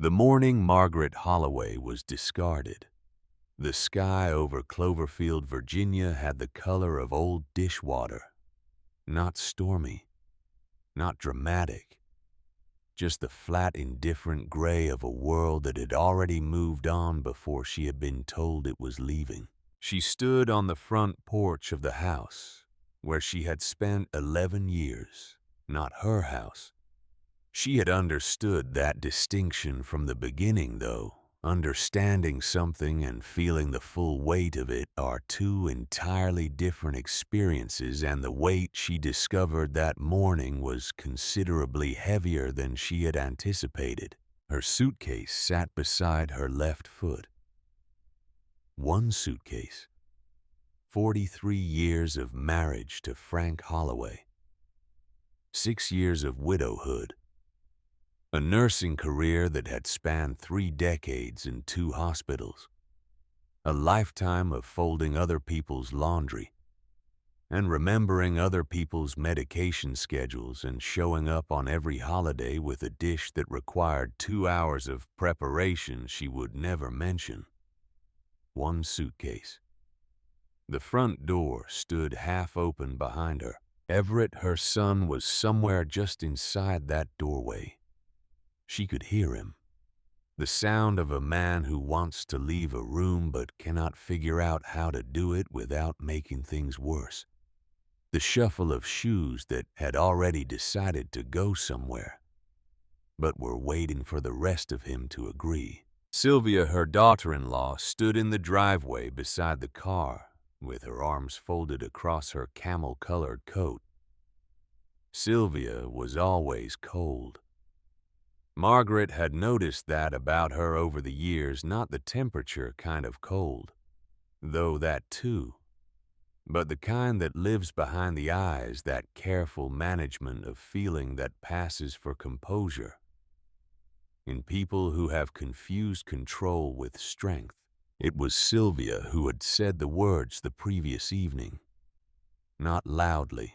The morning Margaret Holloway was discarded. The sky over Cloverfield, Virginia had the color of old dishwater. Not stormy, not dramatic, just the flat, indifferent gray of a world that had already moved on before she had been told it was leaving. She stood on the front porch of the house, where she had spent 11 years, not her house. She had understood that distinction from the beginning, though. Understanding something and feeling the full weight of it are two entirely different experiences, and the weight she discovered that morning was considerably heavier than she had anticipated. Her suitcase sat beside her left foot. One suitcase. 43 years of marriage to Frank Holloway. 6 years of widowhood. A nursing career that had spanned 3 decades in 2 hospitals. A lifetime of folding other people's laundry and remembering other people's medication schedules and showing up on every holiday with a dish that required 2 hours of preparation she would never mention. One suitcase. The front door stood half open behind her. Everett, her son, was somewhere just inside that doorway. She could hear him. The sound of a man who wants to leave a room but cannot figure out how to do it without making things worse. The shuffle of shoes that had already decided to go somewhere, but were waiting for the rest of him to agree. Sylvia, her daughter-in-law, stood in the driveway beside the car, with her arms folded across her camel-colored coat. Sylvia was always cold. Margaret had noticed that about her over the years, not the temperature kind of cold, though that too, but the kind that lives behind the eyes, that careful management of feeling that passes for composure. In people who have confused control with strength. It was Sylvia who had said the words the previous evening. Not loudly.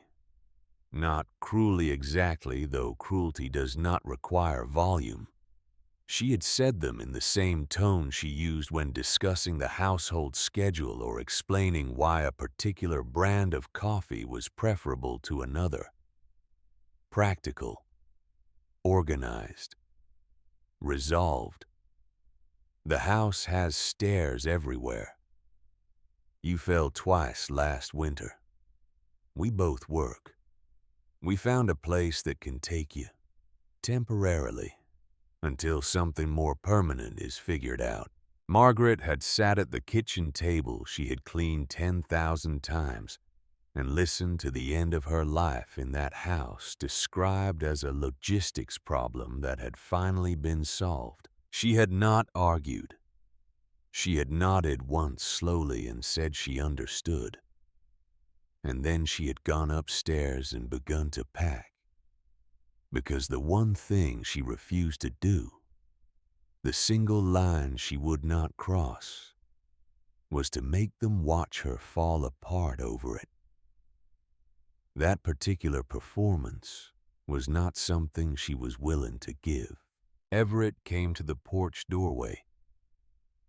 Not cruelly exactly, though cruelty does not require volume. She had said them in the same tone she used when discussing the household schedule or explaining why a particular brand of coffee was preferable to another. Practical. Organized. Resolved. The house has stairs everywhere. You fell twice last winter. We both work. We found a place that can take you, temporarily, until something more permanent is figured out. Margaret had sat at the kitchen table she had cleaned 10,000 times and listened to the end of her life in that house described as a logistics problem that had finally been solved. She had not argued. She had nodded once slowly and said she understood. And then she had gone upstairs and begun to pack. Because the one thing she refused to do, the single line she would not cross, was to make them watch her fall apart over it. That particular performance was not something she was willing to give. Everett came to the porch doorway.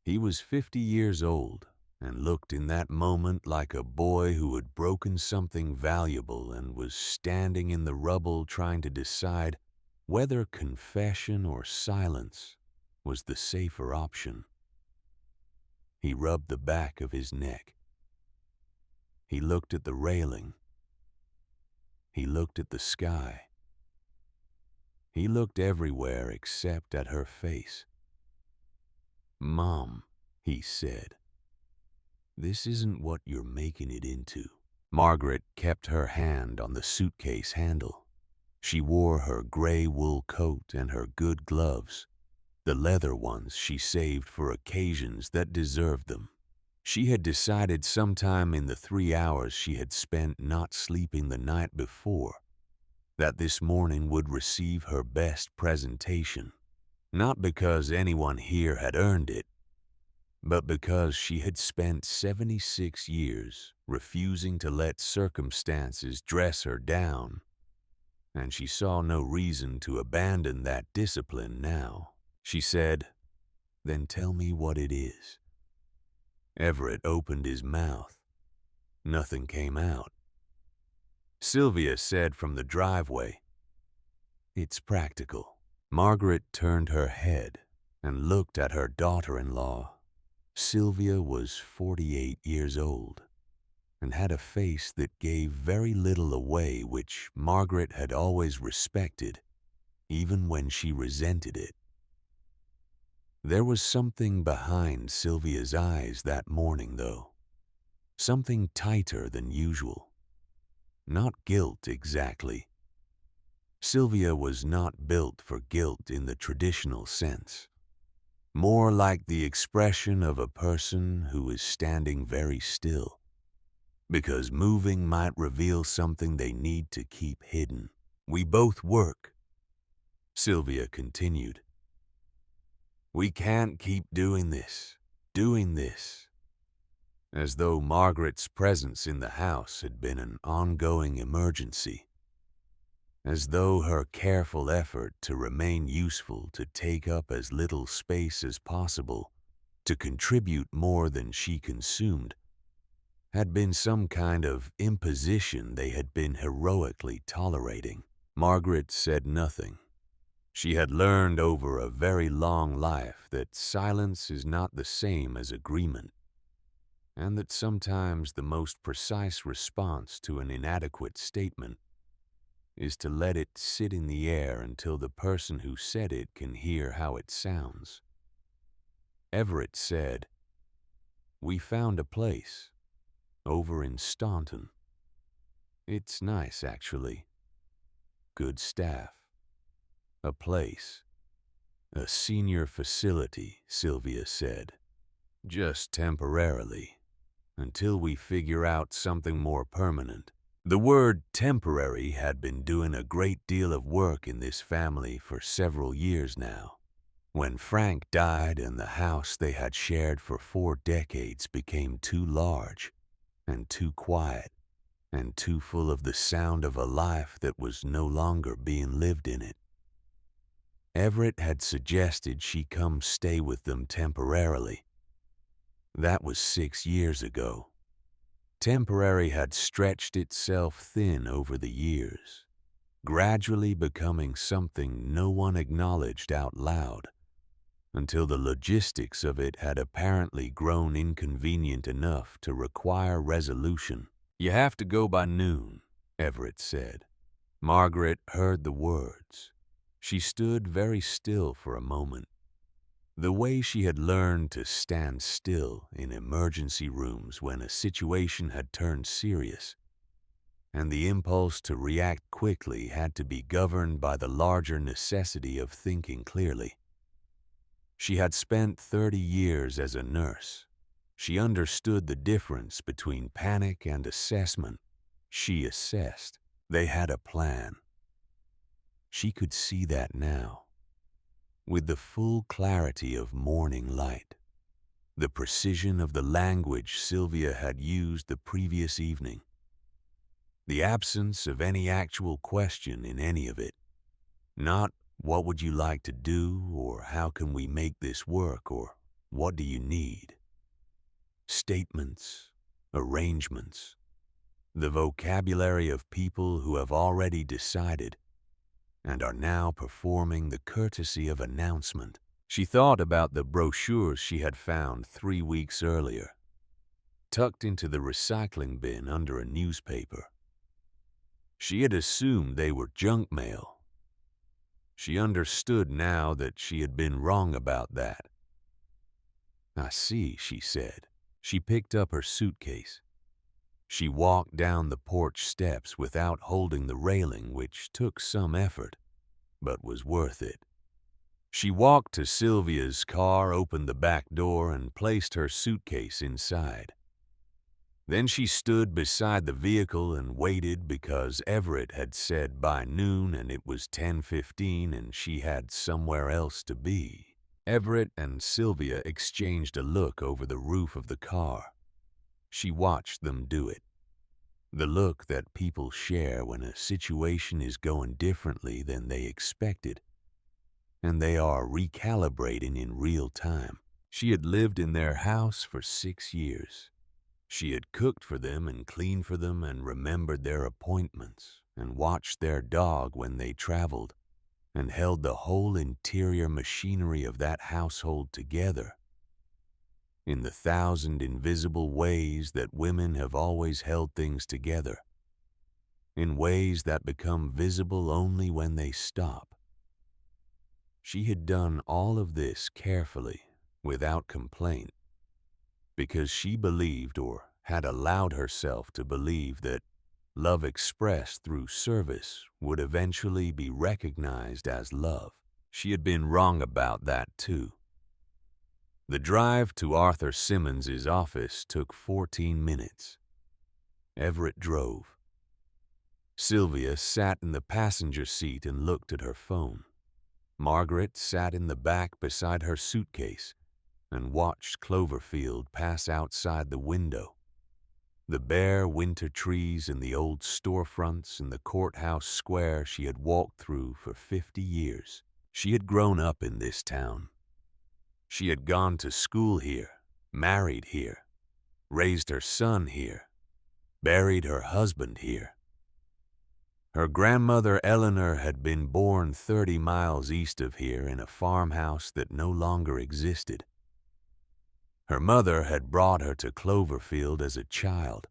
He was 50 years old and looked in that moment like a boy who had broken something valuable and was standing in the rubble trying to decide whether confession or silence was the safer option. He rubbed the back of his neck. He looked at the railing. He looked at the sky. He looked everywhere except at her face. "Mom," he said, "this isn't what you're making it into." Margaret kept her hand on the suitcase handle. She wore her gray wool coat and her good gloves, the leather ones she saved for occasions that deserved them. She had decided sometime in the 3 hours she had spent not sleeping the night before that this morning would receive her best presentation, not because anyone here had earned it, but because she had spent 76 years refusing to let circumstances dress her down, and she saw no reason to abandon that discipline now. She said, "Then tell me what it is." Everett opened his mouth. Nothing came out. Sylvia said from the driveway, "It's practical." Margaret turned her head and looked at her daughter-in-law. Sylvia was 48 years old and had a face that gave very little away, which Margaret had always respected, even when she resented it. There was something behind Sylvia's eyes that morning, though. Something tighter than usual. Not guilt exactly. Sylvia was not built for guilt in the traditional sense. More like the expression of a person who is standing very still, because moving might reveal something they need to keep hidden. "We both work," Sylvia continued. "We can't keep doing this, as though Margaret's presence in the house had been an ongoing emergency, as though her careful effort to remain useful, to take up as little space as possible, to contribute more than she consumed, had been some kind of imposition they had been heroically tolerating. Margaret said nothing. She had learned over a very long life that silence is not the same as agreement, and that sometimes the most precise response to an inadequate statement is to let it sit in the air until the person who said it can hear how it sounds. Everett said, "We found a place over in Staunton. It's nice, actually. Good staff. A place. A senior facility," Sylvia said. "Just temporarily, until we figure out something more permanent." The word temporary had been doing a great deal of work in this family for several years now. When Frank died and the house they had shared for 4 decades became too large and too quiet and too full of the sound of a life that was no longer being lived in it. Everett had suggested she come stay with them temporarily. That was 6 years ago. Temporary had stretched itself thin over the years, gradually becoming something no one acknowledged out loud, until the logistics of it had apparently grown inconvenient enough to require resolution. "You have to go by noon," Everett said. Margaret heard the words. She stood very still for a moment. The way she had learned to stand still in emergency rooms when a situation had turned serious, and the impulse to react quickly had to be governed by the larger necessity of thinking clearly. She had spent 30 years as a nurse. She understood the difference between panic and assessment. She assessed. They had a plan. She could see that now, with the full clarity of morning light, the precision of the language Sylvia had used the previous evening, the absence of any actual question in any of it. Not, "What would you like to do?" or "How can we make this work?" or "What do you need?" Statements, arrangements, the vocabulary of people who have already decided and are now performing the courtesy of announcement. She thought about the brochures she had found 3 weeks earlier, tucked into the recycling bin under a newspaper. She had assumed they were junk mail. She understood now that she had been wrong about that. "I see," she said. She picked up her suitcase. She walked down the porch steps without holding the railing, which took some effort, but was worth it. She walked to Sylvia's car, opened the back door, and placed her suitcase inside. Then she stood beside the vehicle and waited, because Everett had said by noon and it was 10:15 and she had somewhere else to be. Everett and Sylvia exchanged a look over the roof of the car. She watched them do it. The look that people share when a situation is going differently than they expected, and they are recalibrating in real time. She had lived in their house for 6 years. She had cooked for them and cleaned for them and remembered their appointments and watched their dog when they traveled and held the whole interior machinery of that household together in the 1,000 invisible ways that women have always held things together, in ways that become visible only when they stop. She had done all of this carefully, without complaint, because she believed, or had allowed herself to believe, that love expressed through service would eventually be recognized as love. She had been wrong about that too. The drive to Arthur Simmons's office took 14 minutes. Everett drove. Sylvia sat in the passenger seat and looked at her phone. Margaret sat in the back beside her suitcase and watched Cloverfield pass outside the window. The bare winter trees and the old storefronts in the courthouse square she had walked through for 50 years. She had grown up in this town. She had gone to school here, married here, raised her son here, buried her husband here. Her grandmother Eleanor had been born 30 miles east of here in a farmhouse that no longer existed. Her mother had brought her to Cloverfield as a child,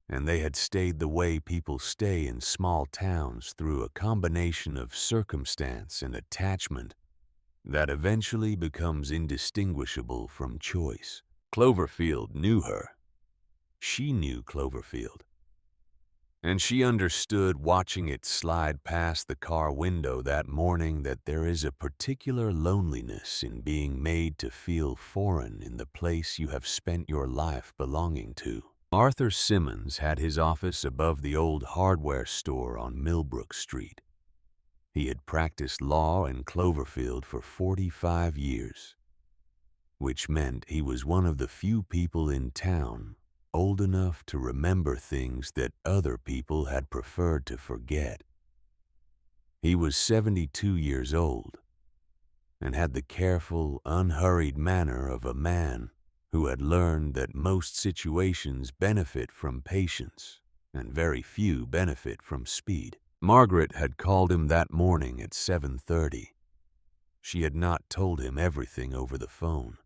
and they had stayed the way people stay in small towns through a combination of circumstance and attachment that eventually becomes indistinguishable from choice. Cloverfield knew her. She knew Cloverfield. And she understood, watching it slide past the car window that morning, that there is a particular loneliness in being made to feel foreign in the place you have spent your life belonging to. Arthur Simmons had his office above the old hardware store on Millbrook Street. He had practiced law in Cloverfield for 45 years, which meant he was one of the few people in town old enough to remember things that other people had preferred to forget. He was 72 years old and had the careful, unhurried manner of a man who had learned that most situations benefit from patience and very few benefit from speed. Margaret had called him that morning at 7:30. She had not told him everything over the phone.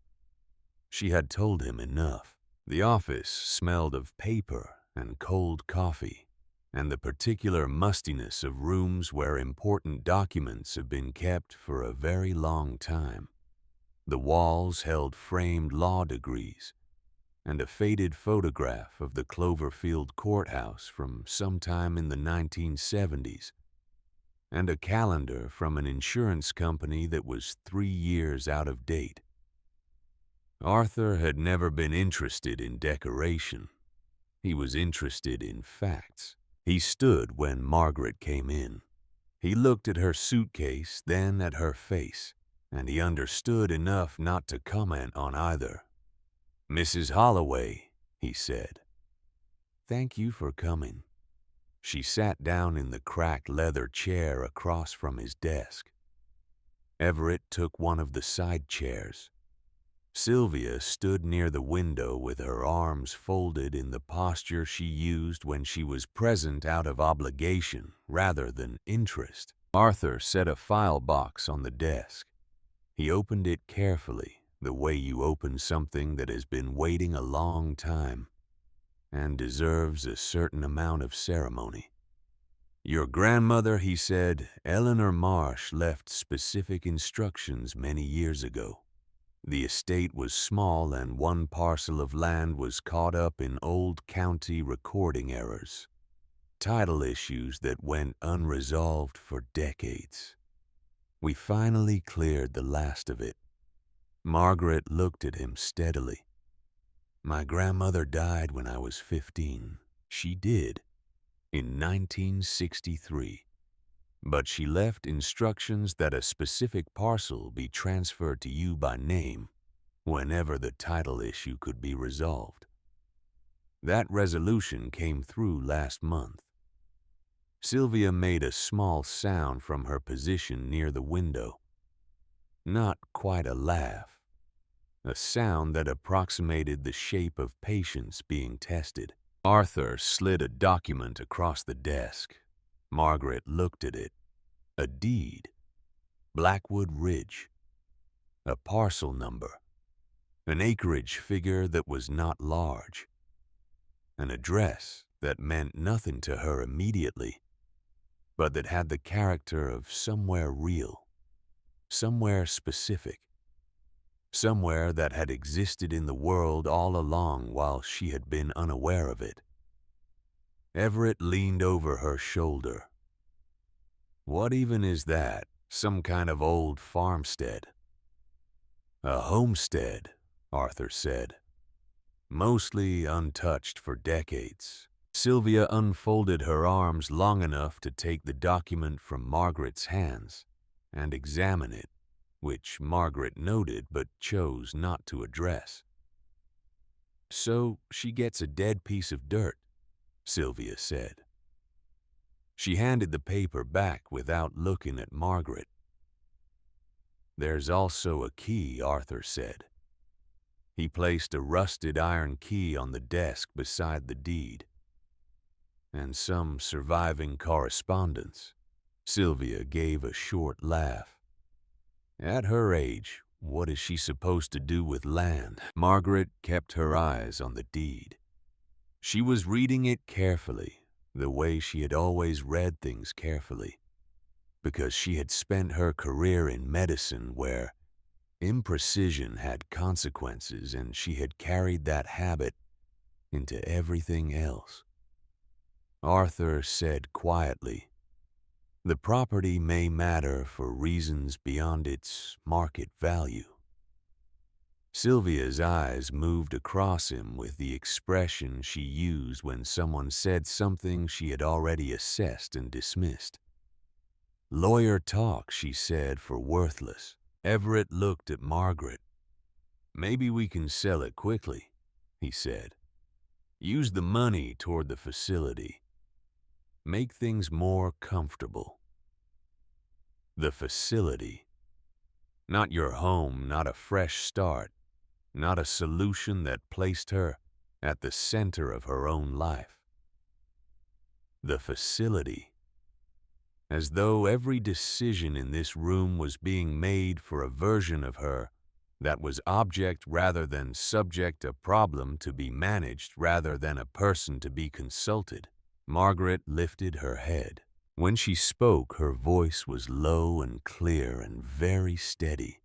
She had told him enough. The office smelled of paper and cold coffee, and the particular mustiness of rooms where important documents have been kept for a very long time. The walls held framed law degrees and a faded photograph of the Cloverfield courthouse from sometime in the 1970s, and a calendar from an insurance company that was 3 years out of date. Arthur had never been interested in decoration. He was interested in facts. He stood when Margaret came in. He looked at her suitcase, then at her face, and he understood enough not to comment on either. "Mrs. Holloway," he said, "thank you for coming." She sat down in the cracked leather chair across from his desk. Everett took one of the side chairs. Sylvia stood near the window with her arms folded in the posture she used when she was present out of obligation rather than interest. Arthur set a file box on the desk. He opened it carefully, the way you open something that has been waiting a long time and deserves a certain amount of ceremony. "Your grandmother," he said, "Eleanor Marsh, left specific instructions many years ago. The estate was small and one parcel of land was caught up in old county recording errors, title issues that went unresolved for decades. We finally cleared the last of it." Margaret looked at him steadily. "My grandmother died when I was 15. She did, in 1963. But she left instructions that a specific parcel be transferred to you by name whenever the title issue could be resolved. That resolution came through last month." Sylvia made a small sound from her position near the window. Not quite a laugh, a sound that approximated the shape of patience being tested. Arthur slid a document across the desk. Margaret looked at it. A deed. Blackwood Ridge. A parcel number. An acreage figure that was not large. An address that meant nothing to her immediately, but that had the character of somewhere real, somewhere specific, somewhere that had existed in the world all along while she had been unaware of it. Everett leaned over her shoulder. What even is that? Some kind of old farmstead? A homestead, Arthur said. Mostly untouched for decades. Sylvia unfolded her arms long enough to take the document from Margaret's hands and examine it, which Margaret noted but chose not to address. So she gets a dead piece of dirt, Sylvia said. She handed the paper back without looking at Margaret. There's also a key, Arthur said. He placed a rusted iron key on the desk beside the deed. And some surviving correspondence. Sylvia gave a short laugh. At her age, what is she supposed to do with land? Margaret kept her eyes on the deed. She was reading it carefully, the way she had always read things carefully, because she had spent her career in medicine where imprecision had consequences, and she had carried that habit into everything else. Arthur said quietly, "The property may matter for reasons beyond its market value." Sylvia's eyes moved across him with the expression she used when someone said something she had already assessed and dismissed. "Lawyer talk," she said, "for worthless." Everett looked at Margaret. "Maybe we can sell it quickly," he said. "Use the money toward the facility. Make things more comfortable." The facility. Not your home, not a fresh start, not a solution that placed her at the center of her own life. The facility. As though every decision in this room was being made for a version of her that was object rather than subject, a problem to be managed rather than a person to be consulted. Margaret lifted her head. When she spoke, her voice was low and clear and very steady.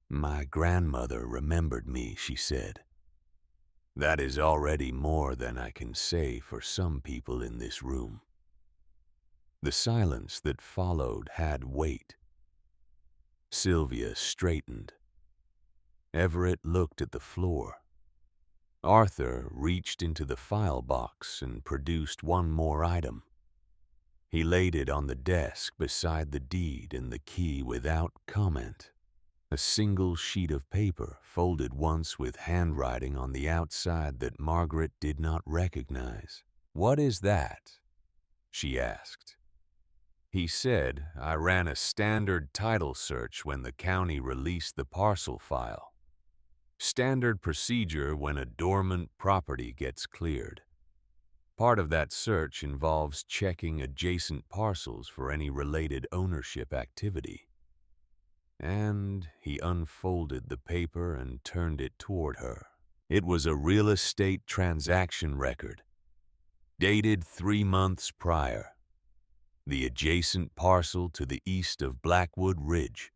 "My grandmother remembered me," she said. "That is already more than I can say for some people in this room." The silence that followed had weight. Sylvia straightened. Everett looked at the floor. Arthur reached into the file box and produced one more item. He laid it on the desk beside the deed and the key without comment. A single sheet of paper folded once with handwriting on the outside that Margaret did not recognize. "What is that?" she asked. He said, "I ran a standard title search when the county released the parcel file. Standard procedure when a dormant property gets cleared. Part of that search involves checking adjacent parcels for any related ownership activity." And he unfolded the paper and turned it toward her. It was a real estate transaction record, dated 3 months prior. The adjacent parcel to the east of Blackwood Ridge,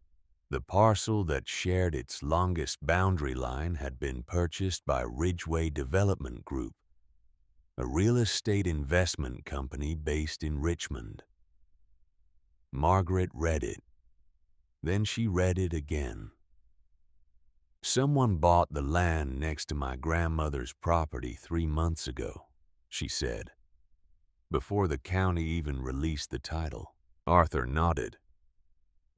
the parcel that shared its longest boundary line, had been purchased by Ridgeway Development Group, a real estate investment company based in Richmond. Margaret read it. Then she read it again. "Someone bought the land next to my grandmother's property 3 months ago," she said, "before the county even released the title." Arthur nodded.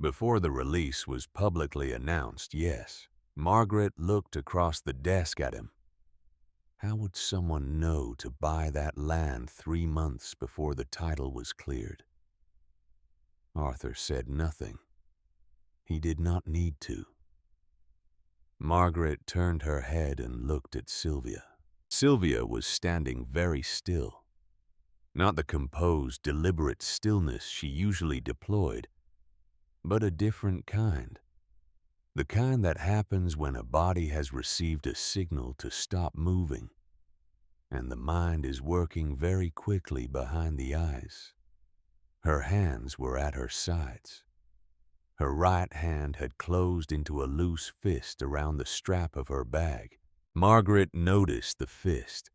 "Before the release was publicly announced, yes." Margaret looked across the desk at him. How would someone know to buy that land 3 months before the title was cleared? Arthur said nothing. He did not need to. Margaret turned her head and looked at Sylvia. Sylvia was standing very still. Not the composed, deliberate stillness she usually deployed, but a different kind. The kind that happens when a body has received a signal to stop moving, and the mind is working very quickly behind the eyes. Her hands were at her sides. Her right hand had closed into a loose fist around the strap of her bag. Margaret noticed the fist.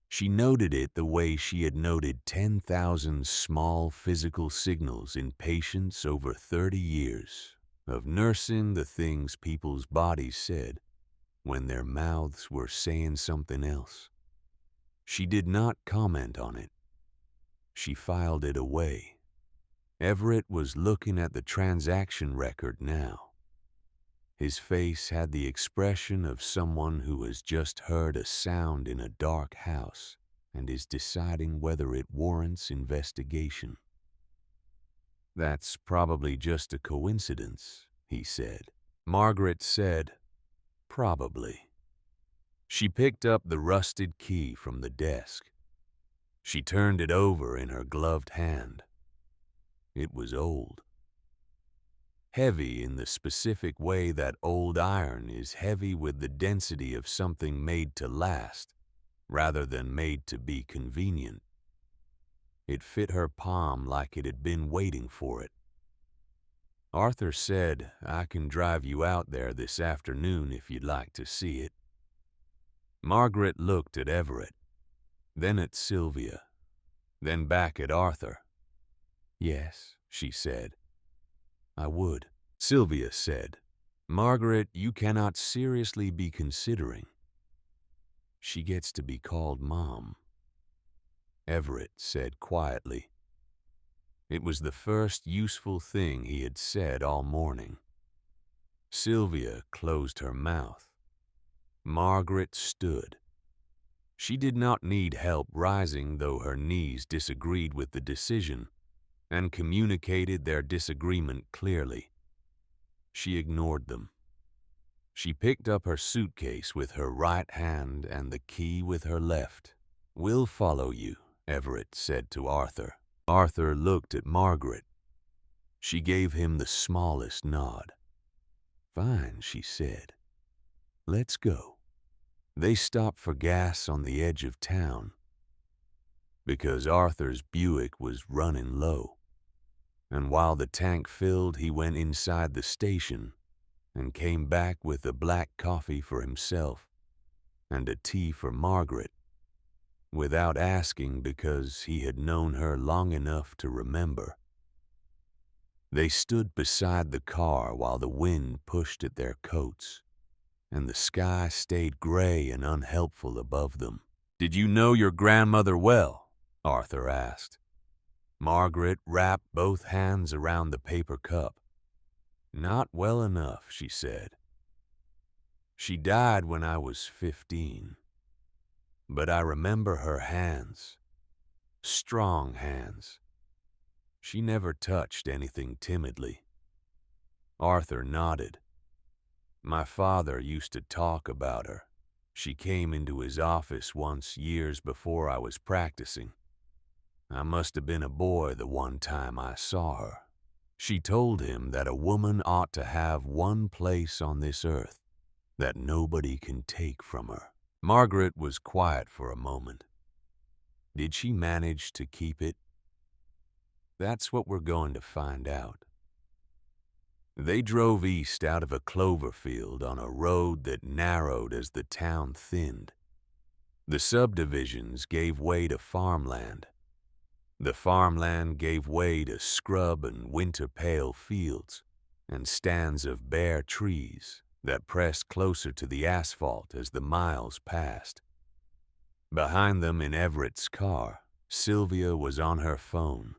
She noted it the way she had noted 10,000 small physical signals in patients over 30 years of nursing the things people's bodies said when their mouths were saying something else. She did not comment on it. She filed it away. Everett was looking at the transaction record now. His face had the expression of someone who has just heard a sound in a dark house and is deciding whether it warrants investigation. "That's probably just a coincidence," he said. Margaret said, "Probably." She picked up the rusted key from the desk. She turned it over in her gloved hand. It was old. Heavy in the specific way that old iron is heavy with the density of something made to last, rather than made to be convenient. It fit her palm like it had been waiting for it. "Arthur said, I can drive you out there this afternoon if you'd like to see it." Margaret looked at Everett, then at Sylvia, then back at Arthur. "Yes," she said, "I would." Sylvia said, "Margaret, you cannot seriously be considering. She gets to be called Mom." Everett said quietly. It was the first useful thing he had said all morning. Sylvia closed her mouth. Margaret stood. She did not need help rising, though her knees disagreed with the decision and communicated their disagreement clearly. She ignored them. She picked up her suitcase with her right hand and the key with her left. "We'll follow you," Everett said to Arthur. Arthur looked at Margaret. She gave him the smallest nod. "Fine," she said. "Let's go." They stopped for gas on the edge of town because Arthur's Buick was running low. And while the tank filled, he went inside the station and came back with a black coffee for himself and a tea for Margaret, without asking because he had known her long enough to remember. They stood beside the car while the wind pushed at their coats, and the sky stayed gray and unhelpful above them. "Did you know your grandmother well?" Arthur asked. Margaret wrapped both hands around the paper cup. "Not well enough," she said. "She died when I was 15. But I remember her hands. Strong hands. She never touched anything timidly." Arthur nodded. "My father used to talk about her. She came into his office once years before I was practicing. I must have been a boy the one time I saw her. She told him that a woman ought to have one place on this earth that nobody can take from her." Margaret was quiet for a moment. Did she manage to keep it? That's what we're going to find out. They drove east out of a clover field on a road that narrowed as the town thinned. The subdivisions gave way to farmland. The farmland gave way to scrub and winter-pale fields and stands of bare trees that pressed closer to the asphalt as the miles passed. Behind them in Everett's car, Sylvia was on her phone.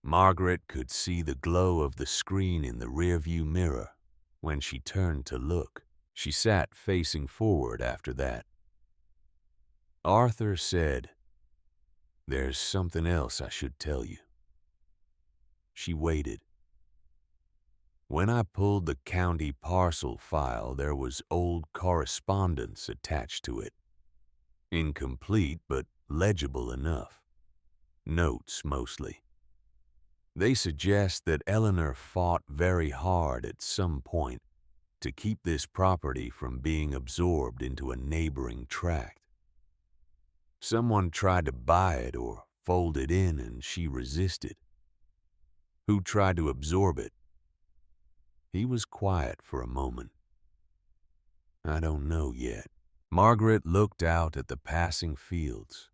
Margaret could see the glow of the screen in the rearview mirror when she turned to look. She sat facing forward after that. Arthur said, "There's something else I should tell you." She waited. When I pulled the county parcel file, there was old correspondence attached to it. Incomplete, but legible enough. Notes, mostly. They suggest that Eleanor fought very hard at some point to keep this property from being absorbed into a neighboring tract. Someone tried to buy it or fold it in and she resisted. Who tried to absorb it? He was quiet for a moment. I don't know yet. Margaret looked out at the passing fields.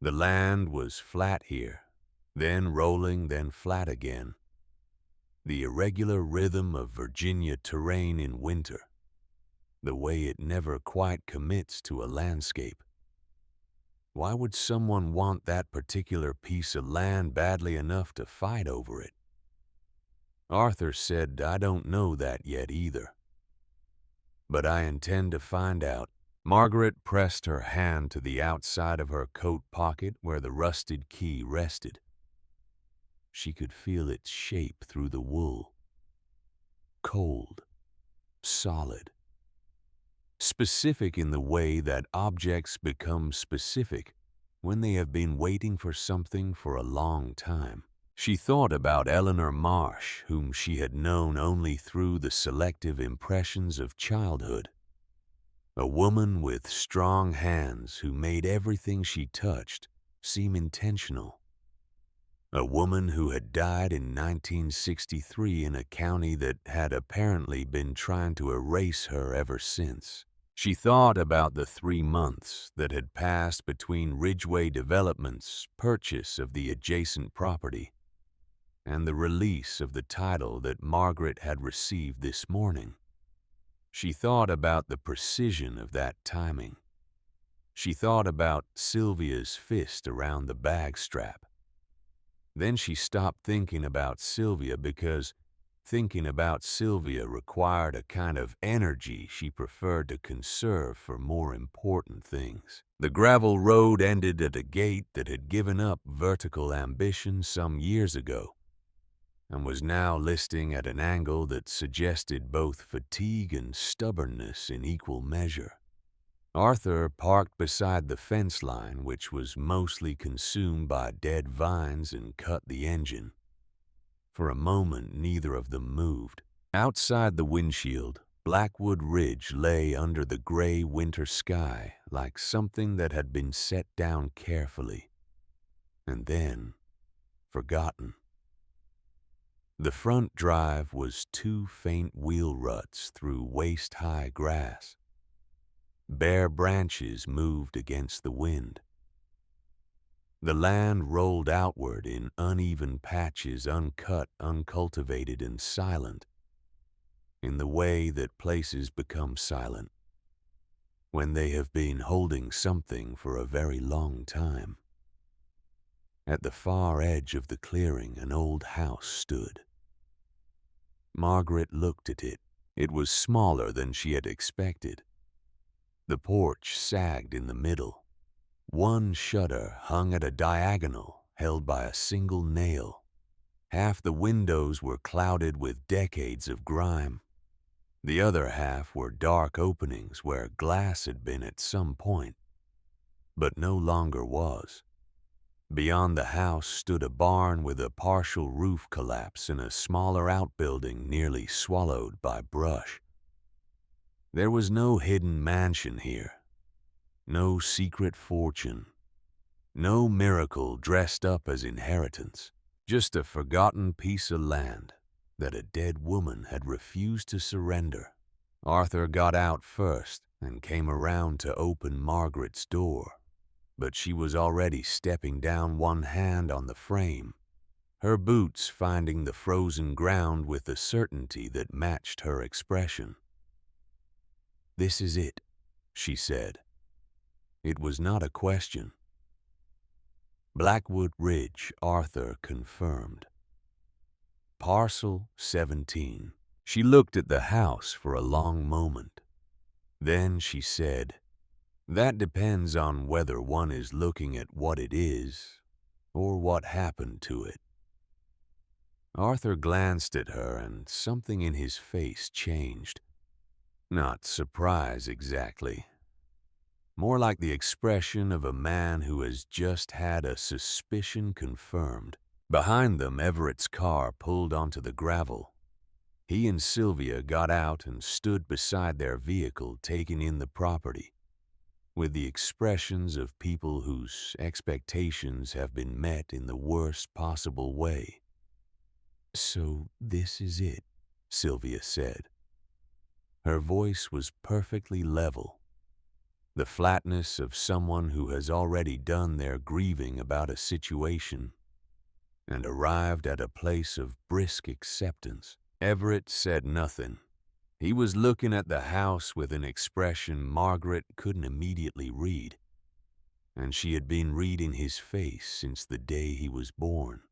The land was flat here, then rolling, then flat again. The irregular rhythm of Virginia terrain in winter. The way it never quite commits to a landscape. Why would someone want that particular piece of land badly enough to fight over it? Arthur said I don't know that yet either. But I intend to find out. Margaret pressed her hand to the outside of her coat pocket where the rusted key rested. She could feel its shape through the wool. Cold, solid. Specific in the way that objects become specific when they have been waiting for something for a long time. She thought about Eleanor Marsh, whom she had known only through the selective impressions of childhood. A woman with strong hands who made everything she touched seem intentional. A woman who had died in 1963 in a county that had apparently been trying to erase her ever since. She thought about the 3 months that had passed between Ridgeway Development's purchase of the adjacent property and the release of the title that Margaret had received this morning. She thought about the precision of that timing. She thought about Sylvia's fist around the bag strap. Then she stopped thinking about Sylvia because thinking about Sylvia required a kind of energy she preferred to conserve for more important things. The gravel road ended at a gate that had given up vertical ambition some years ago and was now listing at an angle that suggested both fatigue and stubbornness in equal measure. Arthur parked beside the fence line, which was mostly consumed by dead vines, and cut the engine. For a moment, neither of them moved. Outside the windshield, Blackwood Ridge lay under the gray winter sky like something that had been set down carefully, and then forgotten. The front drive was 2 faint wheel ruts through waist-high grass. Bare branches moved against the wind. The land rolled outward in uneven patches, uncut, uncultivated, and silent, in the way that places become silent when they have been holding something for a very long time. At the far edge of the clearing, an old house stood. Margaret looked at it. It was smaller than she had expected. The porch sagged in the middle. One shutter hung at a diagonal held by a single nail. Half the windows were clouded with decades of grime. The other half were dark openings where glass had been at some point, but no longer was. Beyond the house stood a barn with a partial roof collapse and a smaller outbuilding nearly swallowed by brush. There was no hidden mansion here, no secret fortune, no miracle dressed up as inheritance, just a forgotten piece of land that a dead woman had refused to surrender. Arthur got out first and came around to open Margaret's door, but she was already stepping down, one hand on the frame, her boots finding the frozen ground with a certainty that matched her expression. "This is it," she said. It was not a question. Blackwood Ridge, Arthur confirmed. Parcel 17. She looked at the house for a long moment. Then she said, "That depends on whether one is looking at what it is or what happened to it." Arthur glanced at her and something in his face changed. Not surprise exactly. More like the expression of a man who has just had a suspicion confirmed. Behind them, Everett's car pulled onto the gravel. He and Sylvia got out and stood beside their vehicle, taking in the property, with the expressions of people whose expectations have been met in the worst possible way. "So this is it," Sylvia said. Her voice was perfectly level, the flatness of someone who has already done their grieving about a situation and arrived at a place of brisk acceptance. Everett said nothing. He was looking at the house with an expression Margaret couldn't immediately read, and she had been reading his face since the day he was born.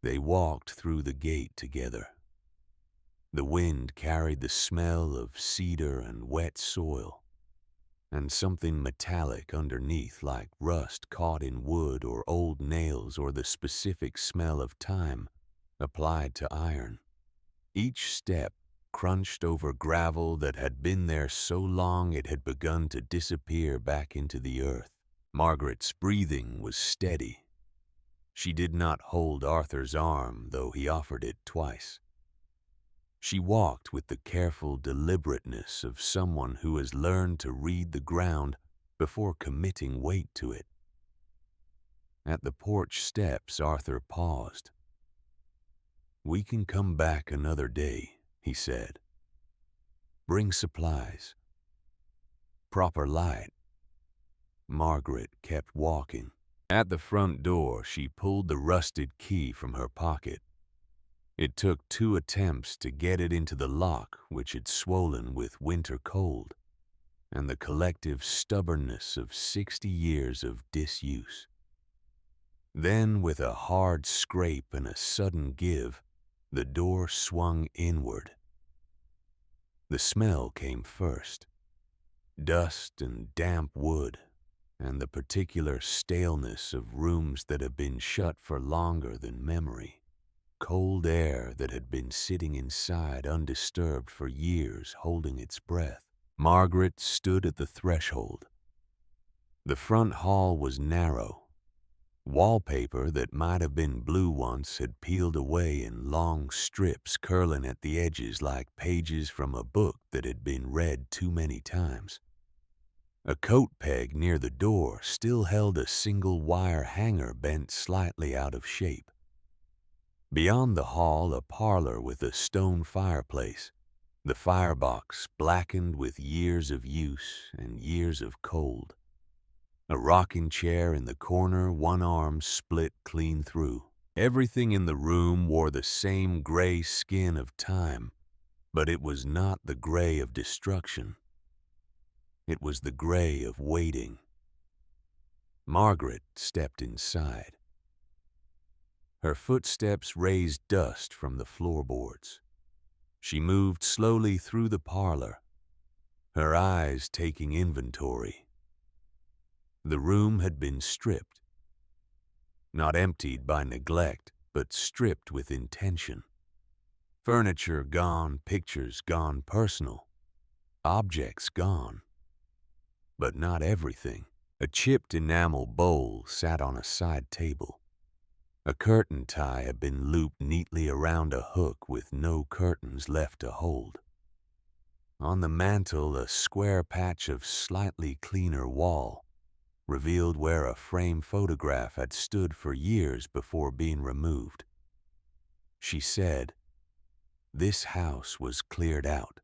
They walked through the gate together. The wind carried the smell of cedar and wet soil, and something metallic underneath like rust caught in wood or old nails or the specific smell of time applied to iron. Each step crunched over gravel that had been there so long it had begun to disappear back into the earth. Margaret's breathing was steady. She did not hold Arthur's arm, though he offered it twice. She walked with the careful deliberateness of someone who has learned to read the ground before committing weight to it. At the porch steps, Arthur paused. "We can come back another day," he said. "Bring supplies. Proper light." Margaret kept walking. At the front door, she pulled the rusted key from her pocket. It took 2 attempts to get it into the lock, which had swollen with winter cold, and the collective stubbornness of 60 years of disuse. Then, with a hard scrape and a sudden give, the door swung inward. The smell came first. Dust and damp wood, and the particular staleness of rooms that have been shut for longer than memory. Cold air that had been sitting inside undisturbed for years, holding its breath. Margaret stood at the threshold. The front hall was narrow. Wallpaper that might have been blue once had peeled away in long strips curling at the edges like pages from a book that had been read too many times. A coat peg near the door still held a single wire hanger bent slightly out of shape. Beyond the hall, a parlor with a stone fireplace, the firebox blackened with years of use and years of cold. A rocking chair in the corner, one arm split clean through. Everything in the room wore the same gray skin of time, but it was not the gray of destruction. It was the gray of waiting. Margaret stepped inside. Her footsteps raised dust from the floorboards. She moved slowly through the parlor, her eyes taking inventory. The room had been stripped. Not emptied by neglect, but stripped with intention. Furniture gone, pictures gone personal, objects gone. But not everything. A chipped enamel bowl sat on a side table. A curtain tie had been looped neatly around a hook with no curtains left to hold. On the mantel, a square patch of slightly cleaner wall revealed where a frame photograph had stood for years before being removed. She said, "This house was cleared out."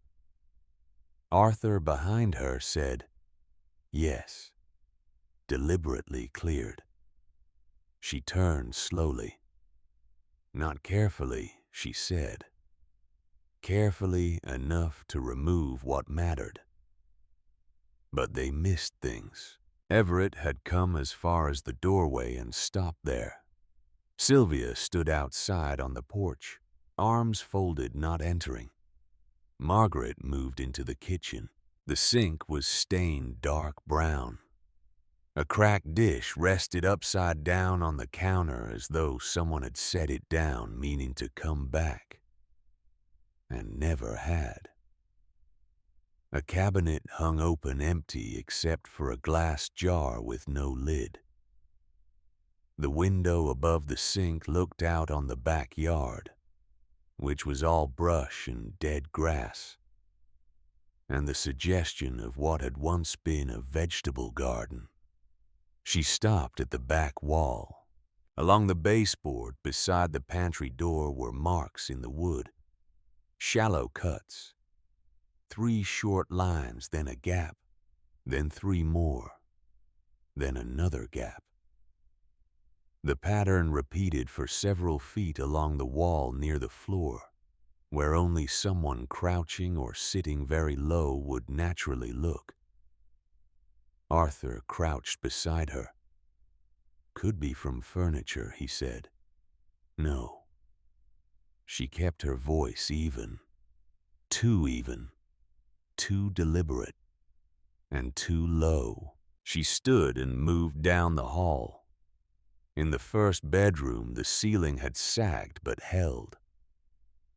Arthur behind her said, "Yes, deliberately cleared." She turned slowly. "Not carefully," she said. "Carefully enough to remove what mattered." But they missed things. Everett had come as far as the doorway and stopped there. Sylvia stood outside on the porch, arms folded, not entering. Margaret moved into the kitchen. The sink was stained dark brown. A cracked dish rested upside down on the counter as though someone had set it down meaning to come back, and never had. A cabinet hung open empty except for a glass jar with no lid. The window above the sink looked out on the backyard, which was all brush and dead grass, and the suggestion of what had once been a vegetable garden. She stopped at the back wall. Along the baseboard beside the pantry door were marks in the wood, shallow cuts, 3 short lines, then a gap, then 3 more, then another gap. The pattern repeated for several feet along the wall near the floor, where only someone crouching or sitting very low would naturally look. Arthur crouched beside her. Could be from furniture, he said. No. She kept her voice even, too deliberate, and too low. She stood and moved down the hall. In the first bedroom, the ceiling had sagged but held.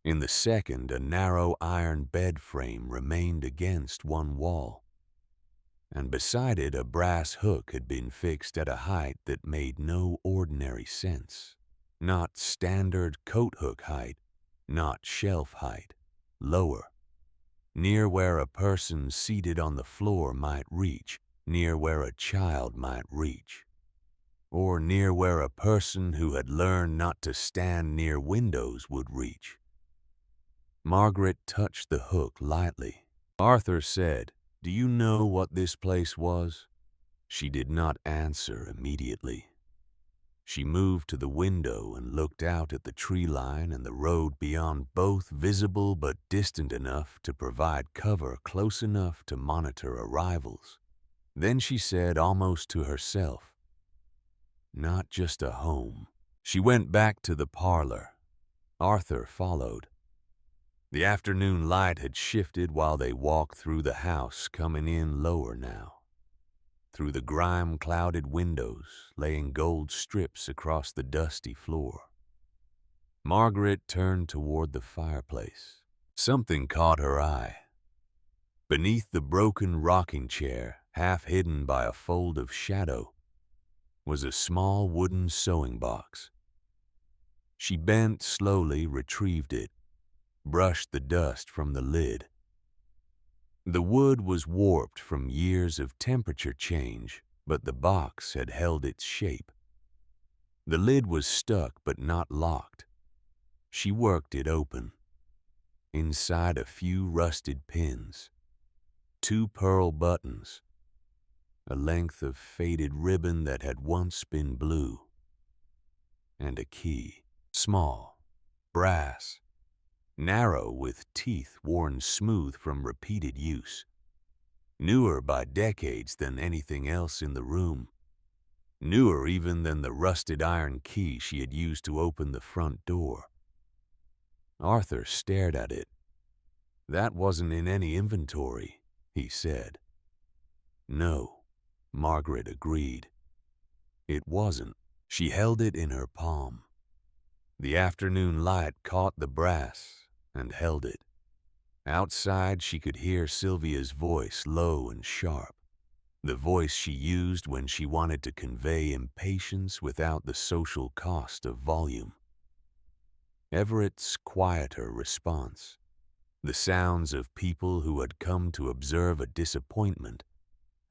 In the second, a narrow iron bed frame remained against one wall, and beside it a brass hook had been fixed at a height that made no ordinary sense. Not standard coat hook height, not shelf height, lower, near where a person seated on the floor might reach, near where a child might reach, or near where a person who had learned not to stand near windows would reach. Margaret touched the hook lightly. Arthur said, "Do you know what this place was?" She did not answer immediately. She moved to the window and looked out at the tree line and the road beyond, both visible but distant enough to provide cover close enough to monitor arrivals. Then she said almost to herself, "Not just a home." She went back to the parlor. Arthur followed. The afternoon light had shifted while they walked through the house, coming in lower now, through the grime-clouded windows, laying gold strips across the dusty floor. Margaret turned toward the fireplace. Something caught her eye. Beneath the broken rocking chair, half hidden by a fold of shadow, was a small wooden sewing box. She bent slowly, retrieved it, brushed the dust from the lid. The wood was warped from years of temperature change, but the box had held its shape. The lid was stuck but not locked. She worked it open. Inside, a few rusted pins, 2 pearl buttons, a length of faded ribbon that had once been blue, and a key, small, brass, narrow with teeth worn smooth from repeated use, newer by decades than anything else in the room, newer even than the rusted iron key she had used to open the front door. Arthur stared at it. "That wasn't in any inventory," he said. "No," Margaret agreed. "It wasn't." She held it in her palm. The afternoon light caught the brass and held it. Outside, she could hear Sylvia's voice, low and sharp, the voice she used when she wanted to convey impatience without the social cost of volume. Everett's quieter response, the sounds of people who had come to observe a disappointment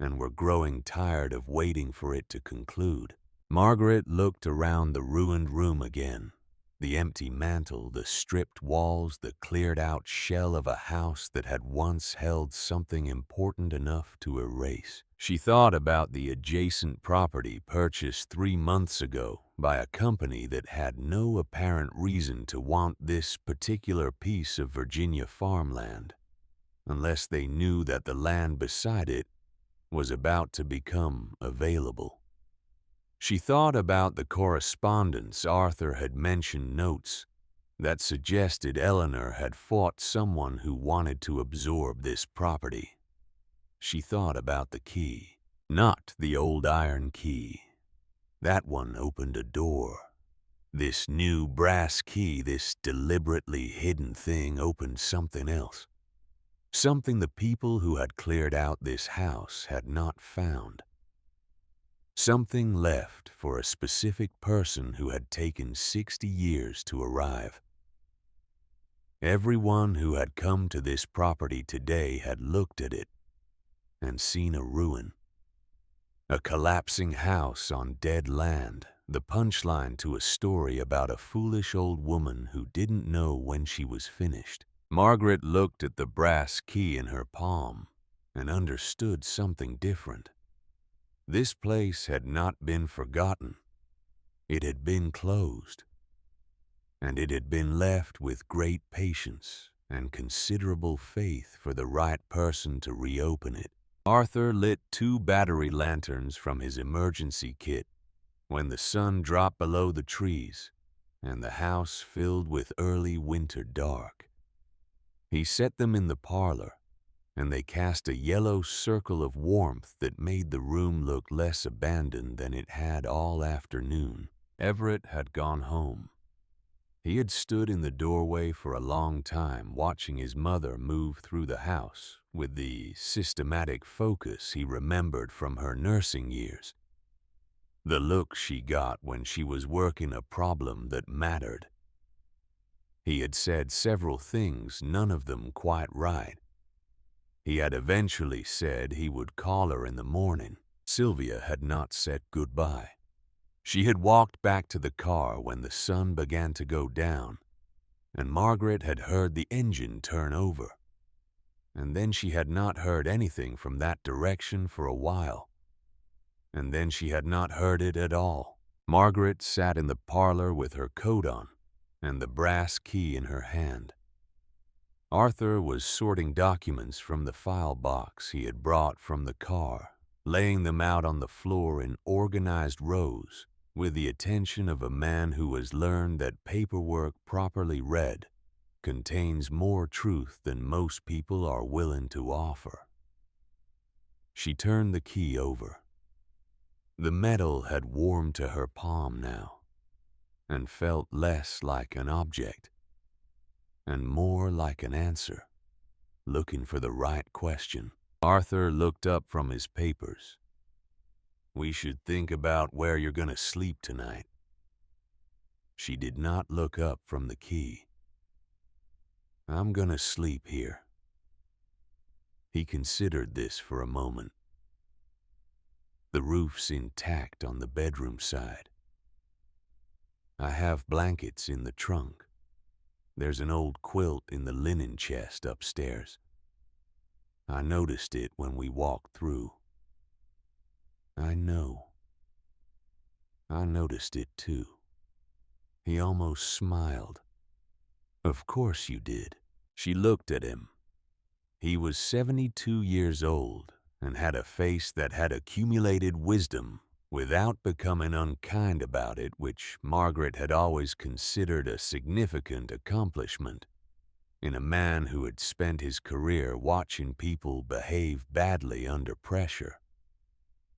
and were growing tired of waiting for it to conclude. Margaret looked around the ruined room again. The empty mantel, the stripped walls, the cleared-out shell of a house that had once held something important enough to erase. She thought about the adjacent property purchased 3 months ago by a company that had no apparent reason to want this particular piece of Virginia farmland, unless they knew that the land beside it was about to become available. She thought about the correspondence Arthur had mentioned, notes that suggested Eleanor had fought someone who wanted to absorb this property. She thought about the key. Not the old iron key. That one opened a door. This new brass key, this deliberately hidden thing, opened something else. Something the people who had cleared out this house had not found. Something left for a specific person who had taken 60 years to arrive. Everyone who had come to this property today had looked at it and seen a ruin. A collapsing house on dead land, the punchline to a story about a foolish old woman who didn't know when she was finished. Margaret looked at the brass key in her palm and understood something different. This place had not been forgotten. It had been closed. And it had been left with great patience and considerable faith for the right person to reopen it. Arthur lit 2 battery lanterns from his emergency kit when the sun dropped below the trees and the house filled with early winter dark. He set them in the parlor, and they cast a yellow circle of warmth that made the room look less abandoned than it had all afternoon. Everett had gone home. He had stood in the doorway for a long time, watching his mother move through the house with the systematic focus he remembered from her nursing years. The look she got when she was working a problem that mattered. He had said several things, none of them quite right. He had eventually said he would call her in the morning. Sylvia had not said goodbye. She had walked back to the car when the sun began to go down, and Margaret had heard the engine turn over. And then she had not heard anything from that direction for a while. And then she had not heard it at all. Margaret sat in the parlor with her coat on and the brass key in her hand. Arthur was sorting documents from the file box he had brought from the car, laying them out on the floor in organized rows with the attention of a man who has learned that paperwork properly read contains more truth than most people are willing to offer. She turned the key over. The metal had warmed to her palm now, and felt less like an object, and more like an answer, looking for the right question. Arthur looked up from his papers. "We should think about where you're going to sleep tonight." She did not look up from the key. "I'm going to sleep here." He considered this for a moment. "The roof's intact on the bedroom side. I have blankets in the trunk. There's an old quilt in the linen chest upstairs. I noticed it when we walked through." "I know. I noticed it too." He almost smiled. "Of course you did." She looked at him. He was 72 years old and had a face that had accumulated wisdom without becoming unkind about it, which Margaret had always considered a significant accomplishment in a man who had spent his career watching people behave badly under pressure.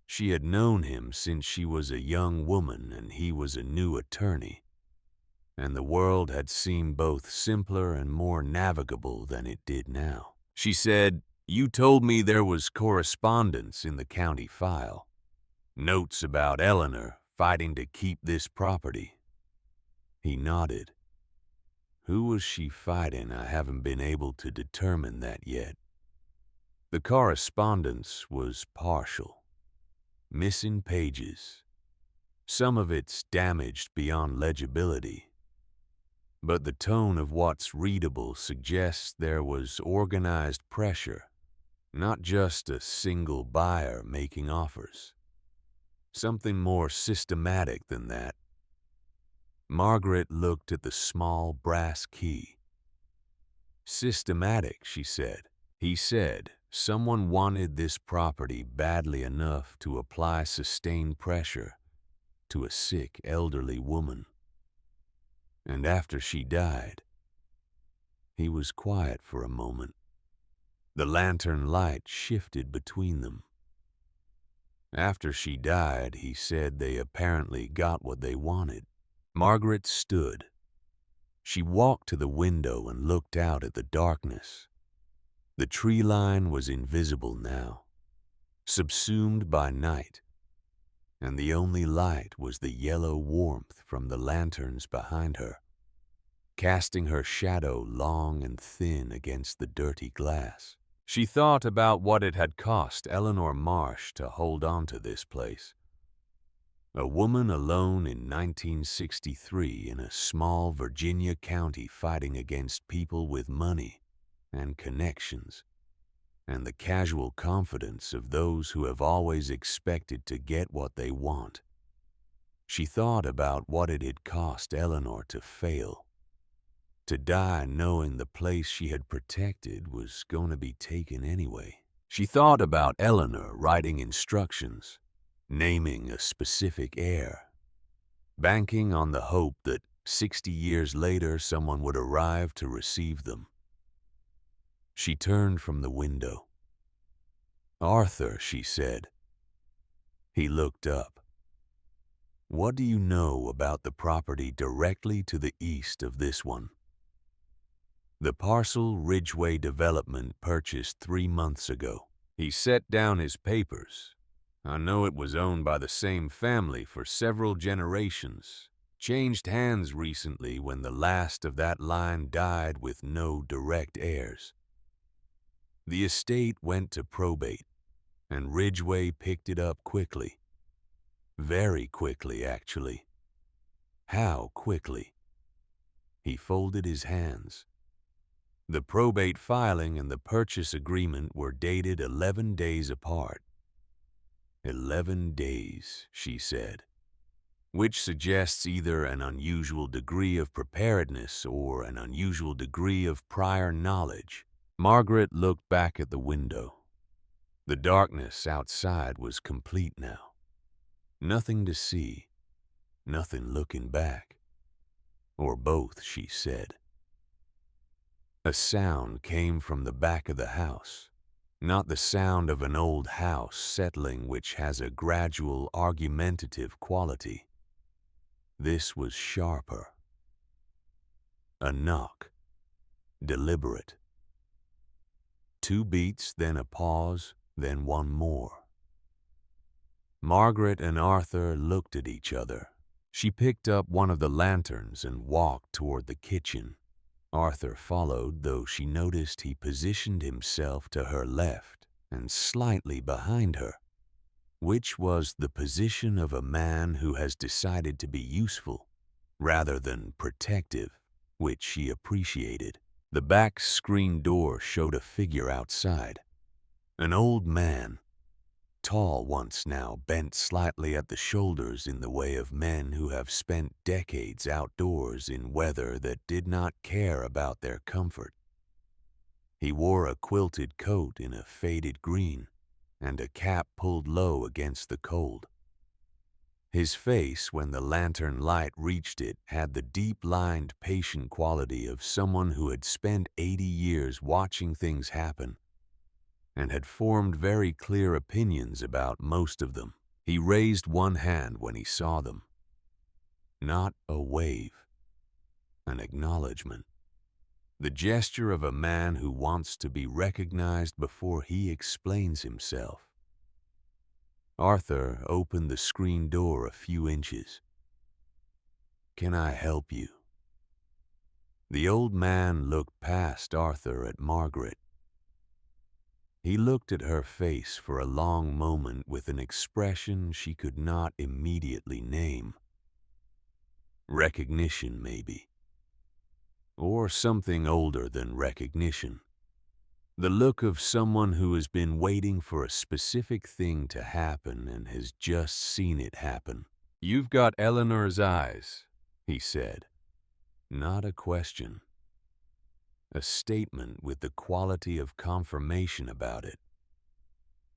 She had known him since she was a young woman and he was a new attorney, and the world had seemed both simpler and more navigable than it did now. She said, "You told me there was correspondence in the county file. Notes about Eleanor fighting to keep this property." He nodded. "Who was she fighting? I haven't been able to determine that yet." The correspondence was partial. Missing pages. Some of it's damaged beyond legibility. But the tone of what's readable suggests there was organized pressure, not just a single buyer making offers. Something more systematic than that. Margaret looked at the small brass key. "Systematic," she said. He said, someone wanted this property badly enough to apply sustained pressure to a sick elderly woman. And after she died, he was quiet for a moment. The lantern light shifted between them. After she died, he said they apparently got what they wanted. Margaret stood. She walked to the window and looked out at the darkness. The tree line was invisible now, subsumed by night, and the only light was the yellow warmth from the lanterns behind her, casting her shadow long and thin against the dirty glass. She thought about what it had cost Eleanor Marsh to hold on to this place. A woman alone in 1963 in a small Virginia county fighting against people with money and connections, and the casual confidence of those who have always expected to get what they want. She thought about what it had cost Eleanor to fail, to die knowing the place she had protected was going to be taken anyway. She thought about Eleanor writing instructions, naming a specific heir, banking on the hope that 60 years later someone would arrive to receive them. She turned from the window. "Arthur," she said. He looked up. "What do you know about the property directly to the east of this one?" "The parcel Ridgeway Development purchased 3 months ago." He set down his papers. "I know it was owned by the same family for several generations. Changed hands recently when the last of that line died with no direct heirs. The estate went to probate, and Ridgeway picked it up quickly. Very quickly, actually." "How quickly?" He folded his hands. "The probate filing and the purchase agreement were dated 11 days apart." 11 days, she said, which suggests either an unusual degree of preparedness or an unusual degree of prior knowledge. Margaret looked back at the window. The darkness outside was complete now. Nothing to see, nothing looking back. Or both, she said. A sound came from the back of the house, not the sound of an old house settling which has a gradual argumentative quality. This was sharper. A knock, deliberate. 2 beats, then a pause, then one more. Margaret and Arthur looked at each other. She picked up one of the lanterns and walked toward the kitchen. Arthur followed, though she noticed he positioned himself to her left and slightly behind her, which was the position of a man who has decided to be useful rather than protective, which she appreciated. The back screen door showed a figure outside. An old man, tall once now, bent slightly at the shoulders in the way of men who have spent decades outdoors in weather that did not care about their comfort. He wore a quilted coat in a faded green and a cap pulled low against the cold. His face, when the lantern light reached it, had the deep-lined, patient quality of someone who had spent 80 years watching things happen and had formed very clear opinions about most of them. He raised one hand when he saw them. Not a wave, an acknowledgement. The gesture of a man who wants to be recognized before he explains himself. Arthur opened the screen door a few inches. "Can I help you?" The old man looked past Arthur at Margaret. He looked at her face for a long moment with an expression she could not immediately name. Recognition, maybe. Or something older than recognition. The look of someone who has been waiting for a specific thing to happen and has just seen it happen. "You've got Eleanor's eyes," he said. Not a question. A statement with the quality of confirmation about it.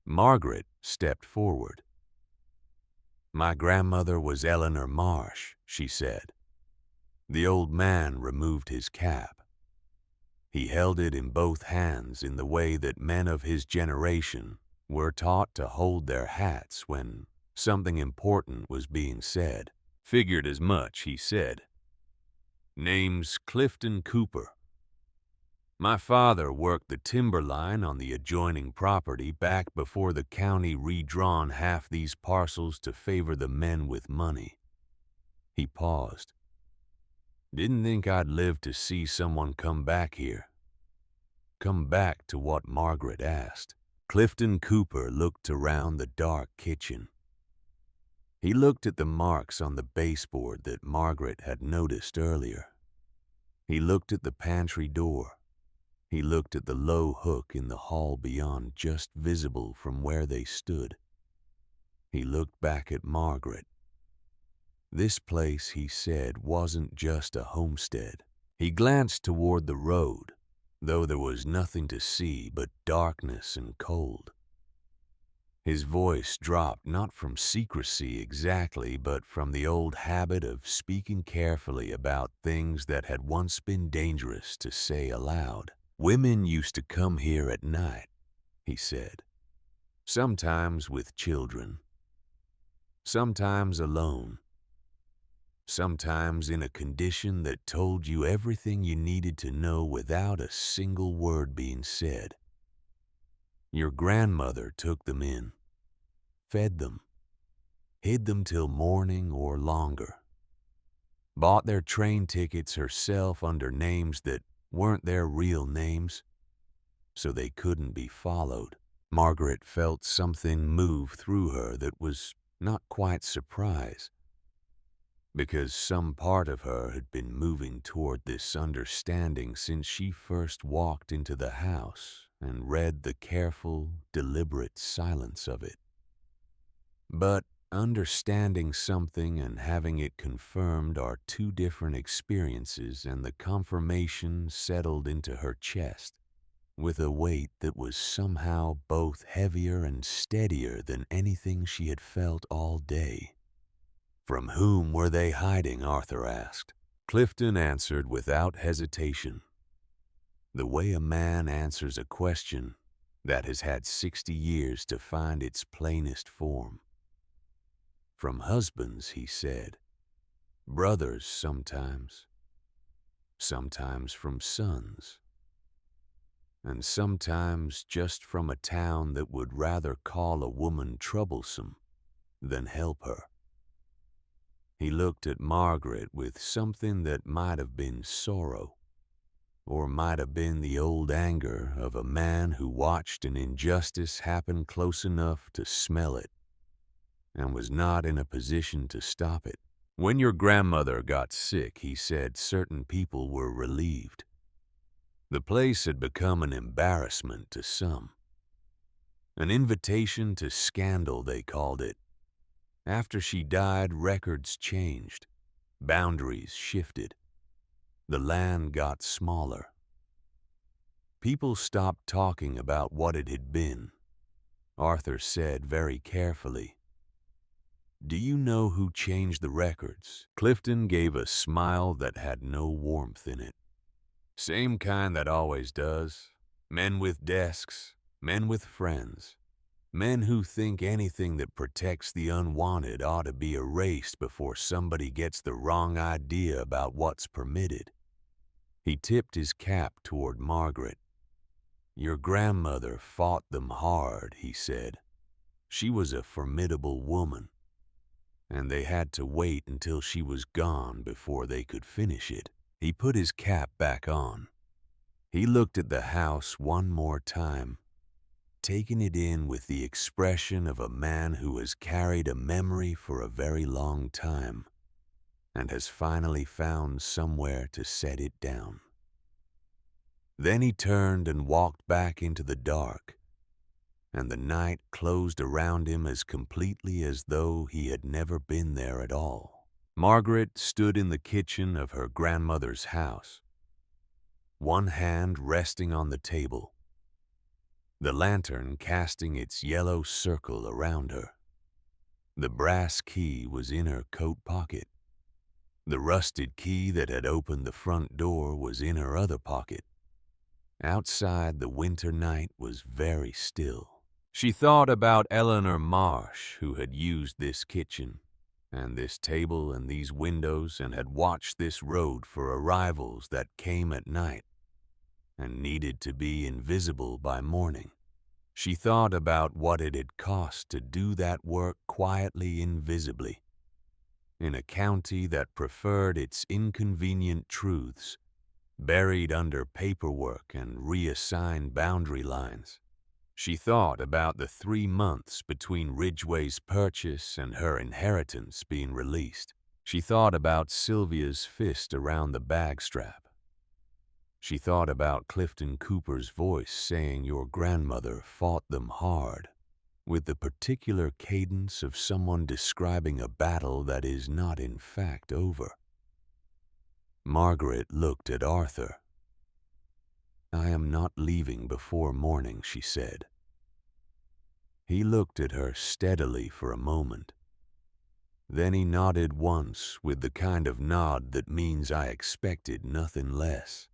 Margaret stepped forward. "My grandmother was Eleanor Marsh," she said. The old man removed his cap. He held it in both hands in the way that men of his generation were taught to hold their hats when something important was being said. Figured as much, he said. Name's Clifton Cooper. My father worked the timber line on the adjoining property back before the county redrawn half these parcels to favor the men with money. He paused. Didn't think I'd live to see someone come back here. Come back to what Margaret asked. Clifton Cooper looked around the dark kitchen. He looked at the marks on the baseboard that Margaret had noticed earlier. He looked at the pantry door. He looked at the low hook in the hall beyond, just visible from where they stood. He looked back at Margaret. This place, he said, wasn't just a homestead. He glanced toward the road, though there was nothing to see but darkness and cold. His voice dropped not from secrecy exactly, but from the old habit of speaking carefully about things that had once been dangerous to say aloud. Women used to come here at night, he said, sometimes with children, sometimes alone, sometimes in a condition that told you everything you needed to know without a single word being said. Your grandmother took them in, fed them, hid them till morning or longer, bought their train tickets herself under names that weren't their real names, so they couldn't be followed. Margaret felt something move through her that was not quite surprise, because some part of her had been moving toward this understanding since she first walked into the house and read the careful, deliberate silence of it. But understanding something and having it confirmed are two different experiences, and the confirmation settled into her chest with a weight that was somehow both heavier and steadier than anything she had felt all day. From whom were they hiding? Arthur asked. Clifton answered without hesitation, the way a man answers a question that has had 60 years to find its plainest form. From husbands, he said. Brothers sometimes. Sometimes from sons. And sometimes just from a town that would rather call a woman troublesome than help her. He looked at Margaret with something that might have been sorrow, or might have been the old anger of a man who watched an injustice happen close enough to smell it and was not in a position to stop it. When your grandmother got sick, he said, certain people were relieved. The place had become an embarrassment to some. An invitation to scandal, they called it. After she died, records changed. Boundaries shifted. The land got smaller. People stopped talking about what it had been. Arthur said very carefully, Do you know who changed the records? Clifton gave a smile that had no warmth in it. Same kind that always does. Men with desks, men with friends, men who think anything that protects the unwanted ought to be erased before somebody gets the wrong idea about what's permitted. He tipped his cap toward Margaret. Your grandmother fought them hard, he said. She was a formidable woman, and they had to wait until she was gone before they could finish it. He put his cap back on. He looked at the house one more time, taking it in with the expression of a man who has carried a memory for a very long time and has finally found somewhere to set it down. Then he turned and walked back into the dark, and the night closed around him as completely as though he had never been there at all. Margaret stood in the kitchen of her grandmother's house, one hand resting on the table, the lantern casting its yellow circle around her. The brass key was in her coat pocket. The rusted key that had opened the front door was in her other pocket. Outside, the winter night was very still. She thought about Eleanor Marsh, who had used this kitchen, and this table and these windows, and had watched this road for arrivals that came at night and needed to be invisible by morning. She thought about what it had cost to do that work quietly, invisibly, in a county that preferred its inconvenient truths, buried under paperwork and reassigned boundary lines. She thought about the 3 months between Ridgway's purchase and her inheritance being released. She thought about Sylvia's fist around the bag strap. She thought about Clifton Cooper's voice saying your grandmother fought them hard, with the particular cadence of someone describing a battle that is not in fact over. Margaret looked at Arthur. "I am not leaving before morning," she said. He looked at her steadily for a moment. Then he nodded once with the kind of nod that means I expected nothing less.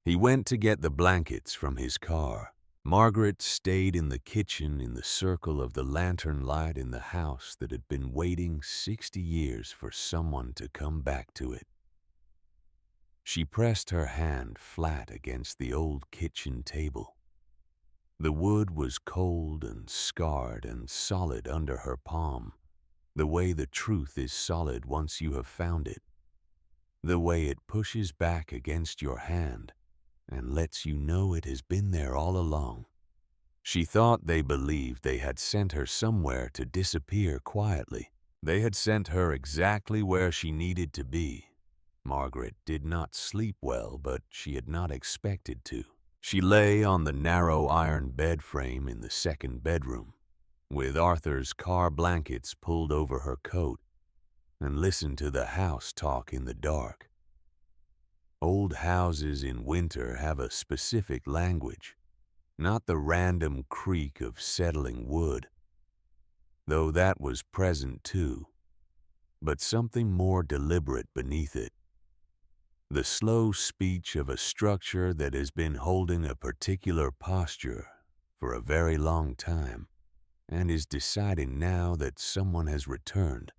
He went to get the blankets from his car. Margaret stayed in the kitchen in the circle of the lantern light in the house that had been waiting 60 years for someone to come back to it. She pressed her hand flat against the old kitchen table. The wood was cold and scarred and solid under her palm, the way the truth is solid once you have found it, the way it pushes back against your hand and lets you know it has been there all along. She thought they believed they had sent her somewhere to disappear quietly. They had sent her exactly where she needed to be. Margaret did not sleep well, but she had not expected to. She lay on the narrow iron bed frame in the second bedroom, with Arthur's car blankets pulled over her coat, and listened to the house talk in the dark. Old houses in winter have a specific language, not the random creak of settling wood, though that was present too, but something more deliberate beneath it. The slow speech of a structure that has been holding a particular posture for a very long time and is deciding now that someone has returned,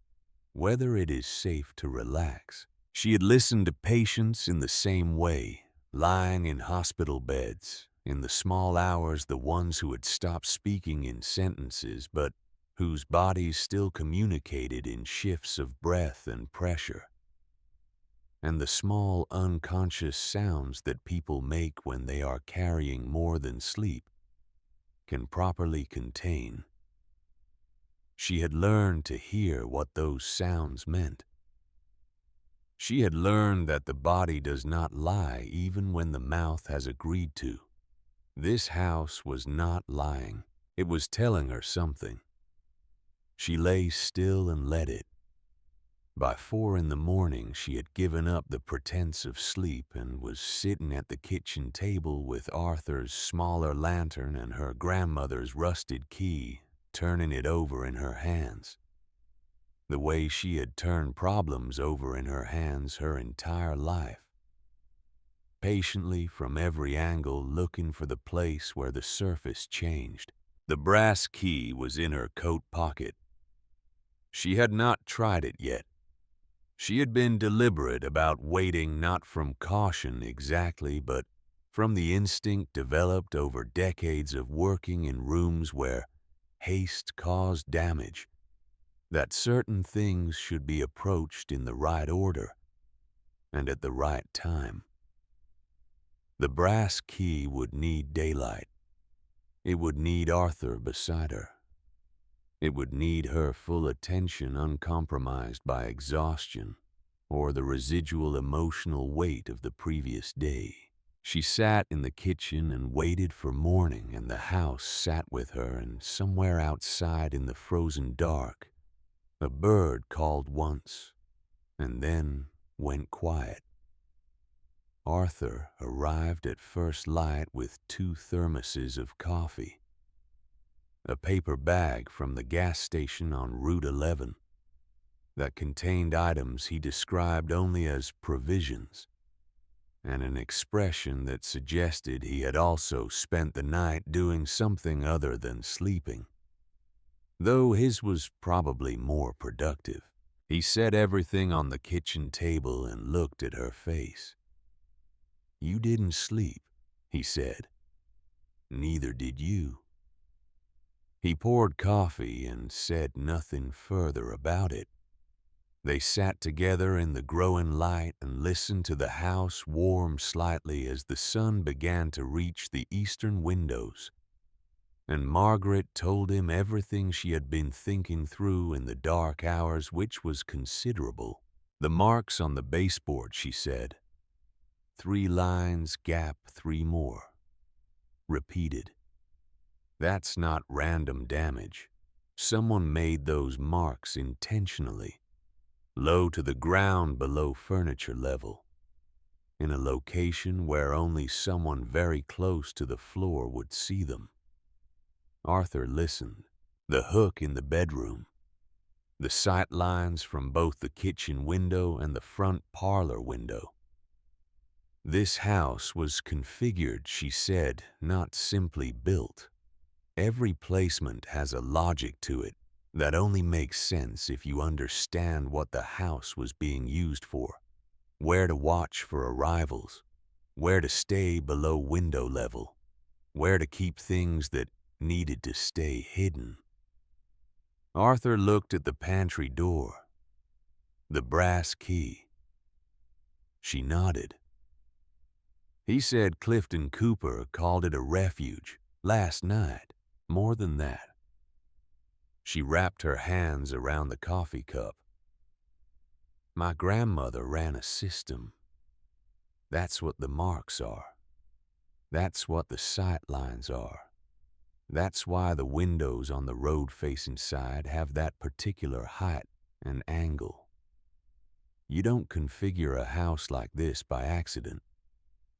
whether it is safe to relax. She had listened to patients in the same way, lying in hospital beds, in the small hours, the ones who had stopped speaking in sentences but whose bodies still communicated in shifts of breath and pressure, and the small unconscious sounds that people make when they are carrying more than sleep can properly contain. She had learned to hear what those sounds meant. She had learned that the body does not lie even when the mouth has agreed to. This house was not lying. It was telling her something. She lay still and let it. By 4 a.m, she had given up the pretense of sleep and was sitting at the kitchen table with Arthur's smaller lantern and her grandmother's rusted key, turning it over in her hands, the way she had turned problems over in her hands her entire life, patiently from every angle looking for the place where the surface changed. The brass key was in her coat pocket. She had not tried it yet. She had been deliberate about waiting, not from caution exactly, but from the instinct developed over decades of working in rooms where haste caused damage, that certain things should be approached in the right order and at the right time. The brass key would need daylight. It would need Arthur beside her. It would need her full attention uncompromised by exhaustion or the residual emotional weight of the previous day. She sat in the kitchen and waited for morning, and the house sat with her, and somewhere outside in the frozen dark, a bird called once and then went quiet. Arthur arrived at first light with 2 thermoses of coffee, a paper bag from the gas station on Route 11 that contained items he described only as provisions, and an expression that suggested he had also spent the night doing something other than sleeping, though his was probably more productive. He set everything on the kitchen table and looked at her face. "You didn't sleep," he said. "Neither did you." He poured coffee and said nothing further about it. They sat together in the growing light and listened to the house warm slightly as the sun began to reach the eastern windows. And Margaret told him everything she had been thinking through in the dark hours, which was considerable. The marks on the baseboard, she said. 3 lines, gap 3 more. Repeated. That's not random damage. Someone made those marks intentionally. Low to the ground below furniture level, in a location where only someone very close to the floor would see them. Arthur listened. The hook in the bedroom, the sight lines from both the kitchen window and the front parlor window. This house was configured, she said, not simply built. Every placement has a logic to it that only makes sense if you understand what the house was being used for, where to watch for arrivals, where to stay below window level, where to keep things that needed to stay hidden. Arthur looked at the pantry door, the brass key. She nodded. He said Clifton Cooper called it a refuge last night. More than that. She wrapped her hands around the coffee cup. My grandmother ran a system. That's what the marks are. That's what the sight lines are. That's why the windows on the road-facing side have that particular height and angle. You don't configure a house like this by accident.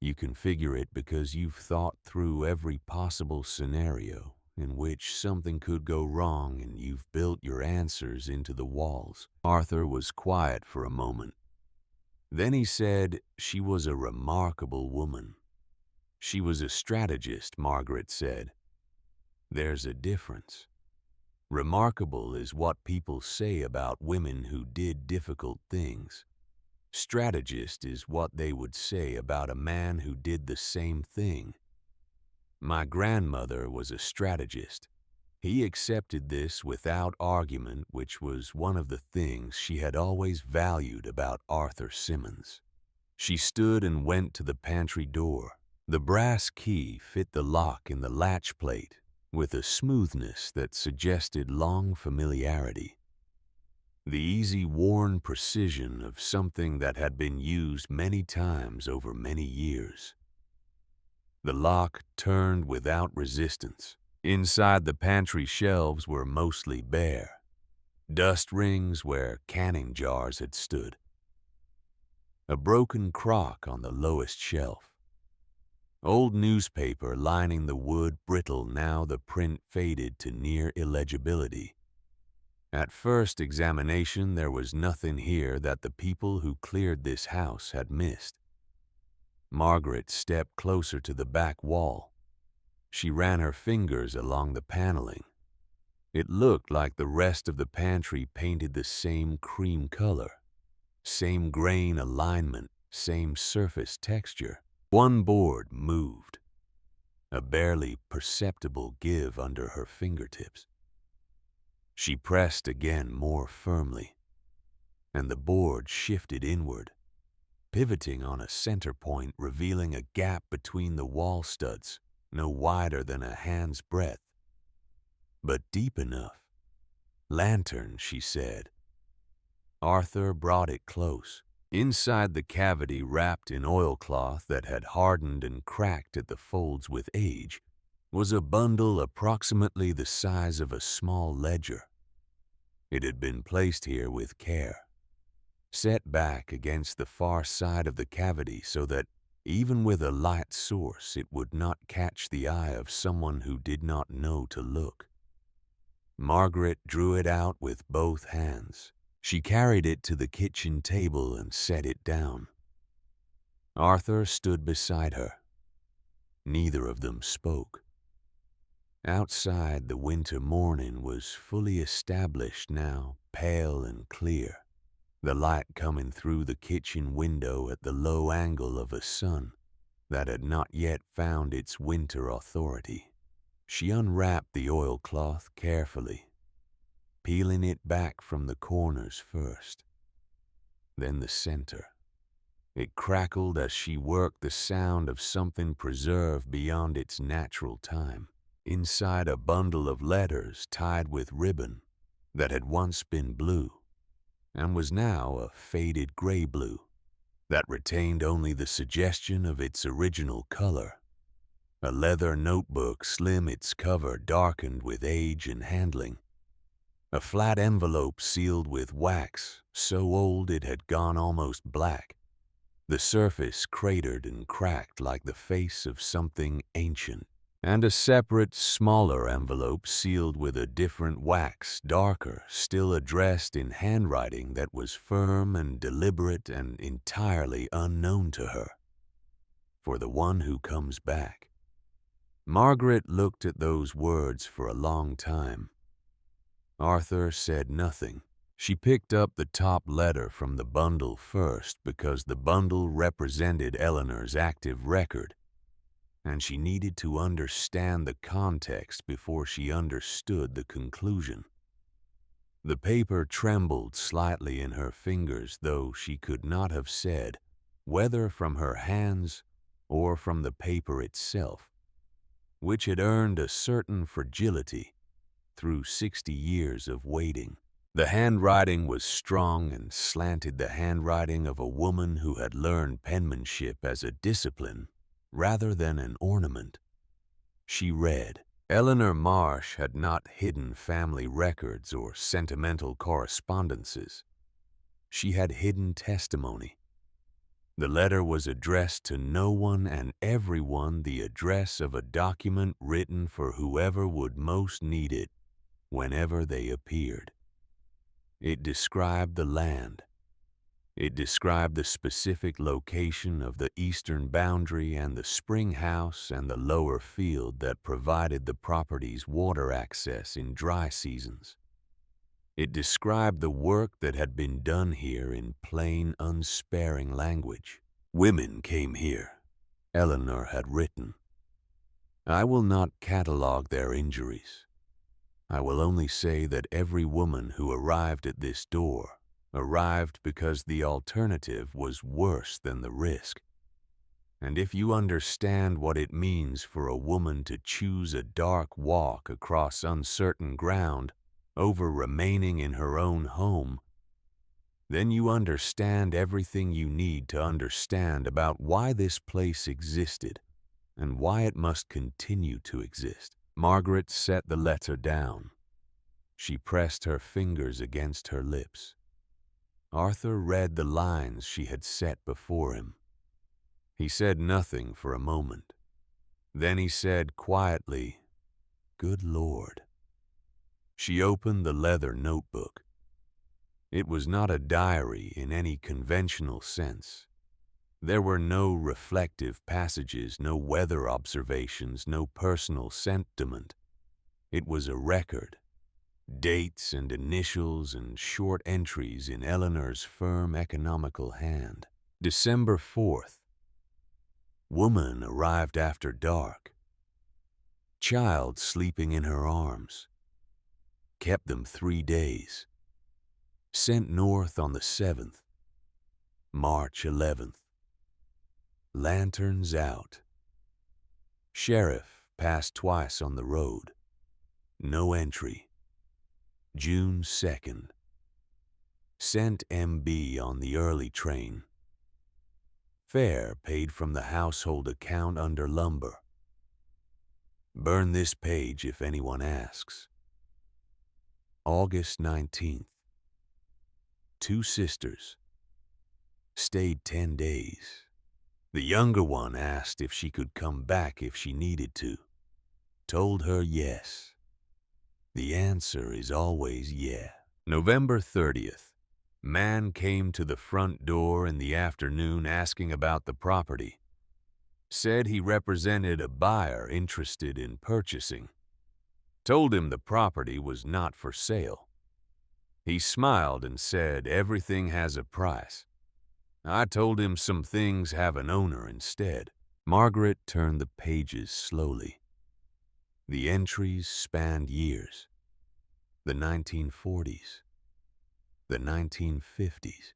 You configure it because you've thought through every possible scenario in which something could go wrong, and you've built your answers into the walls. Arthur was quiet for a moment. Then he said she was a remarkable woman. She was a strategist, Margaret said. There's a difference. Remarkable is what people say about women who did difficult things. Strategist is what they would say about a man who did the same thing. My grandmother was a strategist. He accepted this without argument, which was one of the things she had always valued about Arthur Simmons. She stood and went to the pantry door. The brass key fit the lock in the latch plate with a smoothness that suggested long familiarity. The easy, worn precision of something that had been used many times over many years. The lock turned without resistance. Inside, the pantry shelves were mostly bare. Dust rings where canning jars had stood. A broken crock on the lowest shelf. Old newspaper lining the wood, brittle, now the print faded to near illegibility. At first examination, there was nothing here that the people who cleared this house had missed. Margaret stepped closer to the back wall. She ran her fingers along the paneling. It looked like the rest of the pantry painted the same cream color, same grain alignment, same surface texture. One board moved, a barely perceptible give under her fingertips. She pressed again more firmly, and the board shifted inward, pivoting on a center point, revealing a gap between the wall studs, no wider than a hand's breadth, but deep enough. Lantern, she said. Arthur brought it close. Inside the cavity, wrapped in oilcloth that had hardened and cracked at the folds with age, was a bundle approximately the size of a small ledger. It had been placed here with care, set back against the far side of the cavity so that even with a light source it would not catch the eye of someone who did not know to look. Margaret drew it out with both hands. She carried it to the kitchen table and set it down. Arthur stood beside her. Neither of them spoke. Outside, the winter morning was fully established now, pale and clear, the light coming through the kitchen window at the low angle of a sun that had not yet found its winter authority. She unwrapped the oilcloth carefully, peeling it back from the corners first, then the center. It crackled as she worked, the sound of something preserved beyond its natural time. Inside, a bundle of letters tied with ribbon that had once been blue and was now a faded gray blue that retained only the suggestion of its original color. A leather notebook, slim, its cover darkened with age and handling. A flat envelope sealed with wax, so old it had gone almost black, the surface cratered and cracked like the face of something ancient. And a separate, smaller envelope sealed with a different wax, darker, still addressed in handwriting that was firm and deliberate and entirely unknown to her. For the one who comes back. Margaret looked at those words for a long time. Arthur said nothing. She picked up the top letter from the bundle first because the bundle represented Eleanor's active record, and she needed to understand the context before she understood the conclusion. The paper trembled slightly in her fingers, though she could not have said whether from her hands or from the paper itself, which had earned a certain fragility through 60 years of waiting. The handwriting was strong and slanted, the handwriting of a woman who had learned penmanship as a discipline rather than an ornament. She read, Eleanor Marsh had not hidden family records or sentimental correspondences. She had hidden testimony. The letter was addressed to no one and everyone, the address of a document written for whoever would most need it whenever they appeared. It described the land. It described the specific location of the eastern boundary and the spring house and the lower field that provided the property's water access in dry seasons. It described the work that had been done here in plain, unsparing language. Women came here, Eleanor had written. I will not catalog their injuries. I will only say that every woman who arrived at this door arrived because the alternative was worse than the risk. And if you understand what it means for a woman to choose a dark walk across uncertain ground over remaining in her own home, then you understand everything you need to understand about why this place existed and why it must continue to exist. Margaret set the letter down. She pressed her fingers against her lips. Arthur read the lines she had set before him. He said nothing for a moment. Then he said quietly, Good Lord. She opened the leather notebook. It was not a diary in any conventional sense. There were no reflective passages, no weather observations, no personal sentiment. It was a record. Dates and initials and short entries in Eleanor's firm, economical hand. December 4th. Woman arrived after dark. Child sleeping in her arms. Kept them 3 days. Sent north on the 7th. March 11th. Lanterns out. Sheriff passed twice on the road. No entry. June 2nd. Sent MB on the early train. Fare paid from the household account under lumber. Burn this page if anyone asks. August 19th. 2 sisters. Stayed 10 days. The younger one asked if she could come back if she needed to. Told her yes. The answer is always yeah. November 30th. Man came to the front door in the afternoon asking about the property. Said he represented a buyer interested in purchasing. Told him the property was not for sale. He smiled and said everything has a price. I told him some things have an owner instead. Margaret turned the pages slowly. The entries spanned years. The 1940s. The 1950s.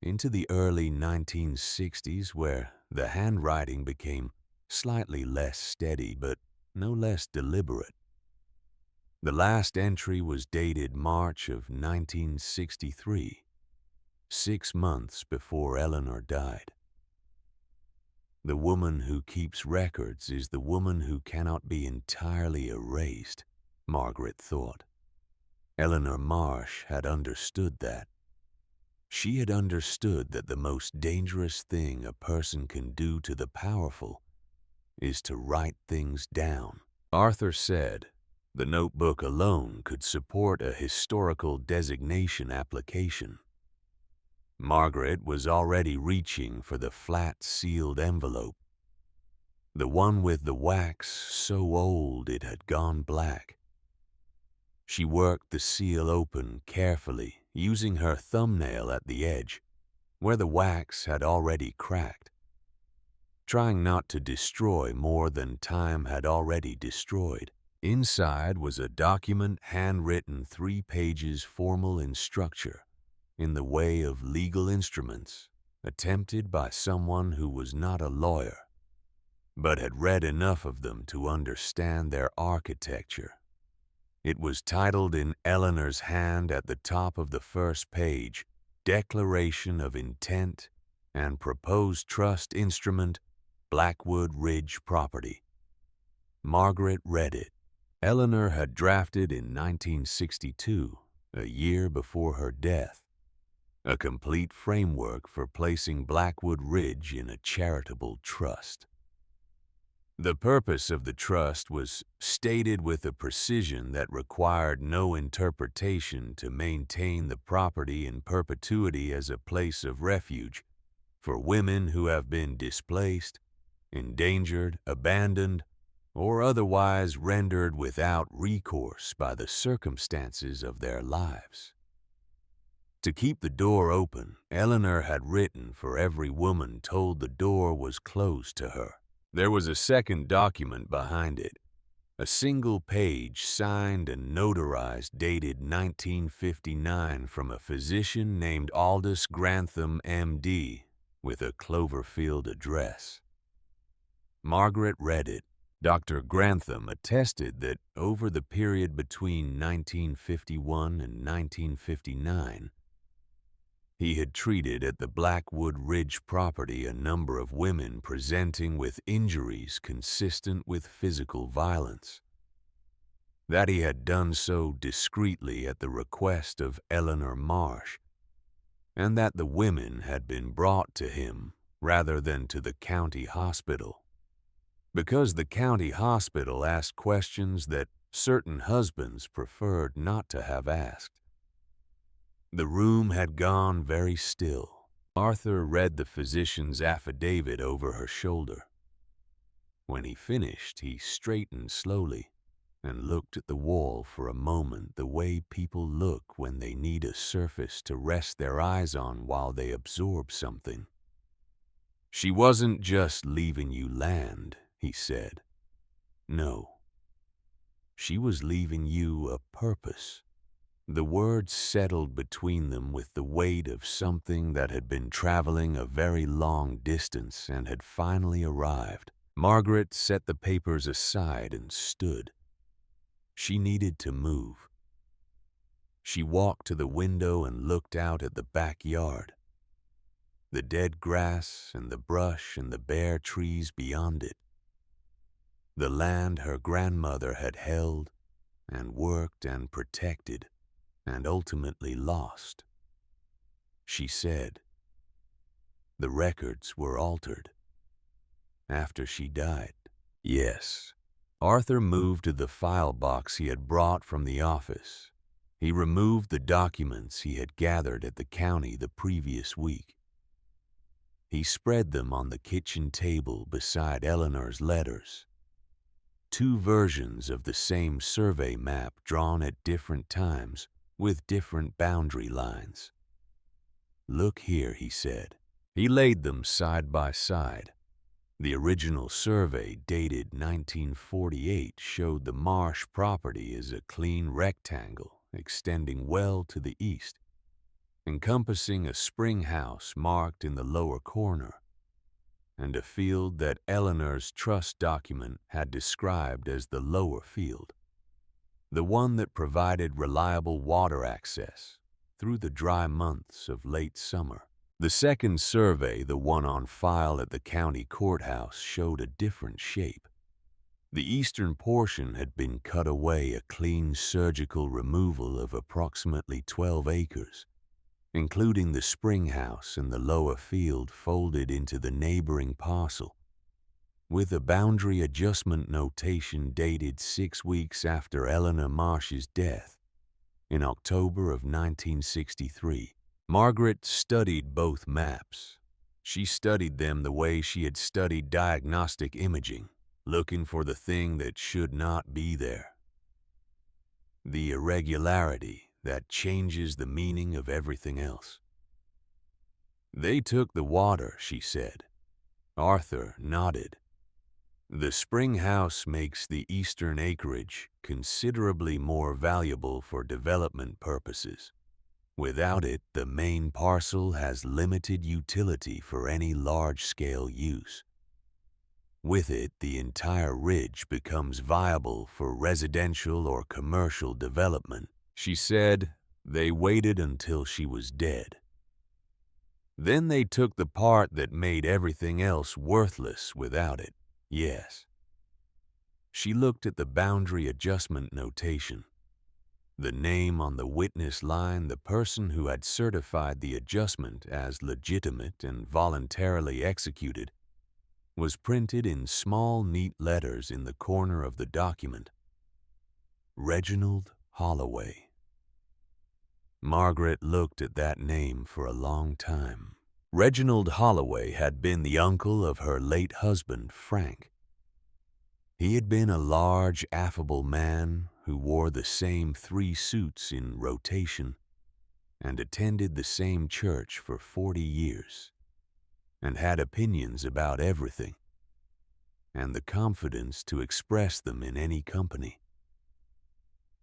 Into the early 1960s, where the handwriting became slightly less steady but no less deliberate. The last entry was dated March of 1963, 6 months before Eleanor died. The woman who keeps records is the woman who cannot be entirely erased, Margaret thought. Eleanor Marsh had understood that. She had understood that the most dangerous thing a person can do to the powerful is to write things down. Arthur said the notebook alone could support a historical designation application. Margaret was already reaching for the flat sealed envelope, the one with the wax so old it had gone black. She worked the seal open carefully, using her thumbnail at the edge, where the wax had already cracked, trying not to destroy more than time had already destroyed. Inside was a document handwritten 3 pages formal in structure, in the way of legal instruments, attempted by someone who was not a lawyer, but had read enough of them to understand their architecture. It was titled in Eleanor's hand at the top of the first page, Declaration of Intent and Proposed Trust Instrument, Blackwood Ridge Property. Margaret read it. Eleanor had drafted in 1962, a year before her death, a complete framework for placing Blackwood Ridge in a charitable trust. The purpose of the trust was stated with a precision that required no interpretation to maintain the property in perpetuity as a place of refuge for women who have been displaced, endangered, abandoned, or otherwise rendered without recourse by the circumstances of their lives. To keep the door open, Eleanor had written for every woman told the door was closed to her. There was a second document behind it, a single page signed and notarized dated 1959 from a physician named Aldous Grantham, M.D., with a Cloverfield address. Margaret read it. Dr. Grantham attested that over the period between 1951 and 1959, he had treated at the Blackwood Ridge property a number of women presenting with injuries consistent with physical violence. That he had done so discreetly at the request of Eleanor Marsh, and that the women had been brought to him rather than to the county hospital, because the county hospital asked questions that certain husbands preferred not to have asked. The room had gone very still. Arthur read the physician's affidavit over her shoulder. When he finished, he straightened slowly and looked at the wall for a moment the way people look when they need a surface to rest their eyes on while they absorb something. "She wasn't just leaving you land," he said. "No. She was leaving you a purpose." The words settled between them with the weight of something that had been traveling a very long distance and had finally arrived. Margaret set the papers aside and stood. She needed to move. She walked to the window and looked out at the backyard. The dead grass and the brush and the bare trees beyond it. The land her grandmother had held and worked and protected and ultimately lost. She said, "The records were altered after she died." Yes. Arthur moved to the file box he had brought from the office. He removed the documents he had gathered at the county the previous week. He spread them on the kitchen table beside Eleanor's letters. Two versions of the same survey map drawn at different times with different boundary lines. "Look here," he said. He laid them side by side. The original survey, dated 1948, showed the marsh property as a clean rectangle extending well to the east, encompassing a spring house marked in the lower corner, and a field that Eleanor's trust document had described as the lower field, the one that provided reliable water access through the dry months of late summer. The second survey, the one on file at the county courthouse, showed a different shape. The eastern portion had been cut away, a clean surgical removal of approximately 12 acres, including the spring house and the lower field folded into the neighboring parcel, with a boundary adjustment notation dated 6 weeks after Eleanor Marsh's death in October of 1963. Margaret studied both maps. She studied them the way she had studied diagnostic imaging, looking for the thing that should not be there. The irregularity that changes the meaning of everything else. "They took the water," she said. Arthur nodded. "The spring house makes the eastern acreage considerably more valuable for development purposes. Without it, the main parcel has limited utility for any large-scale use. With it, the entire ridge becomes viable for residential or commercial development." She said they waited until she was dead. "Then they took the part that made everything else worthless without it." "Yes." She looked at the boundary adjustment notation. The name on the witness line, the person who had certified the adjustment as legitimate and voluntarily executed, was printed in small, neat letters in the corner of the document. Reginald Holloway. Margaret looked at that name for a long time. Reginald Holloway had been the uncle of her late husband, Frank. He had been a large, affable man who wore the same 3 suits in rotation and attended the same church for 40 years and had opinions about everything and the confidence to express them in any company.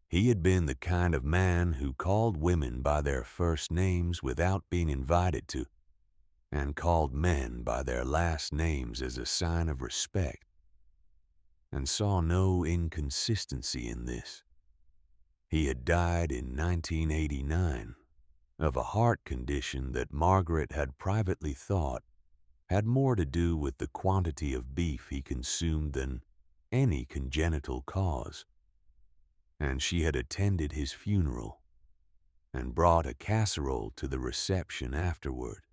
He had been the kind of man who called women by their first names without being invited to, and called men by their last names as a sign of respect, and saw no inconsistency in this. He had died in 1989 of a heart condition that Margaret had privately thought had more to do with the quantity of beef he consumed than any congenital cause, and she had attended his funeral and brought a casserole to the reception afterward,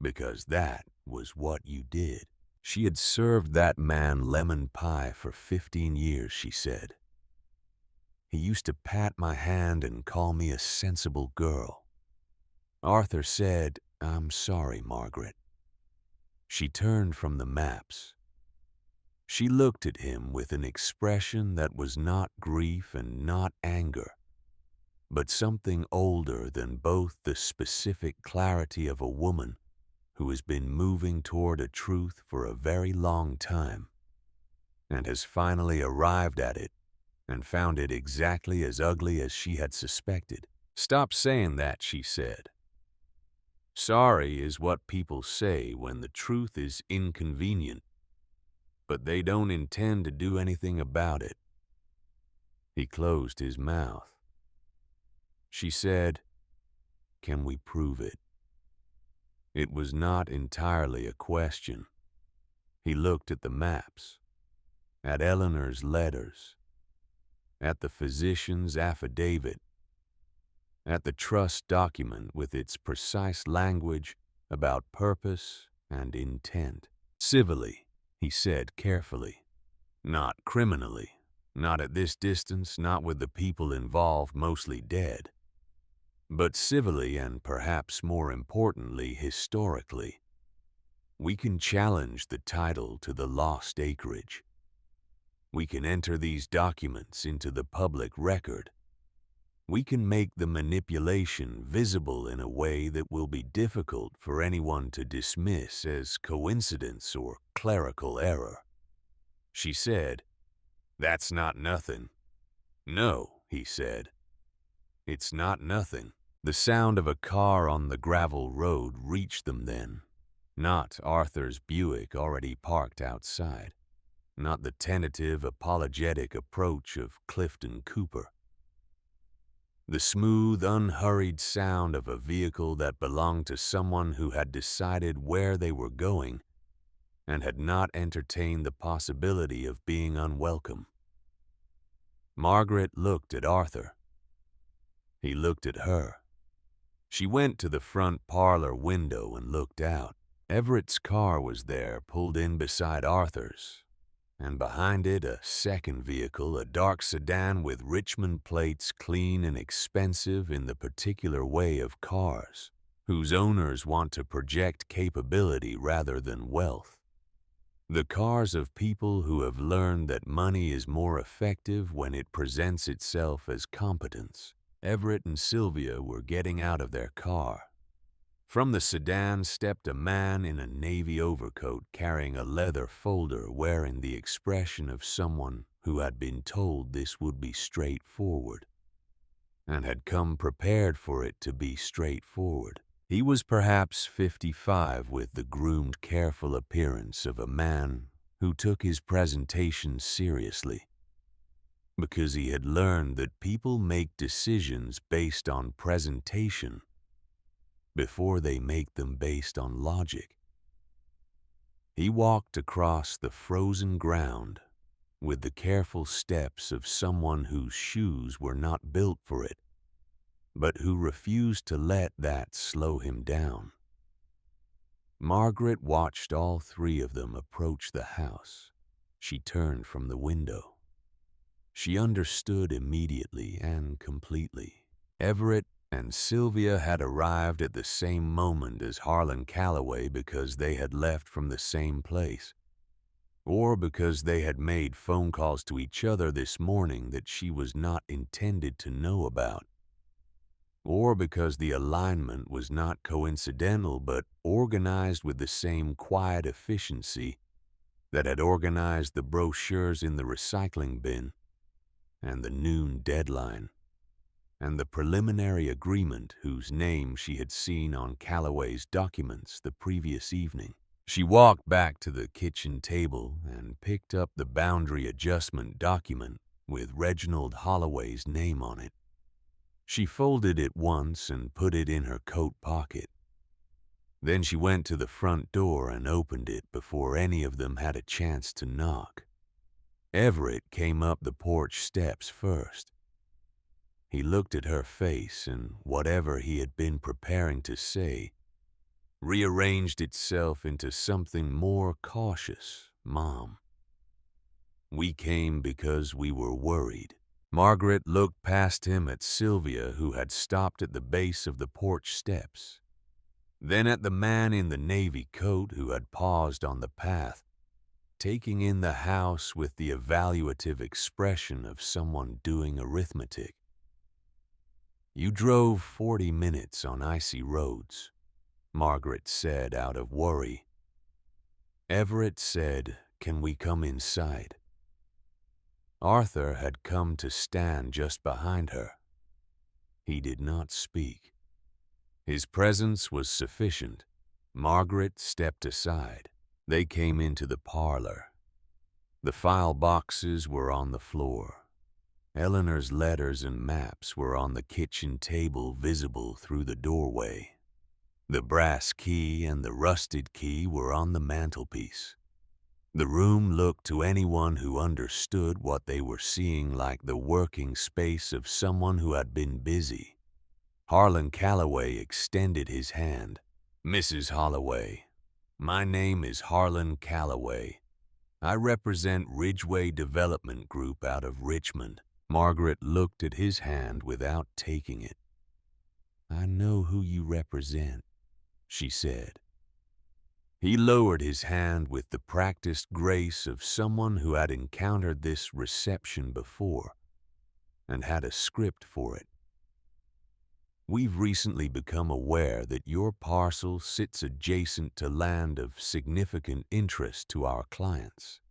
because that was what you did. She had served that man lemon pie for 15 years, she said. He used to pat my hand and call me a sensible girl. Arthur said, "I'm sorry, Margaret." She turned from the maps. She looked at him with an expression that was not grief and not anger, but something older than both, the specific clarity of a woman who has been moving toward a truth for a very long time and has finally arrived at it and found it exactly as ugly as she had suspected. "Stop saying that," she said. "Sorry is what people say when the truth is inconvenient, but they don't intend to do anything about it." He closed his mouth. She said, "Can we prove it?" It was not entirely a question. He looked at the maps, at Eleanor's letters, at the physician's affidavit, at the trust document with its precise language about purpose and intent. "Civilly," he said carefully, "not criminally, Not at this distance, not with the people involved mostly dead. But civilly and perhaps more importantly historically, we can challenge the title to the lost acreage. We can enter these documents into the public record. We can make the manipulation visible in a way that will be difficult for anyone to dismiss as coincidence or clerical error. She said, "That's not nothing." "No," he said, "it's not nothing." The sound of a car on the gravel road reached them then, not Arthur's Buick already parked outside, not the tentative, apologetic approach of Clifton Cooper. The smooth, unhurried sound of a vehicle that belonged to someone who had decided where they were going and had not entertained the possibility of being unwelcome. Margaret looked at Arthur. He looked at her. She went to the front parlor window and looked out. Everett's car was there, pulled in beside Arthur's, and behind it a second vehicle, a dark sedan with Richmond plates, clean and expensive in the particular way of cars, whose owners want to project capability rather than wealth. The cars of people who have learned that money is more effective when it presents itself as competence. Everett and Sylvia were getting out of their car. From the sedan stepped a man in a navy overcoat carrying a leather folder, wearing the expression of someone who had been told this would be straightforward and had come prepared for it to be straightforward. He was perhaps 55, with the groomed, careful appearance of a man who took his presentation seriously, because he had learned that people make decisions based on presentation before they make them based on logic. He walked across the frozen ground with the careful steps of someone whose shoes were not built for it, but who refused to let that slow him down. Margaret watched all three of them approach the house. She turned from the window. She understood immediately and completely. Everett and Sylvia had arrived at the same moment as Harlan Calloway because they had left from the same place, or because they had made phone calls to each other this morning that she was not intended to know about, or because the alignment was not coincidental but organized with the same quiet efficiency that had organized the brochures in the recycling bin and the noon deadline, and the preliminary agreement whose name she had seen on Calloway's documents the previous evening. She walked back to the kitchen table and picked up the boundary adjustment document with Reginald Holloway's name on it. She folded it once and put it in her coat pocket. Then she went to the front door and opened it before any of them had a chance to knock. Everett came up the porch steps first. He looked at her face, and whatever he had been preparing to say rearranged itself into something more cautious. "Mom, we came because we were worried." Margaret looked past him at Sylvia, who had stopped at the base of the porch steps, then at the man in the navy coat who had paused on the path, taking in the house with the evaluative expression of someone doing arithmetic. "You drove 40 minutes on icy roads," Margaret said out of worry. Everett said, "Can we come inside?" Arthur had come to stand just behind her. He did not speak. His presence was sufficient. Margaret stepped aside. They came into the parlor. The file boxes were on the floor. Eleanor's letters and maps were on the kitchen table, visible through the doorway. The brass key and the rusted key were on the mantelpiece. The room looked to anyone who understood what they were seeing like the working space of someone who had been busy. Harlan Calloway extended his hand. "Mrs. Holloway, my name is Harlan Calloway. I represent Ridgeway Development Group out of Richmond. Margaret looked at his hand without taking it. I know who you represent, she said. He lowered his hand with the practiced grace of someone who had encountered this reception before and had a script for it. We've recently become aware that your parcel sits adjacent to land of significant interest to our clients.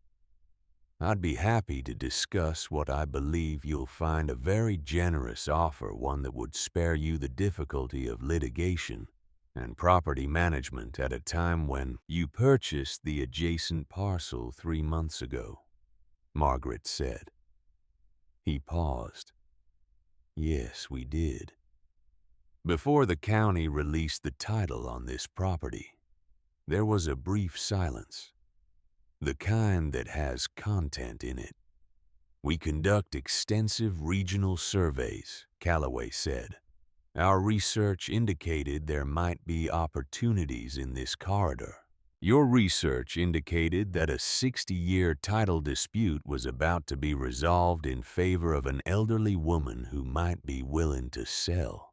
I'd be happy to discuss what I believe you'll find a very generous offer, one that would spare you the difficulty of litigation and property management at a time when you purchased the adjacent parcel 3 months ago, Margaret said. He paused. Yes, we did. Before the county released the title on this property, there was a brief silence, the kind that has content in it. We conduct extensive regional surveys, Calloway said. Our research indicated there might be opportunities in this corridor. Your research indicated that a 60-year title dispute was about to be resolved in favor of an elderly woman who might be willing to sell.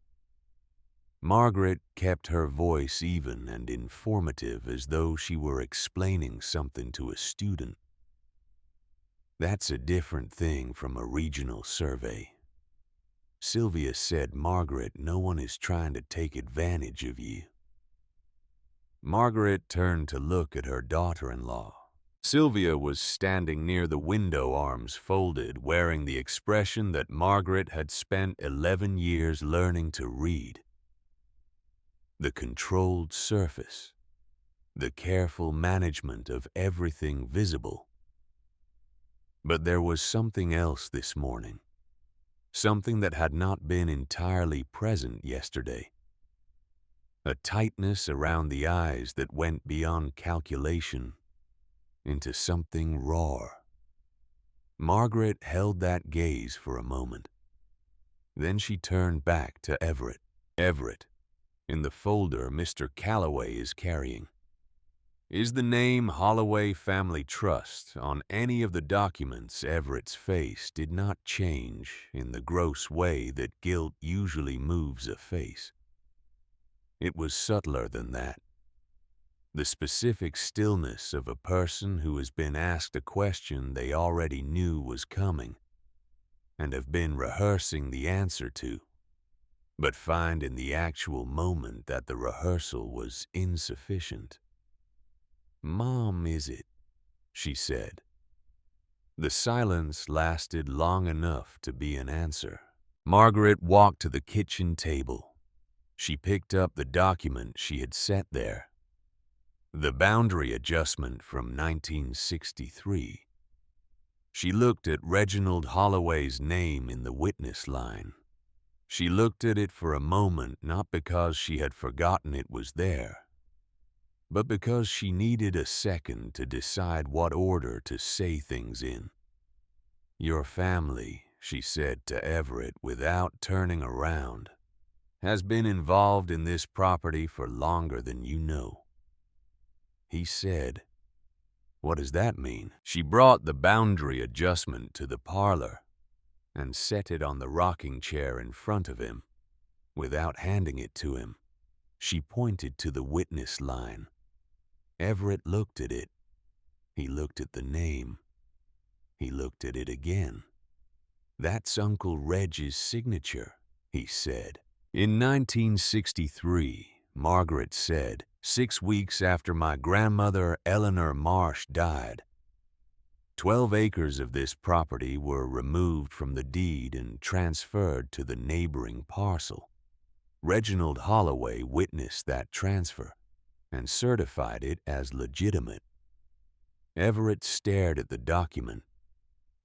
Margaret kept her voice even and informative as though she were explaining something to a student. That's a different thing from a regional survey. Sylvia said, Margaret, no one is trying to take advantage of you. Margaret turned to look at her daughter-in-law. Sylvia was standing near the window, arms folded, wearing the expression that Margaret had spent 11 years learning to read. The controlled surface, the careful management of everything visible. But there was something else this morning, something that had not been entirely present yesterday. A tightness around the eyes that went beyond calculation into something raw. Margaret held that gaze for a moment. Then she turned back to Everett. Everett, in the folder Mr. Calloway is carrying. Is the name Holloway Family Trust on any of the documents? Everett's face did not change in the gross way that guilt usually moves a face. It was subtler than that. The specific stillness of a person who has been asked a question they already knew was coming and have been rehearsing the answer to, but find in the actual moment that the rehearsal was insufficient. Mom, is it? She said. The silence lasted long enough to be an answer. Margaret walked to the kitchen table. She picked up the document she had set there. The boundary adjustment from 1963. She looked at Reginald Holloway's name in the witness line. She looked at it for a moment, not because she had forgotten it was there, but because she needed a second to decide what order to say things in. Your family, she said to Everett without turning around, has been involved in this property for longer than you know. He said, What does that mean? She brought the boundary adjustment to the parlor and set it on the rocking chair in front of him. Without handing it to him, she pointed to the witness line. Everett looked at it. He looked at the name. He looked at it again. That's Uncle Reg's signature, he said. In 1963, Margaret said, 6 weeks after my grandmother Eleanor Marsh died, 12 acres of this property were removed from the deed and transferred to the neighboring parcel. Reginald Holloway witnessed that transfer and certified it as legitimate. Everett stared at the document.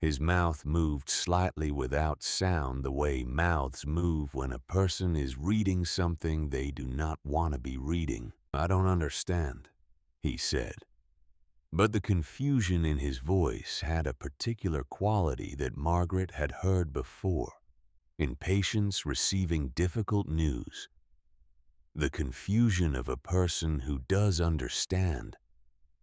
His mouth moved slightly without sound, the way mouths move when a person is reading something they do not want to be reading. I don't understand, he said. But the confusion in his voice had a particular quality that Margaret had heard before. Impatience receiving difficult news. The confusion of a person who does understand,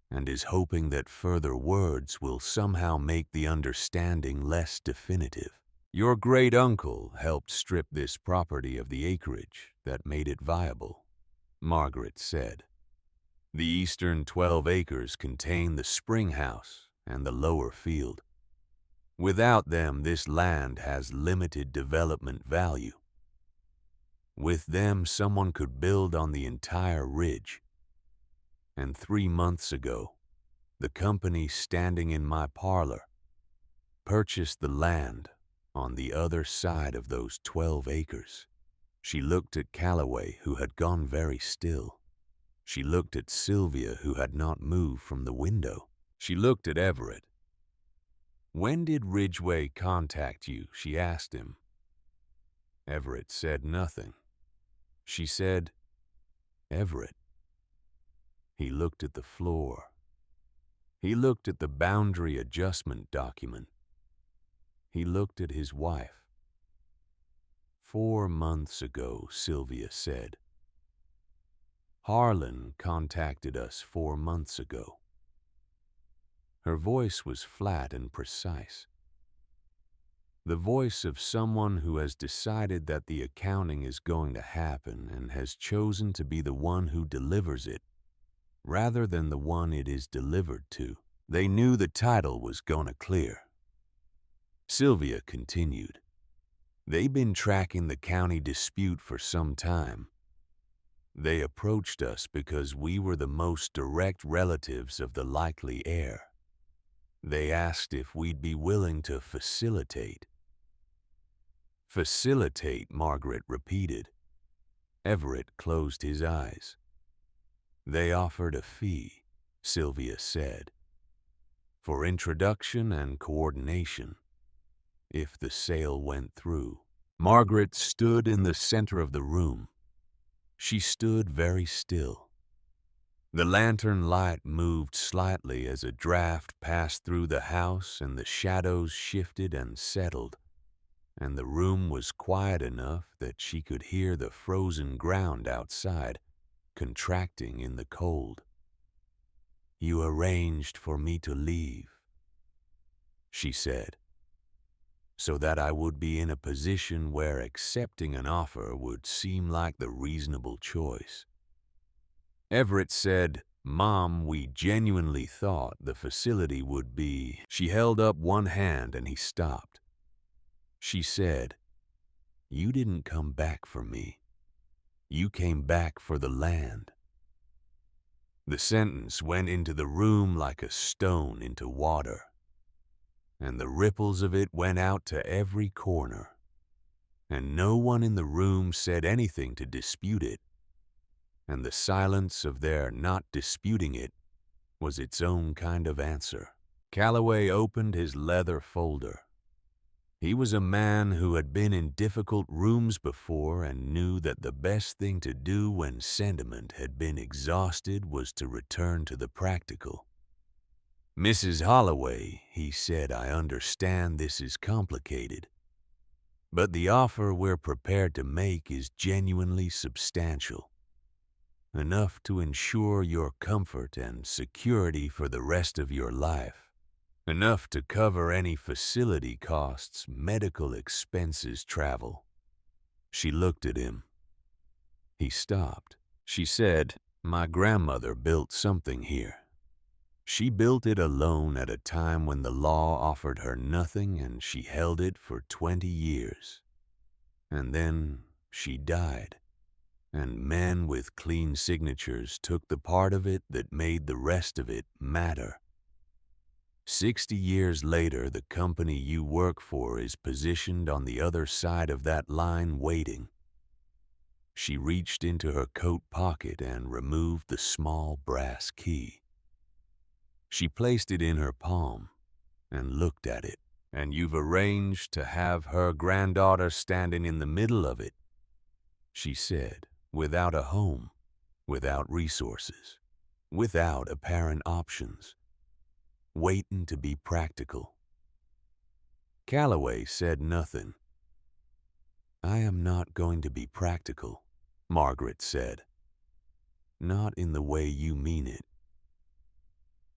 and is hoping that further words will somehow make the understanding less definitive. Your great uncle helped strip this property of the acreage that made it viable, Margaret said. The eastern 12 acres contain the spring house and the lower field. Without them, this land has limited development value. With them, someone could build on the entire ridge. And 3 months ago, the company standing in my parlor purchased the land on the other side of those 12 acres. She looked at Calloway, who had gone very still. She looked at Sylvia, who had not moved from the window. She looked at Everett. "When did Ridgway contact you?" she asked him. Everett said nothing. She said, "Everett." He looked at the floor. He looked at the boundary adjustment document. He looked at his wife. 4 months ago, Sylvia said. Harlan contacted us 4 months ago. Her voice was flat and precise. The voice of someone who has decided that the accounting is going to happen and has chosen to be the one who delivers it, rather than the one it is delivered to. They knew the title was gonna clear. Sylvia continued. They've been tracking the county dispute for some time. They approached us because we were the most direct relatives of the likely heir. They asked if we'd be willing to facilitate. Facilitate, Margaret repeated. Everett closed his eyes. They offered a fee, Sylvia said, for introduction and coordination, if the sale went through. Margaret stood in the center of the room. She stood very still. The lantern light moved slightly as a draft passed through the house and the shadows shifted and settled, and the room was quiet enough that she could hear the frozen ground outside contracting in the cold. You arranged for me to leave, she said, so that I would be in a position where accepting an offer would seem like the reasonable choice. Everett said, Mom, we genuinely thought the facility would be... She held up one hand and he stopped. She said, You didn't come back for me. You came back for the land. The sentence went into the room like a stone into water, and the ripples of it went out to every corner, and no one in the room said anything to dispute it, and the silence of their not disputing it was its own kind of answer. Calloway opened his leather folder. He was a man who had been in difficult rooms before and knew that the best thing to do when sentiment had been exhausted was to return to the practical. Mrs. Holloway, he said, I understand this is complicated, but the offer we're prepared to make is genuinely substantial, enough to ensure your comfort and security for the rest of your life. Enough to cover any facility costs, medical expenses, travel. She looked at him. He stopped. She said, My grandmother built something here. She built it alone at a time when the law offered her nothing, and she held it for 20 years. And then she died, and men with clean signatures took the part of it that made the rest of it matter. 60 years later, the company you work for is positioned on the other side of that line waiting. She reached into her coat pocket and removed the small brass key. She placed it in her palm and looked at it. And you've arranged to have her granddaughter standing in the middle of it, she said, without a home, without resources, without apparent options. Waiting to be practical. Calloway said nothing. I am not going to be practical, Margaret said. Not in the way you mean it.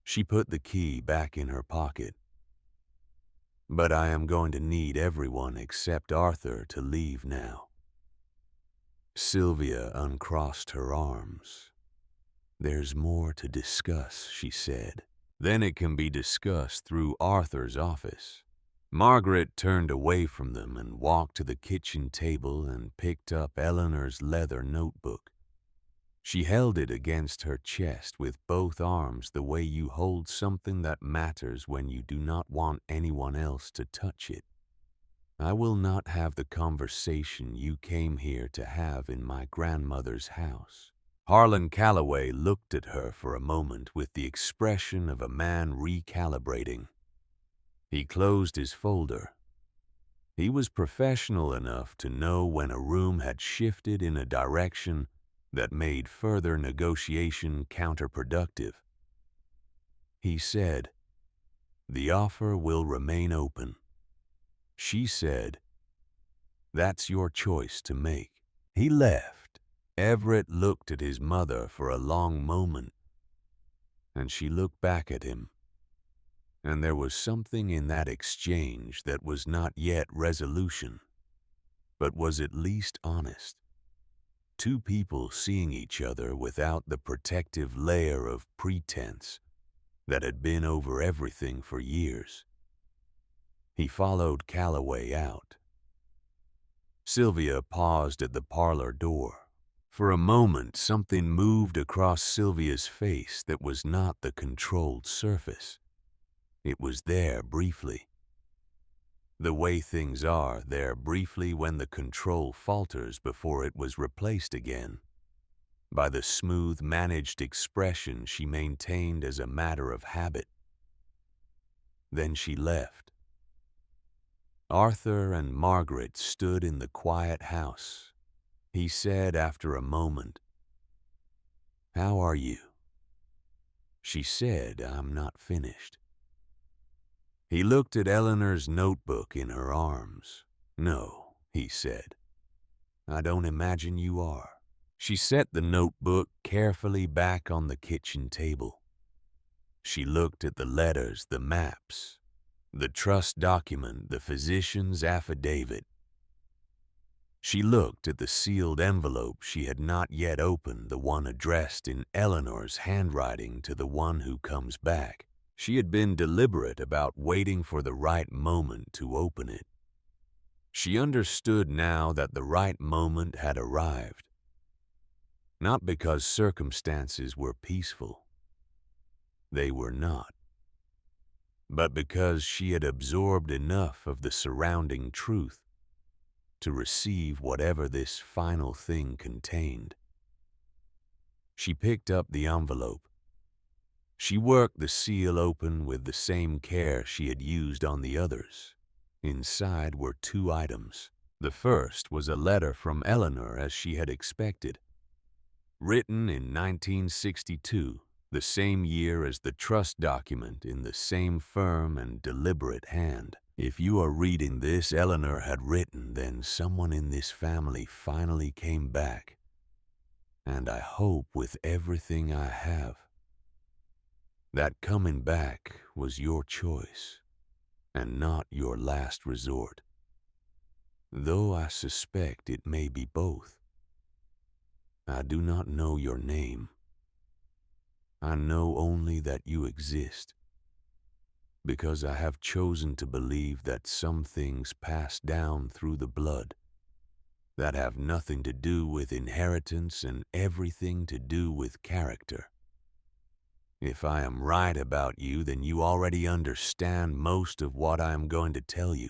She put the key back in her pocket. But I am going to need everyone except Arthur to leave now. Sylvia uncrossed her arms. There's more to discuss, she said. Then it can be discussed through Arthur's office. Margaret turned away from them and walked to the kitchen table and picked up Eleanor's leather notebook. She held it against her chest with both arms the way you hold something that matters when you do not want anyone else to touch it. I will not have the conversation you came here to have in my grandmother's house. Harlan Calloway looked at her for a moment with the expression of a man recalibrating. He closed his folder. He was professional enough to know when a room had shifted in a direction that made further negotiation counterproductive. He said, "The offer will remain open." She said, "That's your choice to make." He left. Everett looked at his mother for a long moment, and she looked back at him. And there was something in that exchange that was not yet resolution, but was at least honest. Two people seeing each other without the protective layer of pretense that had been over everything for years. He followed Calloway out. Sylvia paused at the parlor door. For a moment, something moved across Sylvia's face that was not the controlled surface. It was there briefly. The way things are, there briefly when the control falters before it was replaced again by the smooth, managed expression she maintained as a matter of habit. Then she left. Arthur and Margaret stood in the quiet house. He said after a moment, "How are you?" She said, "I'm not finished." He looked at Eleanor's notebook in her arms. "No," he said, "I don't imagine you are." She set the notebook carefully back on the kitchen table. She looked at the letters, the maps, the trust document, the physician's affidavit. She looked at the sealed envelope she had not yet opened, the one addressed in Eleanor's handwriting to the one who comes back. She had been deliberate about waiting for the right moment to open it. She understood now that the right moment had arrived. Not because circumstances were peaceful. They were not. But because she had absorbed enough of the surrounding truth to receive whatever this final thing contained. She picked up the envelope. She worked the seal open with the same care she had used on the others. Inside were two items. The first was a letter from Eleanor, as she had expected. Written in 1962, the same year as the trust document, in the same firm and deliberate hand. If you are reading this, Eleanor had written, then someone in this family finally came back. And I hope with everything I have. That coming back was your choice, and not your last resort. Though I suspect it may be both. I do not know your name. I know only that you exist, because I have chosen to believe that some things pass down through the blood that have nothing to do with inheritance and everything to do with character. If I am right about you, then you already understand most of what I am going to tell you.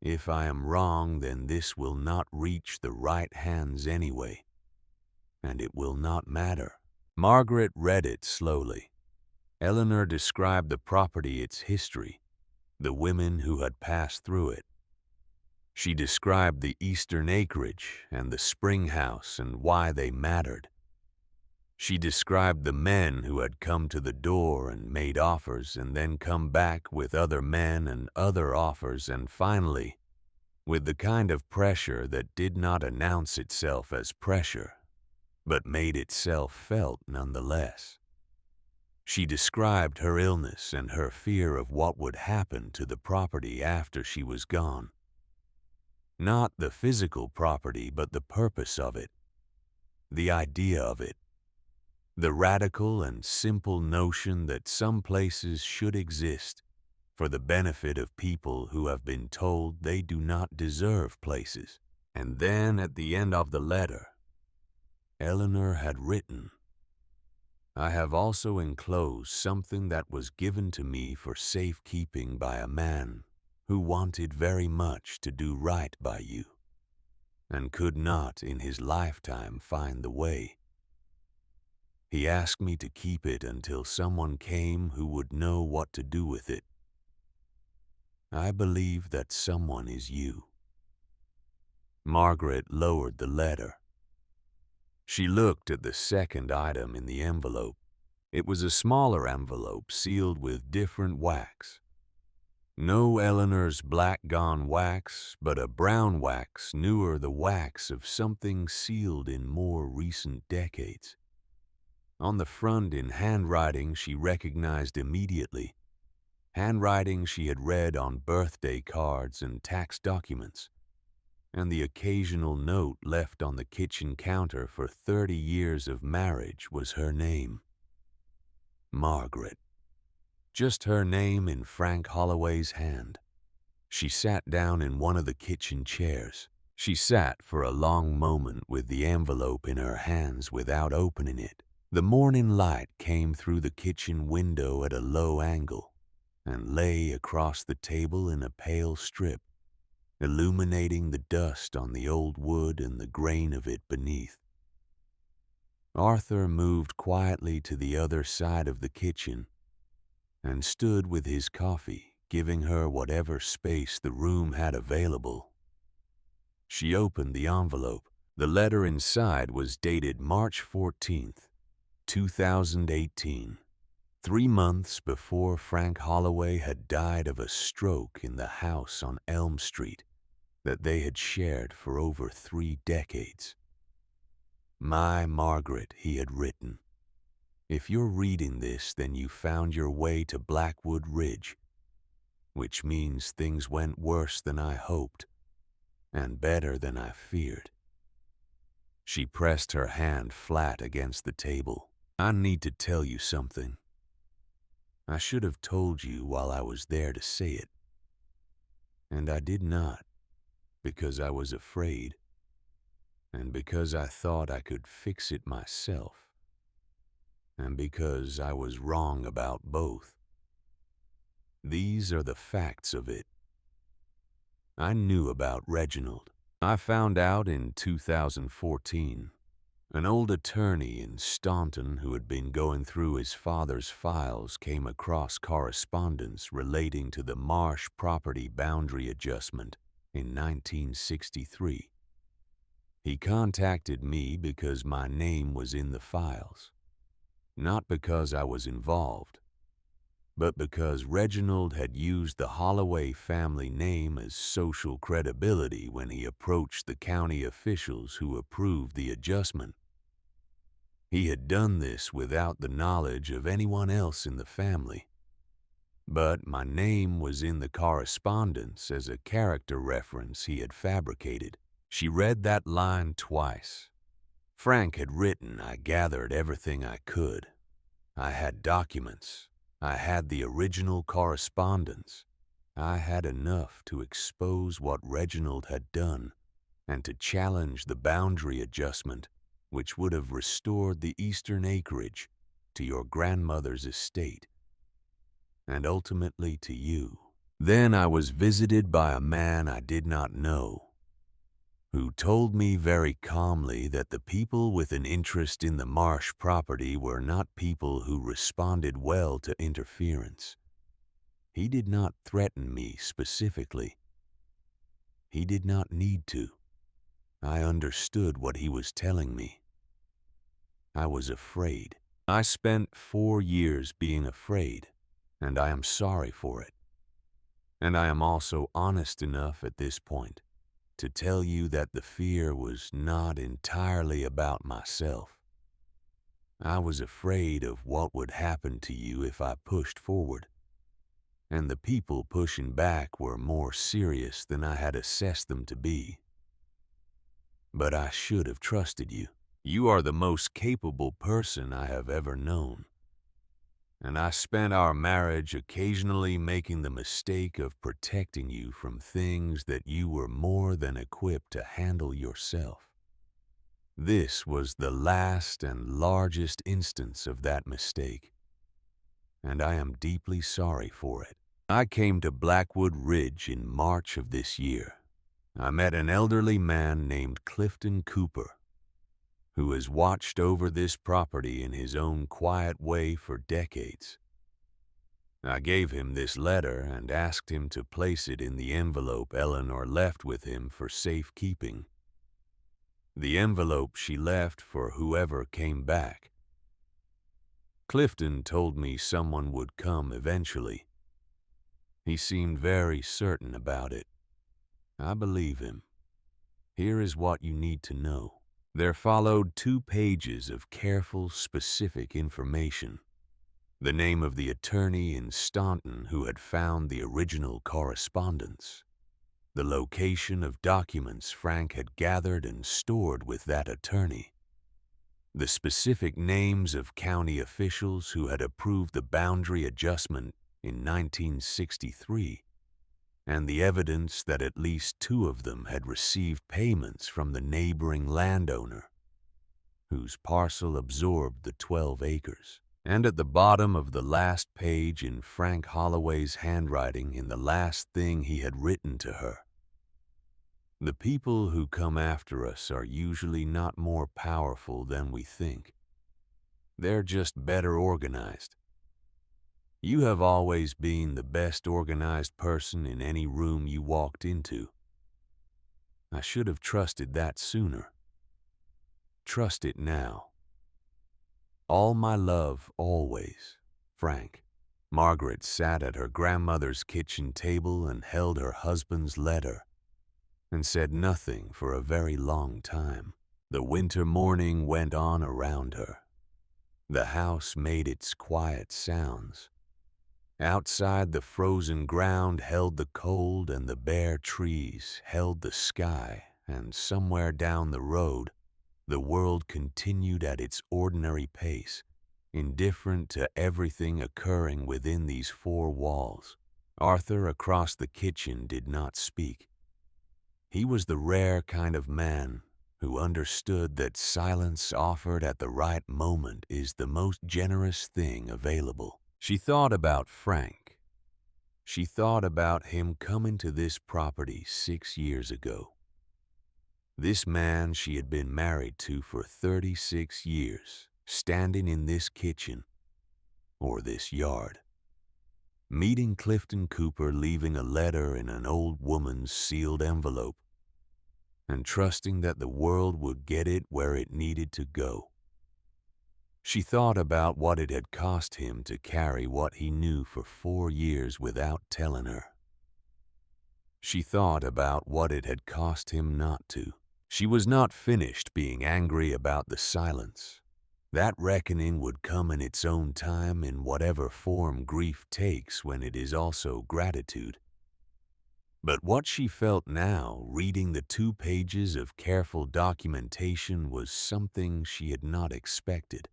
If I am wrong, then this will not reach the right hands anyway, and it will not matter. Margaret read it slowly. Eleanor described the property, its history, the women who had passed through it. She described the eastern acreage and the spring house and why they mattered. She described the men who had come to the door and made offers and then come back with other men and other offers, and finally, with the kind of pressure that did not announce itself as pressure, but made itself felt nonetheless. She described her illness and her fear of what would happen to the property after she was gone. Not the physical property, but the purpose of it, the idea of it, the radical and simple notion that some places should exist for the benefit of people who have been told they do not deserve places. And then at the end of the letter, Eleanor had written, "I have also enclosed something that was given to me for safekeeping by a man who wanted very much to do right by you, and could not in his lifetime find the way. He asked me to keep it until someone came who would know what to do with it. I believe that someone is you." Margaret lowered the letter. She looked at the second item in the envelope. It was a smaller envelope sealed with different wax. No Eleanor's black gone wax, but a brown wax newer, the wax of something sealed in more recent decades. On the front, in handwriting she recognized immediately, handwriting she had read on birthday cards and tax documents, and the occasional note left on the kitchen counter for 30 years of marriage was her name. Margaret. Just her name in Frank Holloway's hand. She sat down in one of the kitchen chairs. She sat for a long moment with the envelope in her hands without opening it. The morning light came through the kitchen window at a low angle and lay across the table in a pale strip, illuminating the dust on the old wood and the grain of it beneath. Arthur moved quietly to the other side of the kitchen and stood with his coffee, giving her whatever space the room had available. She opened the envelope. The letter inside was dated March 14th, 2018, 3 months before Frank Holloway had died of a stroke in the house on Elm Street that they had shared for over 3 decades. "My Margaret," he had written, "if you're reading this, then you found your way to Blackwood Ridge, which means things went worse than I hoped and better than I feared." She pressed her hand flat against the table. "I need to tell you something. I should have told you while I was there to say it. And I did not, because I was afraid, and because I thought I could fix it myself, and because I was wrong about both. These are the facts of it. I knew about Reginald. I found out in 2014. An old attorney in Staunton who had been going through his father's files came across correspondence relating to the Marsh property boundary adjustment in 1963. He contacted me because my name was in the files, not because I was involved, but because Reginald had used the Holloway family name as social credibility when he approached the county officials who approved the adjustment. He had done this without the knowledge of anyone else in the family. But my name was in the correspondence as a character reference he had fabricated. She read that line twice. Frank had written, "I gathered everything I could. I had documents. I had the original correspondence. I had enough to expose what Reginald had done and to challenge the boundary adjustment, which would have restored the eastern acreage to your grandmother's estate, and ultimately to you." Then I was visited by a man I did not know, who told me very calmly that the people with an interest in the Marsh property were not people who responded well to interference. He did not threaten me specifically. He did not need to. I understood what he was telling me. I was afraid. I spent 4 years being afraid, and I am sorry for it. And I am also honest enough at this point to tell you that the fear was not entirely about myself. I was afraid of what would happen to you if I pushed forward, and the people pushing back were more serious than I had assessed them to be. But I should have trusted you. You are the most capable person I have ever known, and I spent our marriage occasionally making the mistake of protecting you from things that you were more than equipped to handle yourself. This was the last and largest instance of that mistake, and I am deeply sorry for it. I came to Blackwood Ridge in March of this year. I met an elderly man named Clifton Cooper, who has watched over this property in his own quiet way for decades. I gave him this letter and asked him to place it in the envelope Eleanor left with him for safekeeping. The envelope she left for whoever came back. Clifton told me someone would come eventually. He seemed very certain about it. I believe him. Here is what you need to know. There followed 2 pages of careful, specific information. The name of the attorney in Staunton who had found the original correspondence. The location of documents Frank had gathered and stored with that attorney. The specific names of county officials who had approved the boundary adjustment in 1963, and the evidence that at least 2 of them had received payments from the neighboring landowner, whose parcel absorbed the 12 acres. And at the bottom of the last page in Frank Holloway's handwriting in the last thing he had written to her. The people who come after us are usually not more powerful than we think. They're just better organized. You have always been the best organized person in any room you walked into. I should have trusted that sooner. Trust it now. All my love, always, Frank. Margaret sat at her grandmother's kitchen table and held her husband's letter, and said nothing for a very long time. The winter morning went on around her. The house made its quiet sounds. Outside, the frozen ground held the cold, and the bare trees held the sky, and somewhere down the road, the world continued at its ordinary pace, indifferent to everything occurring within these 4 walls. Arthur across the kitchen did not speak. He was the rare kind of man who understood that silence offered at the right moment is the most generous thing available. She thought about Frank. She thought about him coming to this property 6 years ago. This man she had been married to for 36 years, standing in this kitchen, or this yard. Meeting Clifton Cooper leaving a letter in an old woman's sealed envelope, and trusting that the world would get it where it needed to go. She thought about what it had cost him to carry what he knew for 4 years without telling her. She thought about what it had cost him not to. She was not finished being angry about the silence. That reckoning would come in its own time in whatever form grief takes when it is also gratitude. But what she felt now, reading the 2 pages of careful documentation, was something she had not expected.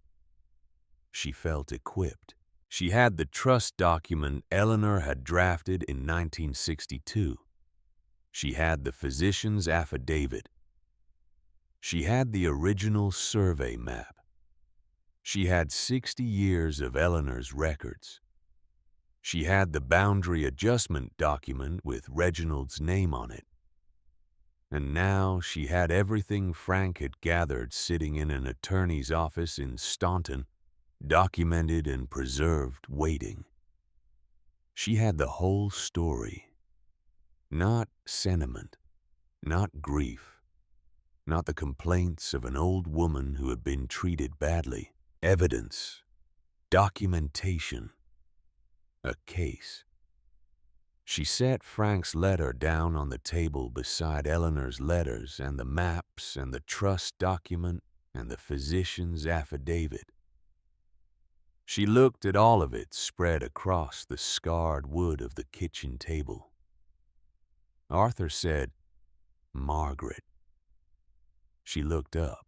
She felt equipped. She had the trust document Eleanor had drafted in 1962. She had the physician's affidavit. She had the original survey map. She had 60 years of Eleanor's records. She had the boundary adjustment document with Reginald's name on it. And now she had everything Frank had gathered sitting in an attorney's office in Staunton, documented and preserved, waiting. She had the whole story. Not sentiment, not grief, not the complaints of an old woman who had been treated badly. Evidence, documentation, a case. She set Frank's letter down on the table beside Eleanor's letters and the maps and the trust document and the physician's affidavit. She looked at all of it spread across the scarred wood of the kitchen table. Arthur said, "Margaret." She looked up.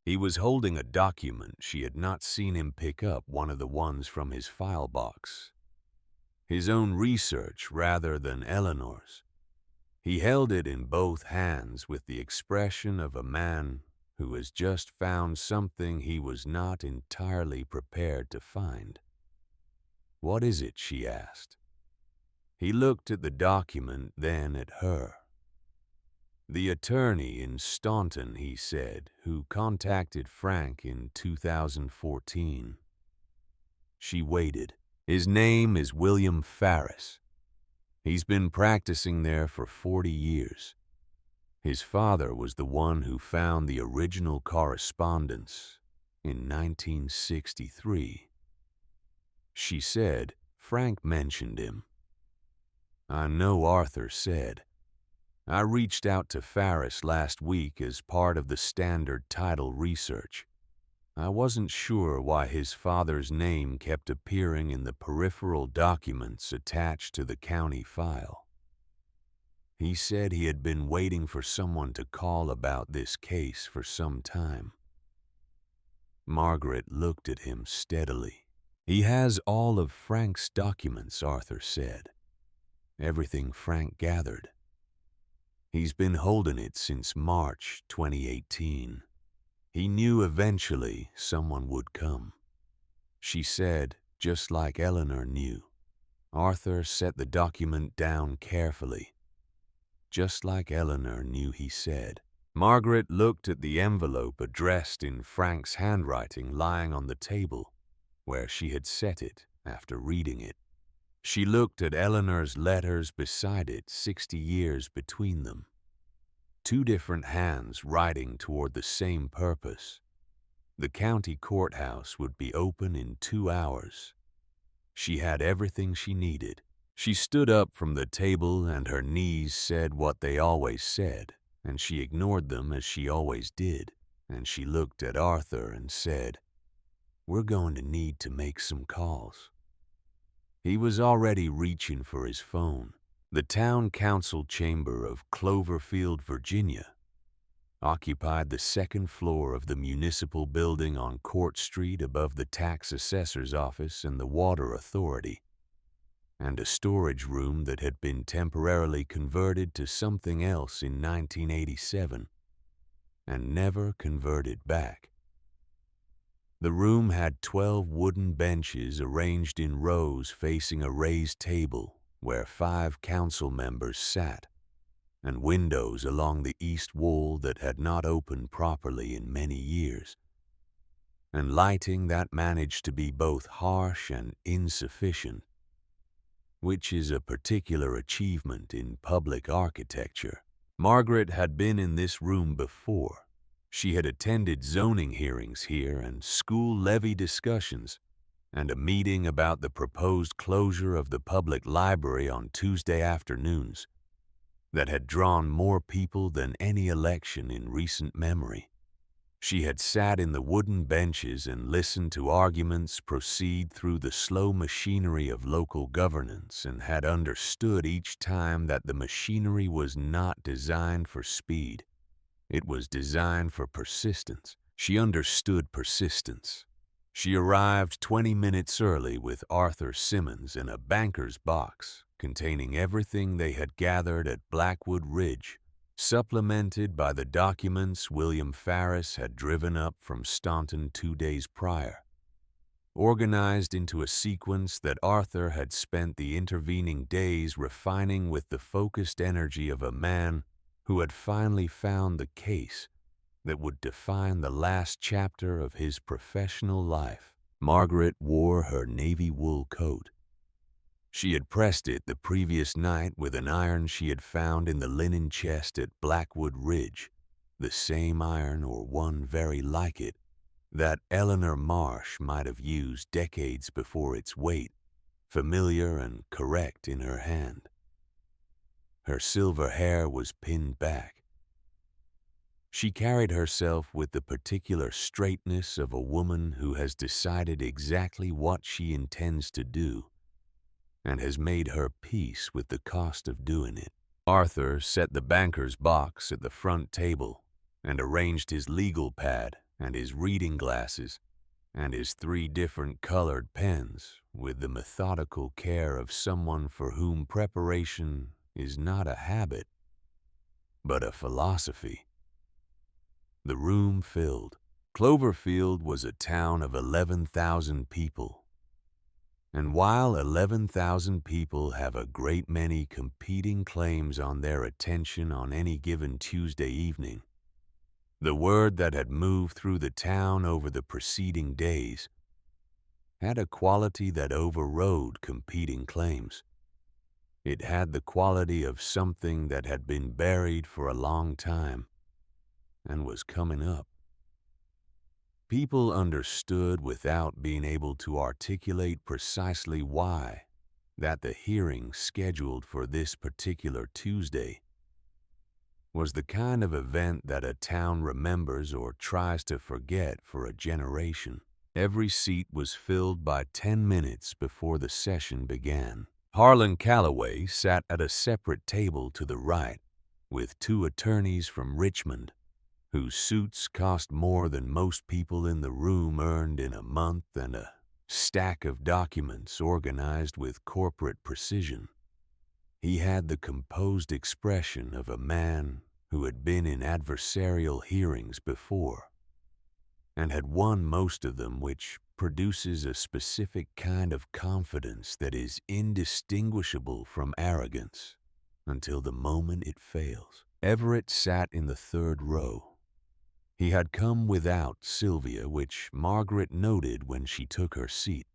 He was holding a document. She had not seen him pick up one of the ones from his file box. His own research rather than Eleanor's. He held it in both hands with the expression of a man who has just found something he was not entirely prepared to find. "What is it?" she asked. He looked at the document, then at her. "The attorney in Staunton," he said, "who contacted Frank in 2014. She waited. "His name is William Farris. He's been practicing there for 40 years. His father was the one who found the original correspondence in 1963. She said, "Frank mentioned him." "I know," Arthur said. "I reached out to Farris last week as part of the standard title research. I wasn't sure why his father's name kept appearing in the peripheral documents attached to the county file. He said he had been waiting for someone to call about this case for some time." Margaret looked at him steadily. "He has all of Frank's documents," Arthur said. "Everything Frank gathered. He's been holding it since March 2018. He knew eventually someone would come." She said, "Just like Eleanor knew." Arthur set the document down carefully. "Just like Eleanor knew," he said. Margaret looked at the envelope addressed in Frank's handwriting lying on the table where she had set it after reading it. She looked at Eleanor's letters beside it, 60 years between them. Two different hands writing toward the same purpose. The county courthouse would be open in 2 hours. She had everything she needed. She stood up from the table and her knees said what they always said, and she ignored them as she always did, and she looked at Arthur and said, "We're going to need to make some calls." He was already reaching for his phone. The town council chamber of Cloverfield, Virginia, occupied the second floor of the municipal building on Court Street above the tax assessor's office and the water authority, and a storage room that had been temporarily converted to something else in 1987 and never converted back. The room had 12 wooden benches arranged in rows facing a raised table where 5 council members sat, and windows along the east wall that had not opened properly in many years, and lighting that managed to be both harsh and insufficient, which is a particular achievement in public architecture. Margaret had been in this room before. She had attended zoning hearings here and school levy discussions, and a meeting about the proposed closure of the public library on Tuesday afternoons that had drawn more people than any election in recent memory. She had sat in the wooden benches and listened to arguments proceed through the slow machinery of local governance and had understood each time that the machinery was not designed for speed. It was designed for persistence. She understood persistence. She arrived 20 minutes early with Arthur Simmons in a banker's box containing everything they had gathered at Blackwood Ridge, supplemented by the documents William Farris had driven up from Staunton 2 days prior, organized into a sequence that Arthur had spent the intervening days refining with the focused energy of a man who had finally found the case that would define the last chapter of his professional life. Margaret wore her navy wool coat. She had pressed it the previous night with an iron she had found in the linen chest at Blackwood Ridge, the same iron or one very like it that Eleanor Marsh might have used decades before its weight, familiar and correct in her hand. Her silver hair was pinned back. She carried herself with the particular straightness of a woman who has decided exactly what she intends to do and has made her peace with the cost of doing it. Arthur set the banker's box at the front table and arranged his legal pad and his reading glasses and his 3 different colored pens with the methodical care of someone for whom preparation is not a habit, but a philosophy. The room filled. Cloverfield was a town of 11,000 people. And while 11,000 people have a great many competing claims on their attention on any given Tuesday evening, the word that had moved through the town over the preceding days had a quality that overrode competing claims. It had the quality of something that had been buried for a long time and was coming up. People understood without being able to articulate precisely why that the hearing scheduled for this particular Tuesday was the kind of event that a town remembers or tries to forget for a generation. Every seat was filled by 10 minutes before the session began. Harlan Calloway sat at a separate table to the right with 2 attorneys from Richmond whose suits cost more than most people in the room earned in a month, and a stack of documents organized with corporate precision. He had the composed expression of a man who had been in adversarial hearings before and had won most of them, which produces a specific kind of confidence that is indistinguishable from arrogance until the moment it fails. Everett sat in the 3rd row. He had come without Sylvia, which Margaret noted when she took her seat,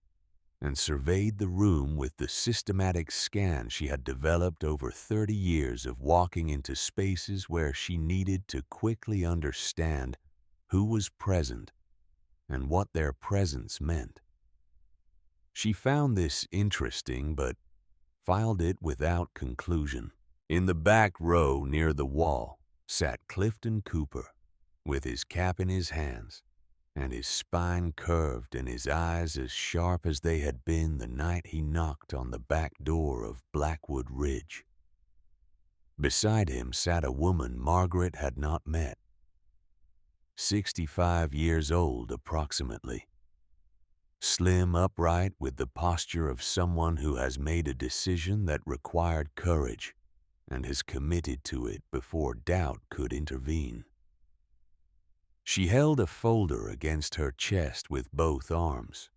and surveyed the room with the systematic scan she had developed over 30 years of walking into spaces where she needed to quickly understand who was present and what their presence meant. She found this interesting but filed it without conclusion. In the back row near the wall sat Clifton Cooper, with his cap in his hands, and his spine curved and his eyes as sharp as they had been the night he knocked on the back door of Blackwood Ridge. Beside him sat a woman Margaret had not met, 65 years old approximately, slim, upright, with the posture of someone who has made a decision that required courage and has committed to it before doubt could intervene. She held a folder against her chest with both arms.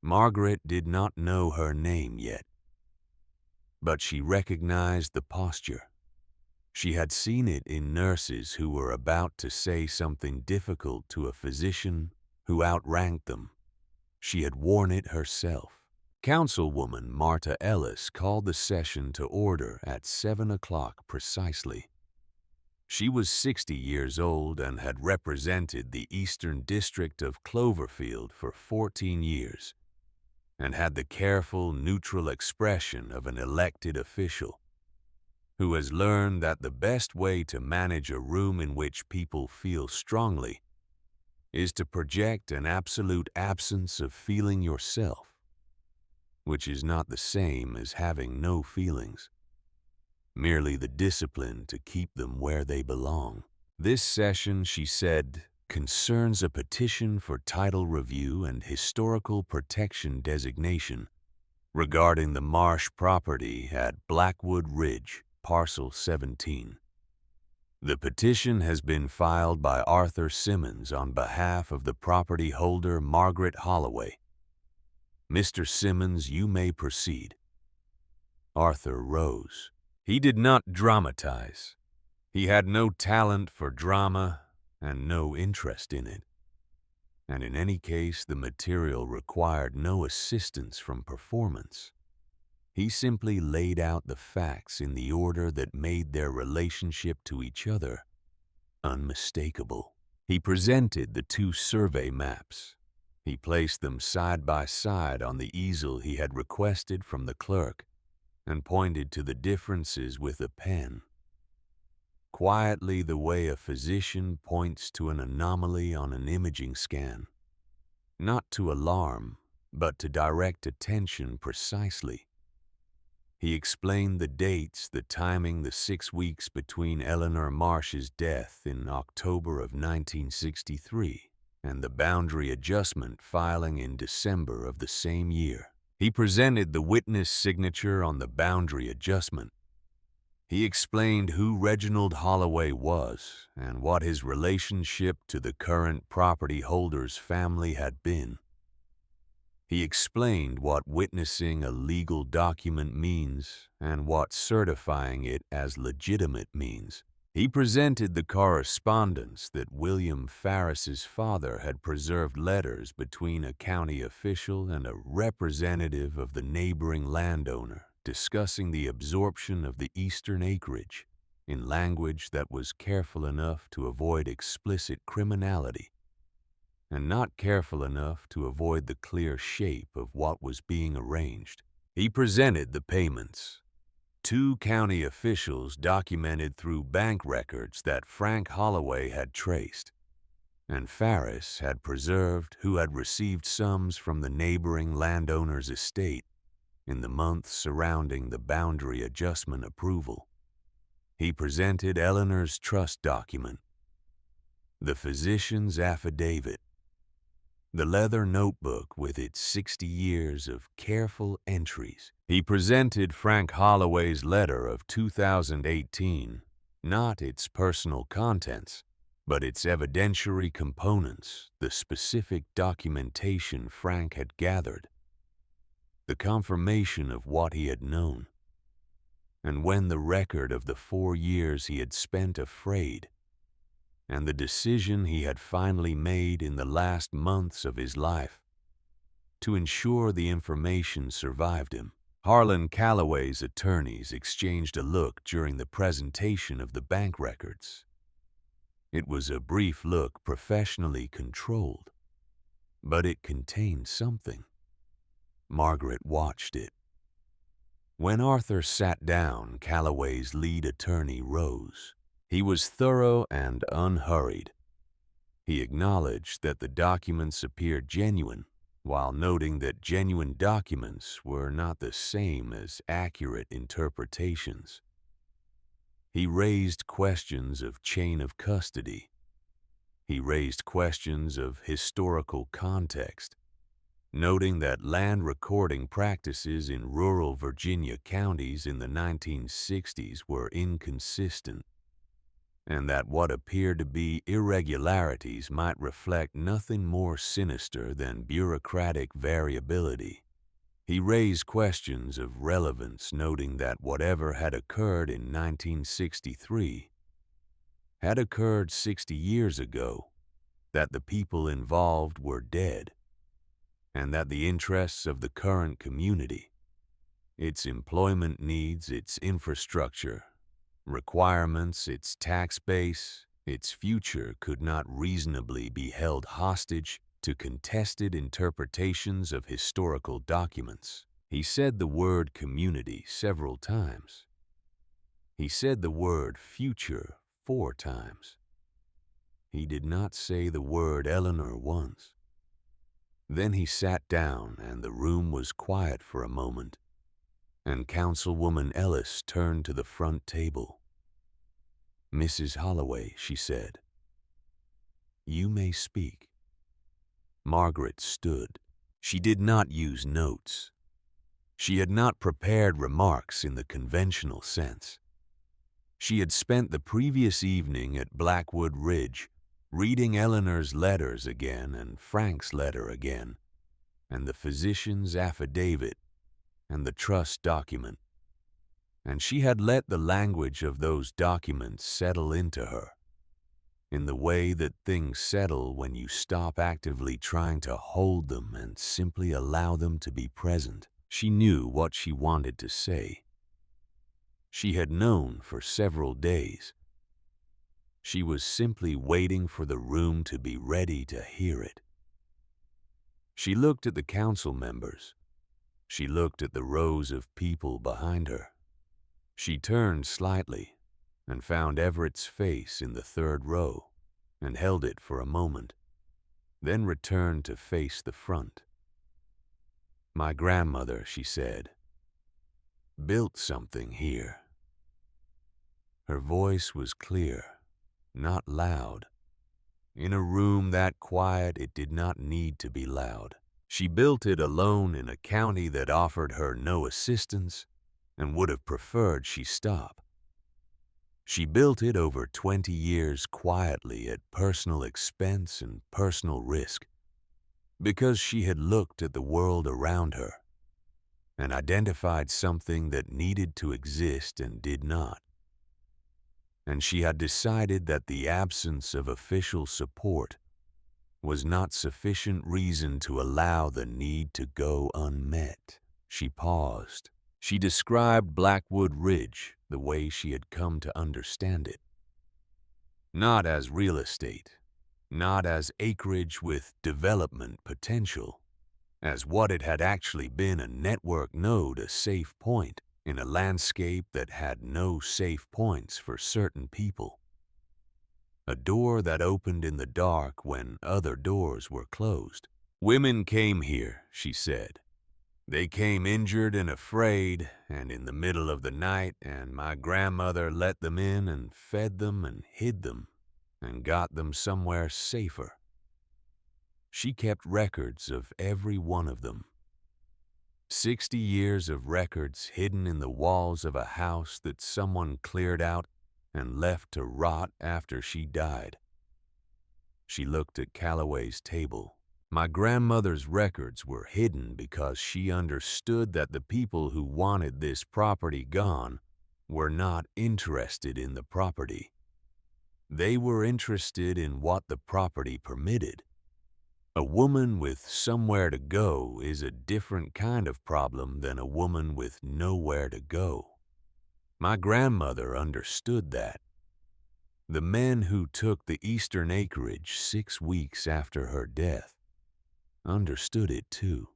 Margaret did not know her name yet, but she recognized the posture. She had seen it in nurses who were about to say something difficult to a physician who outranked them. She had worn it herself. Councilwoman Marta Ellis called the session to order at 7 o'clock precisely. She was 60 years old and had represented the Eastern District of Cloverfield for 14 years and had the careful, neutral expression of an elected official who has learned that the best way to manage a room in which people feel strongly is to project an absolute absence of feeling yourself, which is not the same as having no feelings, merely the discipline to keep them where they belong. This session, she said, concerns a petition for title review and historical protection designation regarding the marsh property at Blackwood Ridge, Parcel 17. The petition has been filed by Arthur Simmons on behalf of the property holder Margaret Holloway. Mr. Simmons, you may proceed. Arthur rose. He did not dramatize. He had no talent for drama and no interest in it. And in any case, the material required no assistance from performance. He simply laid out the facts in the order that made their relationship to each other unmistakable. He presented the 2 survey maps. He placed them side by side on the easel he had requested from the clerk and pointed to the differences with a pen. quietly the way a physician points to an anomaly on an imaging scan, not to alarm, but to direct attention precisely. He explained the dates, the timing, the 6 weeks between Eleanor Marsh's death in October of 1963 and the boundary adjustment filing in December of the same year. He presented the witness signature on the boundary adjustment. He explained who Reginald Holloway was and what his relationship to the current property holder's family had been. He explained what witnessing a legal document means and what certifying it as legitimate means. He presented the correspondence that William Farris's father had preserved letters between a county official and a representative of the neighboring landowner discussing the absorption of the eastern acreage in language that was careful enough to avoid explicit criminality and not careful enough to avoid the clear shape of what was being arranged. He presented the payments. 2 county officials documented through bank records that Frank Holloway had traced, and Farris had preserved who had received sums from the neighboring landowner's estate in the months surrounding the boundary adjustment approval. He presented Eleanor's trust document, the physician's affidavit, the leather notebook with its 60 years of careful entries. He presented Frank Holloway's letter of 2018, not its personal contents, but its evidentiary components, the specific documentation Frank had gathered, the confirmation of what he had known, and when the record of the 4 years he had spent afraid, and the decision he had finally made in the last months of his life to ensure the information survived him. Harlan Calloway's attorneys exchanged a look during the presentation of the bank records. It was a brief look, professionally controlled, but it contained something. Margaret watched it. When Arthur sat down, Calloway's lead attorney rose. He was thorough and unhurried. He acknowledged that the documents appeared genuine, while noting that genuine documents were not the same as accurate interpretations. He raised questions of chain of custody. He raised questions of historical context, noting that land recording practices in rural Virginia counties in the 1960s were inconsistent, and that what appeared to be irregularities might reflect nothing more sinister than bureaucratic variability. He raised questions of relevance, noting that whatever had occurred in 1963 had occurred 60 years ago, that the people involved were dead, and that the interests of the current community, its employment needs, its infrastructure, requirements, its tax base, its future could not reasonably be held hostage to contested interpretations of historical documents. He said the word community several times. He said the word future 4 times. He did not say the word Eleanor once. Then he sat down and the room was quiet for a moment, and Councilwoman Ellis turned to the front table. "Mrs. Holloway," she said, "you may speak." Margaret stood. She did not use notes. She had not prepared remarks in the conventional sense. She had spent the previous evening at Blackwood Ridge reading Eleanor's letters again and Frank's letter again, and the physician's affidavit and the trust document, and she had let the language of those documents settle into her, in the way that things settle when you stop actively trying to hold them and simply allow them to be present. She knew what she wanted to say. She had known for several days. She was simply waiting for the room to be ready to hear it. She looked at the council members. She looked at the rows of people behind her. She turned slightly, and found Everett's face in the third row and held it for a moment, then returned to face the front. "My grandmother," she said, "built something here." Her voice was clear, not loud. In a room that quiet, it did not need to be loud. She built it alone in a county that offered her no assistance and would have preferred she stop. She built it over 20 years quietly at personal expense and personal risk, because she had looked at the world around her and identified something that needed to exist and did not. And she had decided that the absence of official support was not sufficient reason to allow the need to go unmet. She paused. She described Blackwood Ridge the way she had come to understand it. Not as real estate, not as acreage with development potential, as what it had actually been: a network node, a safe point in a landscape that had no safe points for certain people. A door that opened in the dark when other doors were closed. "Women came here," she said. "They came injured and afraid and in the middle of the night, and my grandmother let them in and fed them and hid them and got them somewhere safer. She kept records of every one of them. 60 years of records hidden in the walls of a house that someone cleared out and left to rot after she died." She looked at Calloway's table. "My grandmother's records were hidden because she understood that the people who wanted this property gone were not interested in the property. They were interested in what the property permitted. A woman with somewhere to go is a different kind of problem than a woman with nowhere to go. My grandmother understood that. The men who took the eastern acreage 6 weeks after her death understood it too.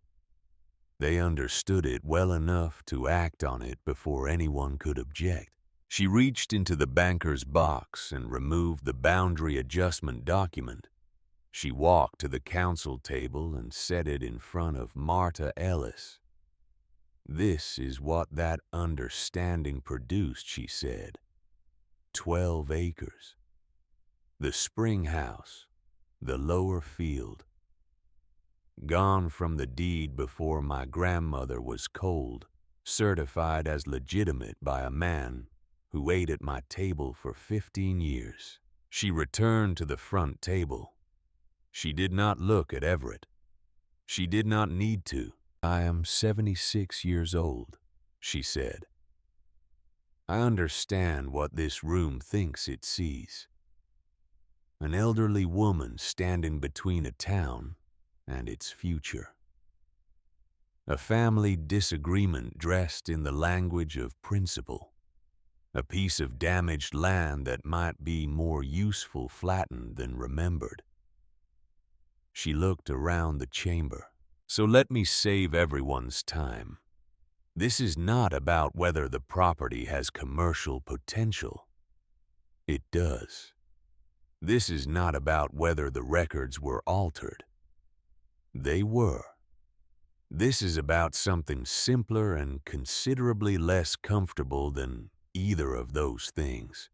They understood it well enough to act on it before anyone could object." She reached into the banker's box and removed the boundary adjustment document. She walked to the council table and set it in front of Marta Ellis. "This is what that understanding produced," she said. 12 acres. The spring house, the lower field. Gone from the deed before my grandmother was cold, certified as legitimate by a man who ate at my table for 15 years. She returned to the front table. She did not look at Everett. She did not need to. "I am 76 years old," she said. "I understand what this room thinks it sees. An elderly woman standing between a town and its future. A family disagreement dressed in the language of principle. A piece of damaged land that might be more useful flattened than remembered." She looked around the chamber. "So let me save everyone's time. This is not about whether the property has commercial potential. It does. This is not about whether the records were altered. They were. This is about something simpler and considerably less comfortable than either of those things."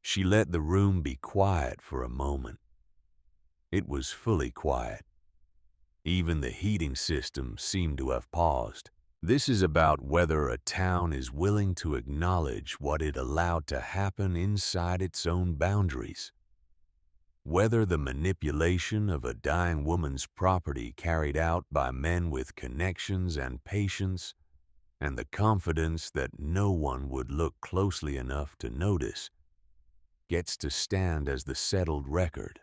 She let the room be quiet for a moment. It was fully quiet. Even the heating system seemed to have paused. "This is about whether a town is willing to acknowledge what it allowed to happen inside its own boundaries. Whether the manipulation of a dying woman's property carried out by men with connections and patience and the confidence that no one would look closely enough to notice gets to stand as the settled record.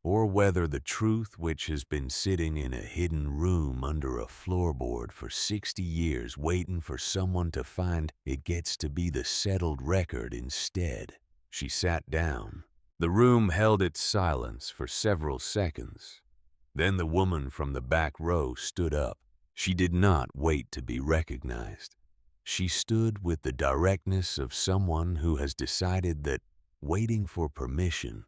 Or whether the truth which has been sitting in a hidden room under a floorboard for 60 years waiting for someone to find it gets to be the settled record instead." She sat down. The room held its silence for several seconds. Then the woman from the back row stood up. She did not wait to be recognized. She stood with the directness of someone who has decided that waiting for permission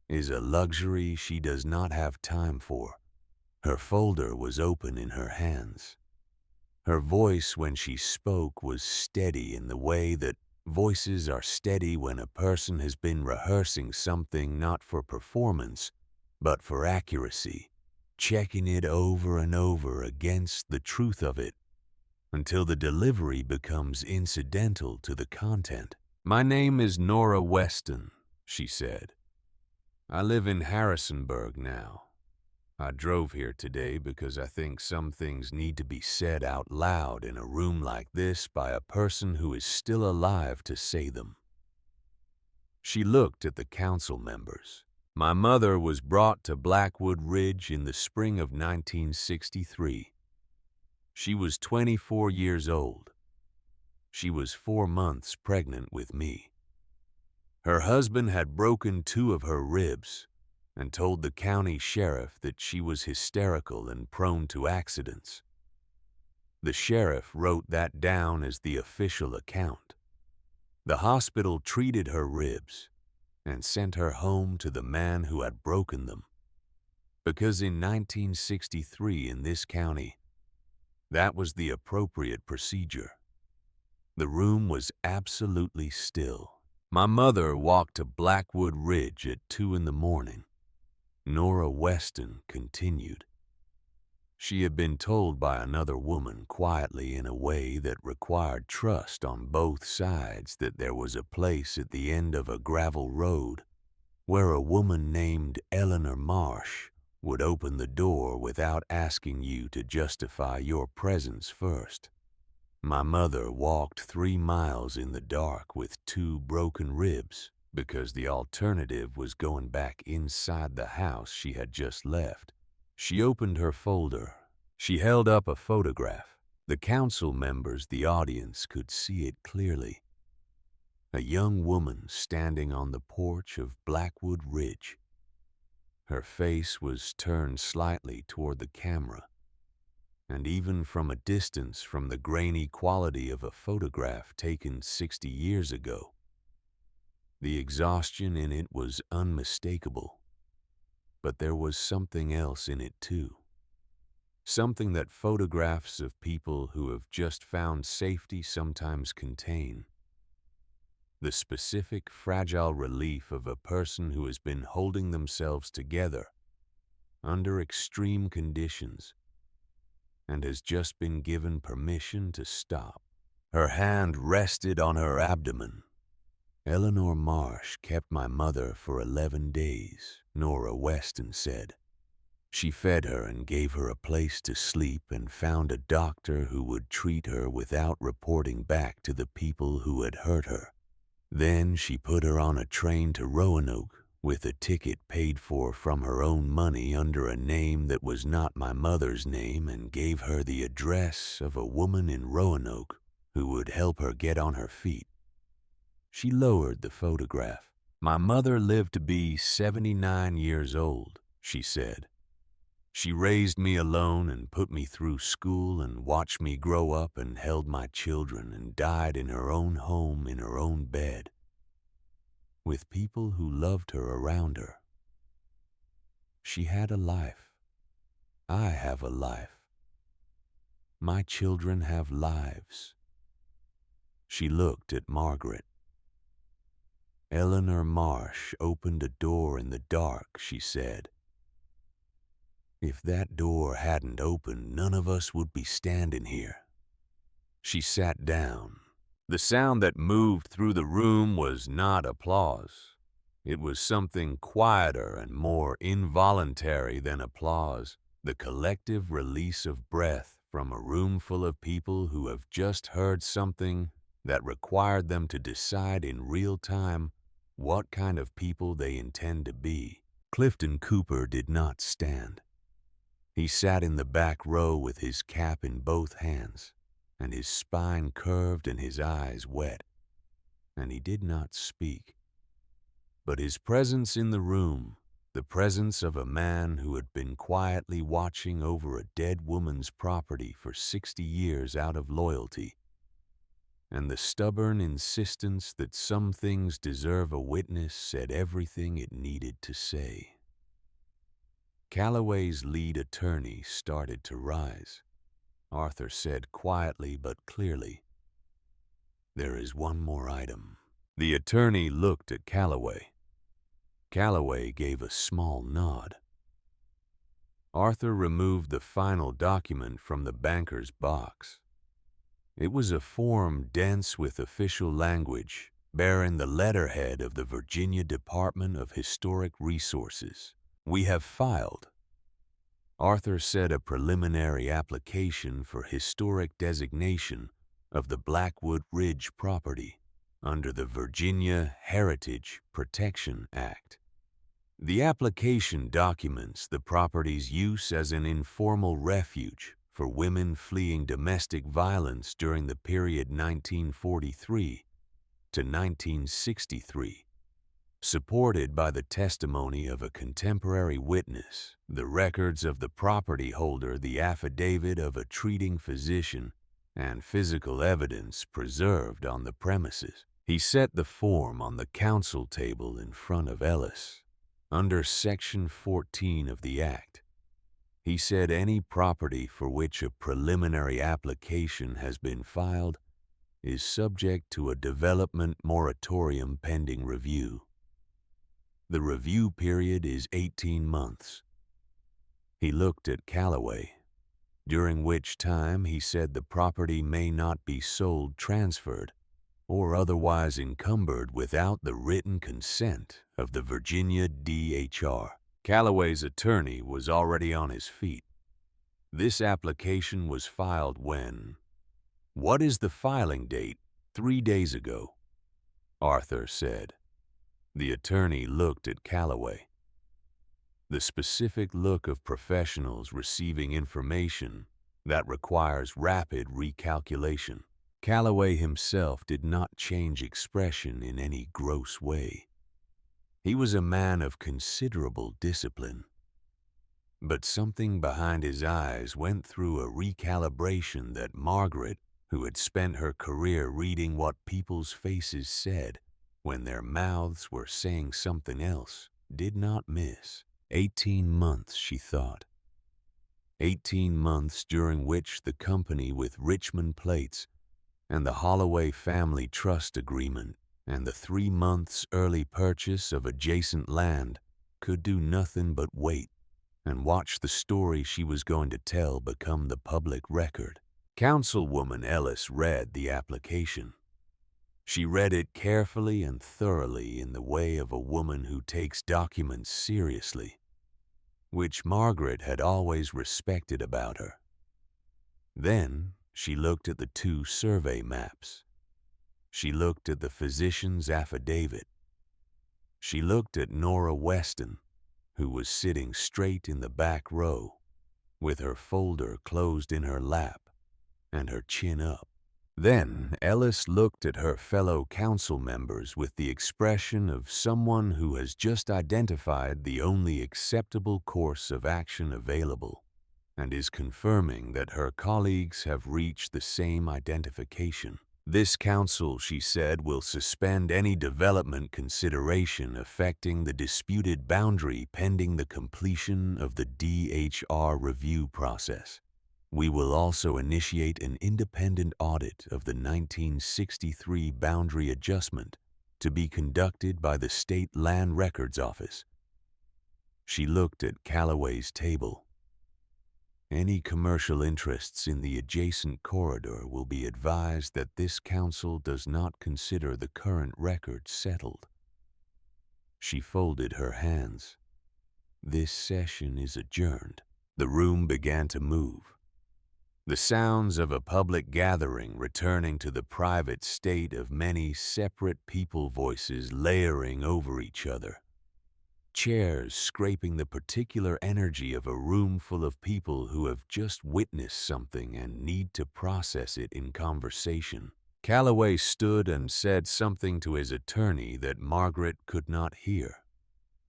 is a luxury she does not have time for. Her folder was open in her hands. Her voice when she spoke was steady in the way that voices are steady when a person has been rehearsing something not for performance, but for accuracy, checking it over and over against the truth of it until the delivery becomes incidental to the content. "My name is Nora Weston," she said. "I live in Harrisonburg now. I drove here today because I think some things need to be said out loud in a room like this by a person who is still alive to say them." She looked at the council members. "My mother was brought to Blackwood Ridge in the spring of 1963. She was 24 years old. She was 4 months pregnant with me. Her husband had broken 2 of her ribs and told the county sheriff that she was hysterical and prone to accidents. The sheriff wrote that down as the official account. The hospital treated her ribs and sent her home to the man who had broken them, because in 1963 in this county, that was the appropriate procedure. The room was absolutely still. My mother walked to Blackwood Ridge at 2 in the morning. Nora Weston continued. She had been told by another woman quietly in a way that required trust on both sides that there was a place at the end of a gravel road where a woman named Eleanor Marsh would open the door without asking you to justify your presence first. My mother walked 3 miles in the dark with 2 broken ribs because the alternative was going back inside the house she had just left. She opened her folder. She held up a photograph. The council members, the audience, could see it clearly. A young woman standing on the porch of Blackwood Ridge. Her face was turned slightly toward the camera, and even from a distance from the grainy quality of a photograph taken 60 years ago, the exhaustion in it was unmistakable. But there was something else in it too. Something that photographs of people who have just found safety sometimes contain. The specific, fragile relief of a person who has been holding themselves together under extreme conditions and has just been given permission to stop. Her hand rested on her abdomen. "Eleanor Marsh kept my mother for 11 days, Nora Weston said. She fed her and gave her a place to sleep and found a doctor who would treat her without reporting back to the people who had hurt her. Then she put her on a train to Roanoke with a ticket paid for from her own money under a name that was not my mother's name and gave her the address of a woman in Roanoke who would help her get on her feet." She lowered the photograph. "My mother lived to be 79 years old, she said. She raised me alone and put me through school and watched me grow up and held my children and died in her own home in her own bed, with people who loved her around her. She had a life. I have a life. My children have lives." She looked at Margaret. "Eleanor Marsh opened a door in the dark," she said. "If that door hadn't opened, none of us would be standing here." She sat down. The sound that moved through the room was not applause. It was something quieter and more involuntary than applause, the collective release of breath from a room full of people who have just heard something that required them to decide in real time what kind of people they intend to be. Clifton Cooper did not stand. He sat in the back row with his cap in both hands, and his spine curved and his eyes wet, and he did not speak. But his presence in the room, the presence of a man who had been quietly watching over a dead woman's property for 60 years out of loyalty, and the stubborn insistence that some things deserve a witness said everything it needed to say. Calloway's lead attorney started to rise. Arthur said quietly but clearly, "There is one more item." The attorney looked at Calloway. Calloway gave a small nod. Arthur removed the final document from the banker's box. It was a form dense with official language, bearing the letterhead of the Virginia Department of Historic Resources. "We have filed," Arthur said, "a preliminary application for historic designation of the Blackwood Ridge property under the Virginia Heritage Protection Act. The application documents the property's use as an informal refuge for women fleeing domestic violence during the period 1943 to 1963, supported by the testimony of a contemporary witness, the records of the property holder, the affidavit of a treating physician, and physical evidence preserved on the premises." He set the form on the counsel table in front of Ellis. Under Section 14 of the Act, he said any property for which a preliminary application has been filed is subject to a development moratorium pending review. The review period is 18 months. He looked at Calloway, during which time he said the property may not be sold, transferred, or otherwise encumbered without the written consent of the Virginia DHR. Calloway's attorney was already on his feet. "This application was filed when?" "What is the filing date?" "3 days ago," Arthur said. The attorney looked at Calloway. The specific look of professionals receiving information that requires rapid recalculation. Calloway himself did not change expression in any gross way. He was a man of considerable discipline. But something behind his eyes went through a recalibration that Margaret, who had spent her career reading what people's faces said when their mouths were saying something else, did not miss. 18 months, she thought. 18 months during which the company with Richmond plates and the Holloway family trust agreement and the 3 months early purchase of adjacent land could do nothing but wait and watch the story she was going to tell become the public record. Councilwoman Ellis read the application. She read it carefully and thoroughly in the way of a woman who takes documents seriously, which Margaret had always respected about her. Then she looked at the 2 survey maps. She looked at the physician's affidavit. She looked at Nora Weston, who was sitting straight in the back row, with her folder closed in her lap and her chin up. Then Ellis looked at her fellow council members with the expression of someone who has just identified the only acceptable course of action available and is confirming that her colleagues have reached the same identification. "This council," she said, "will suspend any development consideration affecting the disputed boundary pending the completion of the DHR review process. We will also initiate an independent audit of the 1963 boundary adjustment to be conducted by the State Land Records Office." She looked at Calloway's table. "Any commercial interests in the adjacent corridor will be advised that this council does not consider the current record settled." She folded her hands. "This session is adjourned." The room began to move. The sounds of a public gathering returning to the private state of many separate people voices layering over each other. Chairs scraping the particular energy of a room full of people who have just witnessed something and need to process it in conversation. Calloway stood and said something to his attorney that Margaret could not hear.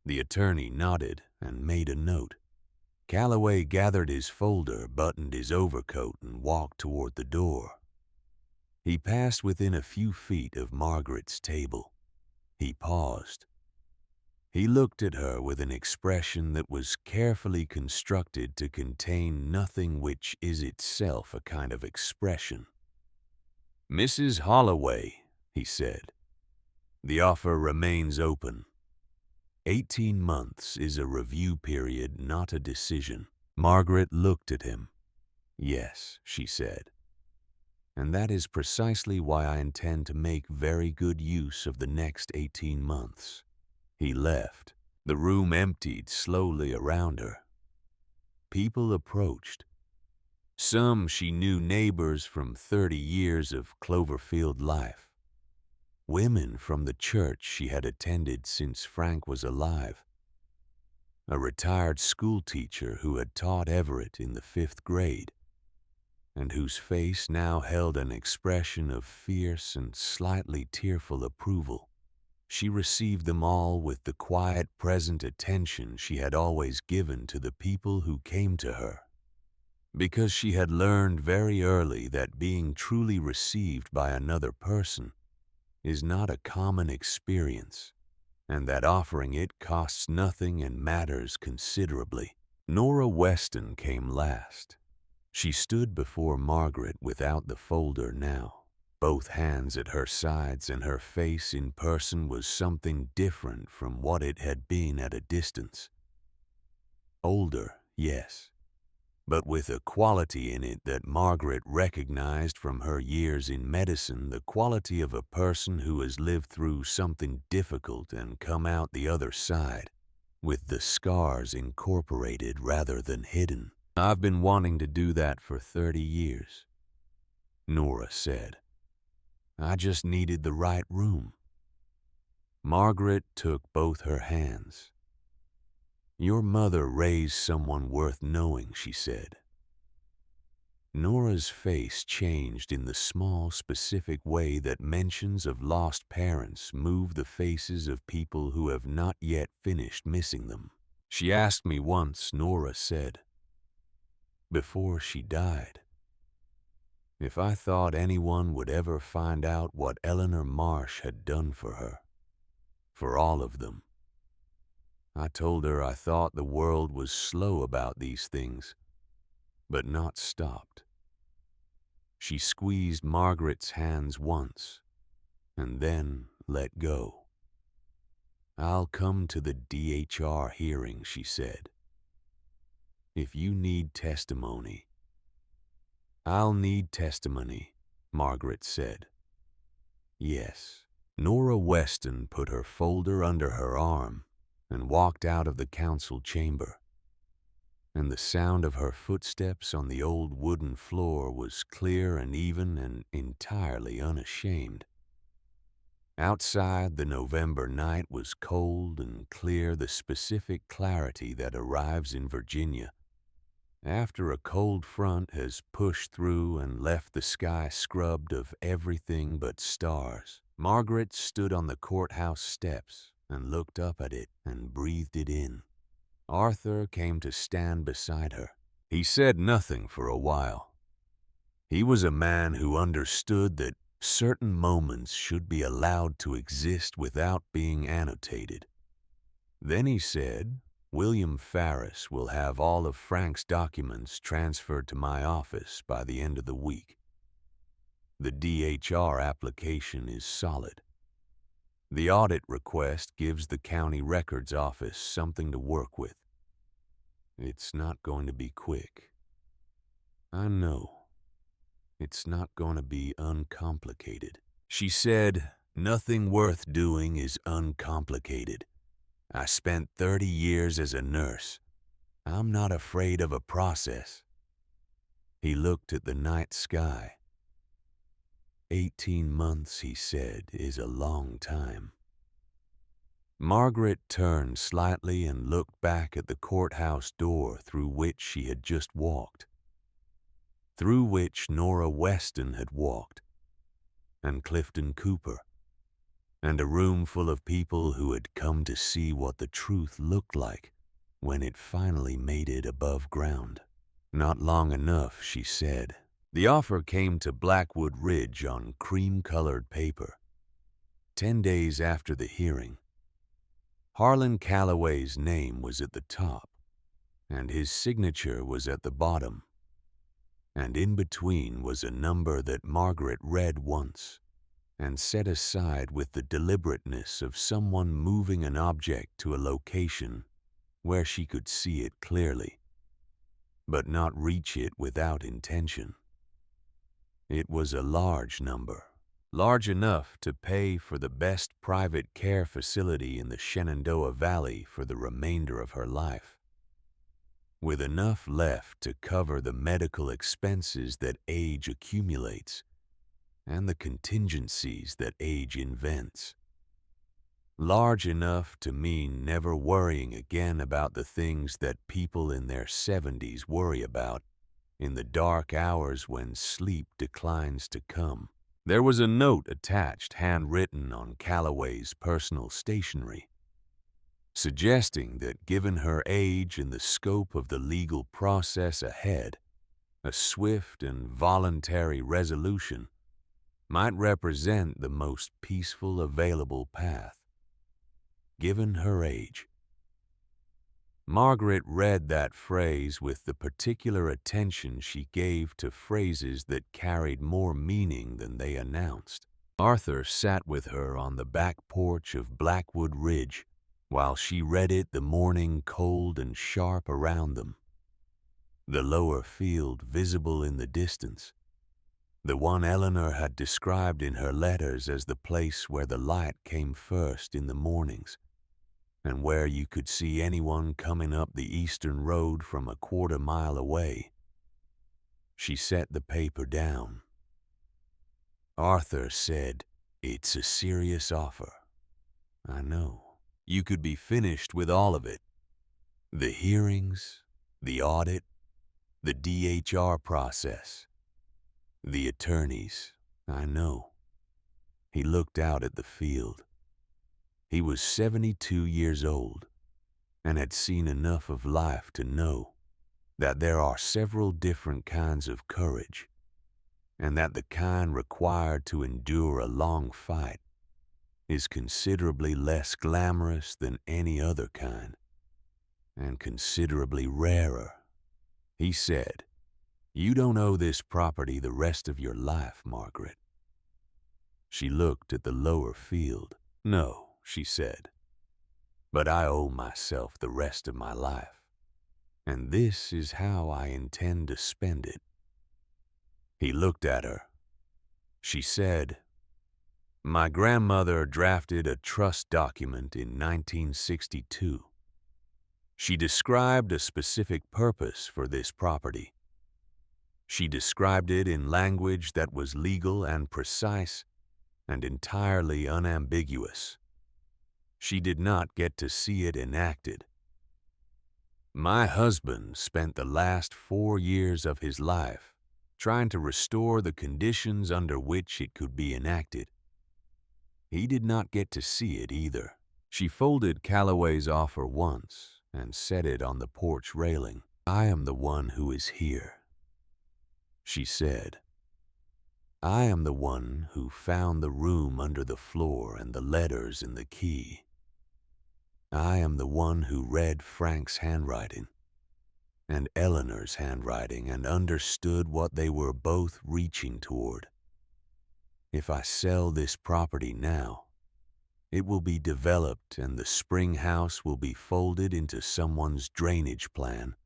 The attorney nodded and made a note. Calloway gathered his folder, buttoned his overcoat, and walked toward the door. He passed within a few feet of Margaret's table. He paused. He looked at her with an expression that was carefully constructed to contain nothing which is itself a kind of expression. "Mrs. Holloway," he said, "the offer remains open. 18 months is a review period, not a decision." Margaret looked at him. "Yes," she said, "and that is precisely why I intend to make very good use of the next 18 months. He left. The room emptied slowly around her. People approached. Some she knew, neighbors from 30 years of Cloverfield life. Women from the church she had attended since Frank was alive. A retired school teacher who had taught Everett in the 5th grade, and whose face now held an expression of fierce and slightly tearful approval. She received them all with the quiet, present attention she had always given to the people who came to her, because she had learned very early that being truly received by another person is not a common experience, and that offering it costs nothing and matters considerably. Nora Weston came last. She stood before Margaret without the folder now, both hands at her sides, and her face in person was something different from what it had been at a distance. Older, yes, but with a quality in it that Margaret recognized from her years in medicine, the quality of a person who has lived through something difficult and come out the other side, with the scars incorporated rather than hidden. "I've been wanting to do that for 30 years, Nora said. "I just needed the right room." Margaret took both her hands. "Your mother raised someone worth knowing," she said. Nora's face changed in the small, specific way that mentions of lost parents move the faces of people who have not yet finished missing them. "She asked me once," Nora said, "before she died, if I thought anyone would ever find out what Eleanor Marsh had done for her, for all of them. I told her I thought the world was slow about these things, but not stopped." She squeezed Margaret's hands once, and then let go. "I'll come to the DHR hearing," she said. "If you need testimony." "I'll need testimony," Margaret said. "Yes." Nora Weston put her folder under her arm and walked out of the council chamber, and the sound of her footsteps on the old wooden floor was clear and even and entirely unashamed. Outside, the November night was cold and clear, the specific clarity that arrives in Virginia after a cold front has pushed through and left the sky scrubbed of everything but stars. Margaret stood on the courthouse steps and looked up at it and breathed it in. Arthur came to stand beside her. He said nothing for a while. He was a man who understood that certain moments should be allowed to exist without being annotated. Then he said, "William Farris will have all of Frank's documents transferred to my office by the end of the week. The DHR application is solid. The audit request gives the county records office something to work with. It's not going to be quick. I know. It's not going to be uncomplicated." She said, "Nothing worth doing is uncomplicated. I spent 30 years as a nurse. I'm not afraid of a process." He looked at the night sky. 18 months, he said, is a long time. Margaret turned slightly and looked back at the courthouse door through which she had just walked, through which Nora Weston had walked, and Clifton Cooper, and a room full of people who had come to see what the truth looked like when it finally made it above ground. "Not long enough," she said, The offer came to Blackwood Ridge on cream-colored paper. 10 days after the hearing, Harlan Calloway's name was at the top, and his signature was at the bottom. And in between was a number that Margaret read once and set aside with the deliberateness of someone moving an object to a location where she could see it clearly, but not reach it without intention. It was a large number, large enough to pay for the best private care facility in the Shenandoah Valley for the remainder of her life, with enough left to cover the medical expenses that age accumulates and the contingencies that age invents. Large enough to mean never worrying again about the things that people in their 70s worry about in the dark hours when sleep declines to come. There was a note attached, handwritten on Calloway's personal stationery, suggesting that given her age and the scope of the legal process ahead, a swift and voluntary resolution might represent the most peaceful available path, given her age. Margaret read that phrase with the particular attention she gave to phrases that carried more meaning than they announced. Arthur sat with her on the back porch of Blackwood Ridge while she read it, the morning cold and sharp around them, the lower field visible in the distance, the one Eleanor had described in her letters as the place where the light came first in the mornings, and where you could see anyone coming up the eastern road from a quarter-mile away. She set the paper down. Arthur said, "It's a serious offer. I know. You could be finished with all of it. The hearings, the audit, the DHR process, the attorneys. I know." He looked out at the field. He was 72 years old and had seen enough of life to know that there are several different kinds of courage, and that the kind required to endure a long fight is considerably less glamorous than any other kind, and considerably rarer. He said, "You don't owe this property the rest of your life, Margaret." She looked at the lower field. "No," she said, "but I owe myself the rest of my life, and this is how I intend to spend it." He looked at her. She said, "My grandmother drafted a trust document in 1962. She described a specific purpose for this property. She described it in language that was legal and precise and entirely unambiguous. She did not get to see it enacted. My husband spent the last 4 years of his life trying to restore the conditions under which it could be enacted. He did not get to see it either." She folded Calloway's offer once and set it on the porch railing. "I am the one who is here," she said. "I am the one who found the room under the floor and the letters in the key. I am the one who read Frank's handwriting and Eleanor's handwriting and understood what they were both reaching toward. If I sell this property now, it will be developed and the spring house will be folded into someone's drainage plan,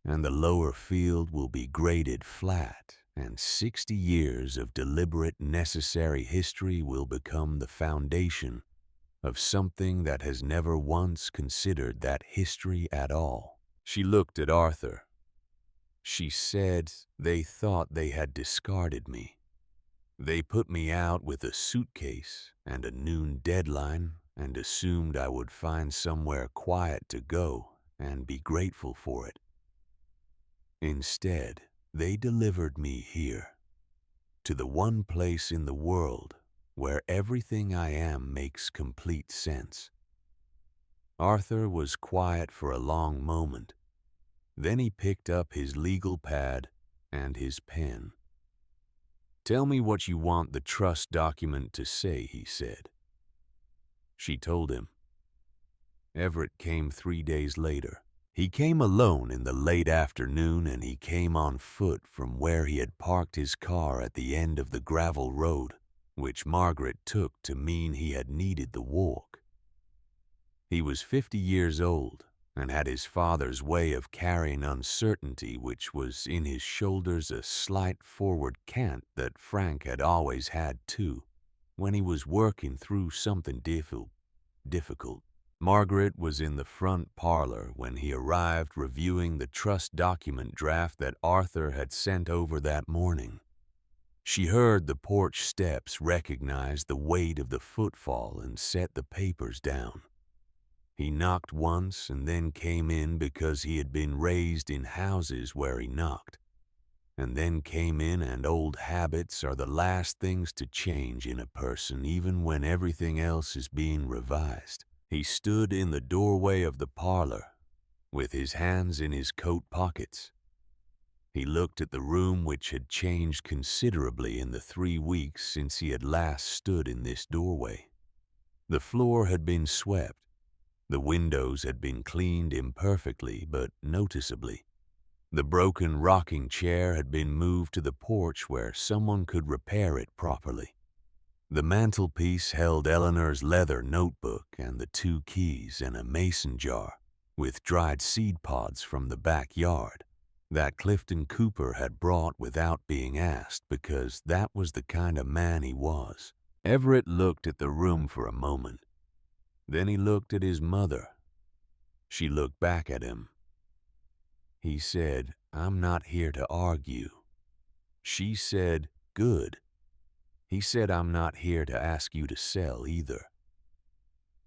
and the lower field will be graded flat, and 60 years of deliberate, necessary history will become the foundation of something that has never once considered that history at all." She looked at Arthur. She said, "They thought they had discarded me. They put me out with a suitcase and a noon deadline and assumed I would find somewhere quiet to go and be grateful for it. Instead, they delivered me here, to the one place in the world where everything I am makes complete sense." Arthur was quiet for a long moment. Then he picked up his legal pad and his pen. "Tell me what you want the trust document to say," he said. She told him. Everett came 3 days later. He came alone in the late afternoon, and he came on foot from where he had parked his car at the end of the gravel road, which Margaret took to mean he had needed the walk. He was 50 years old and had his father's way of carrying uncertainty, which was in his shoulders a slight forward cant that Frank had always had too, when he was working through something difficult. Margaret was in the front parlor when he arrived, reviewing the trust document draft that Arthur had sent over that morning. She heard the porch steps, recognized the weight of the footfall, and set the papers down. He knocked once and then came in because he had been raised in houses where he knocked, and then came in, and old habits are the last things to change in a person, even when everything else is being revised. He stood in the doorway of the parlor, with his hands in his coat pockets. He looked at the room, which had changed considerably in the 3 weeks since he had last stood in this doorway. The floor had been swept. The windows had been cleaned imperfectly but noticeably. The broken rocking chair had been moved to the porch where someone could repair it properly. The mantelpiece held Eleanor's leather notebook and the 2 keys and a mason jar with dried seed pods from the backyard that Clifton Cooper had brought without being asked, because that was the kind of man he was. Everett looked at the room for a moment. Then he looked at his mother. She looked back at him. He said, "I'm not here to argue." She said, "Good." He said, "I'm not here to ask you to sell either."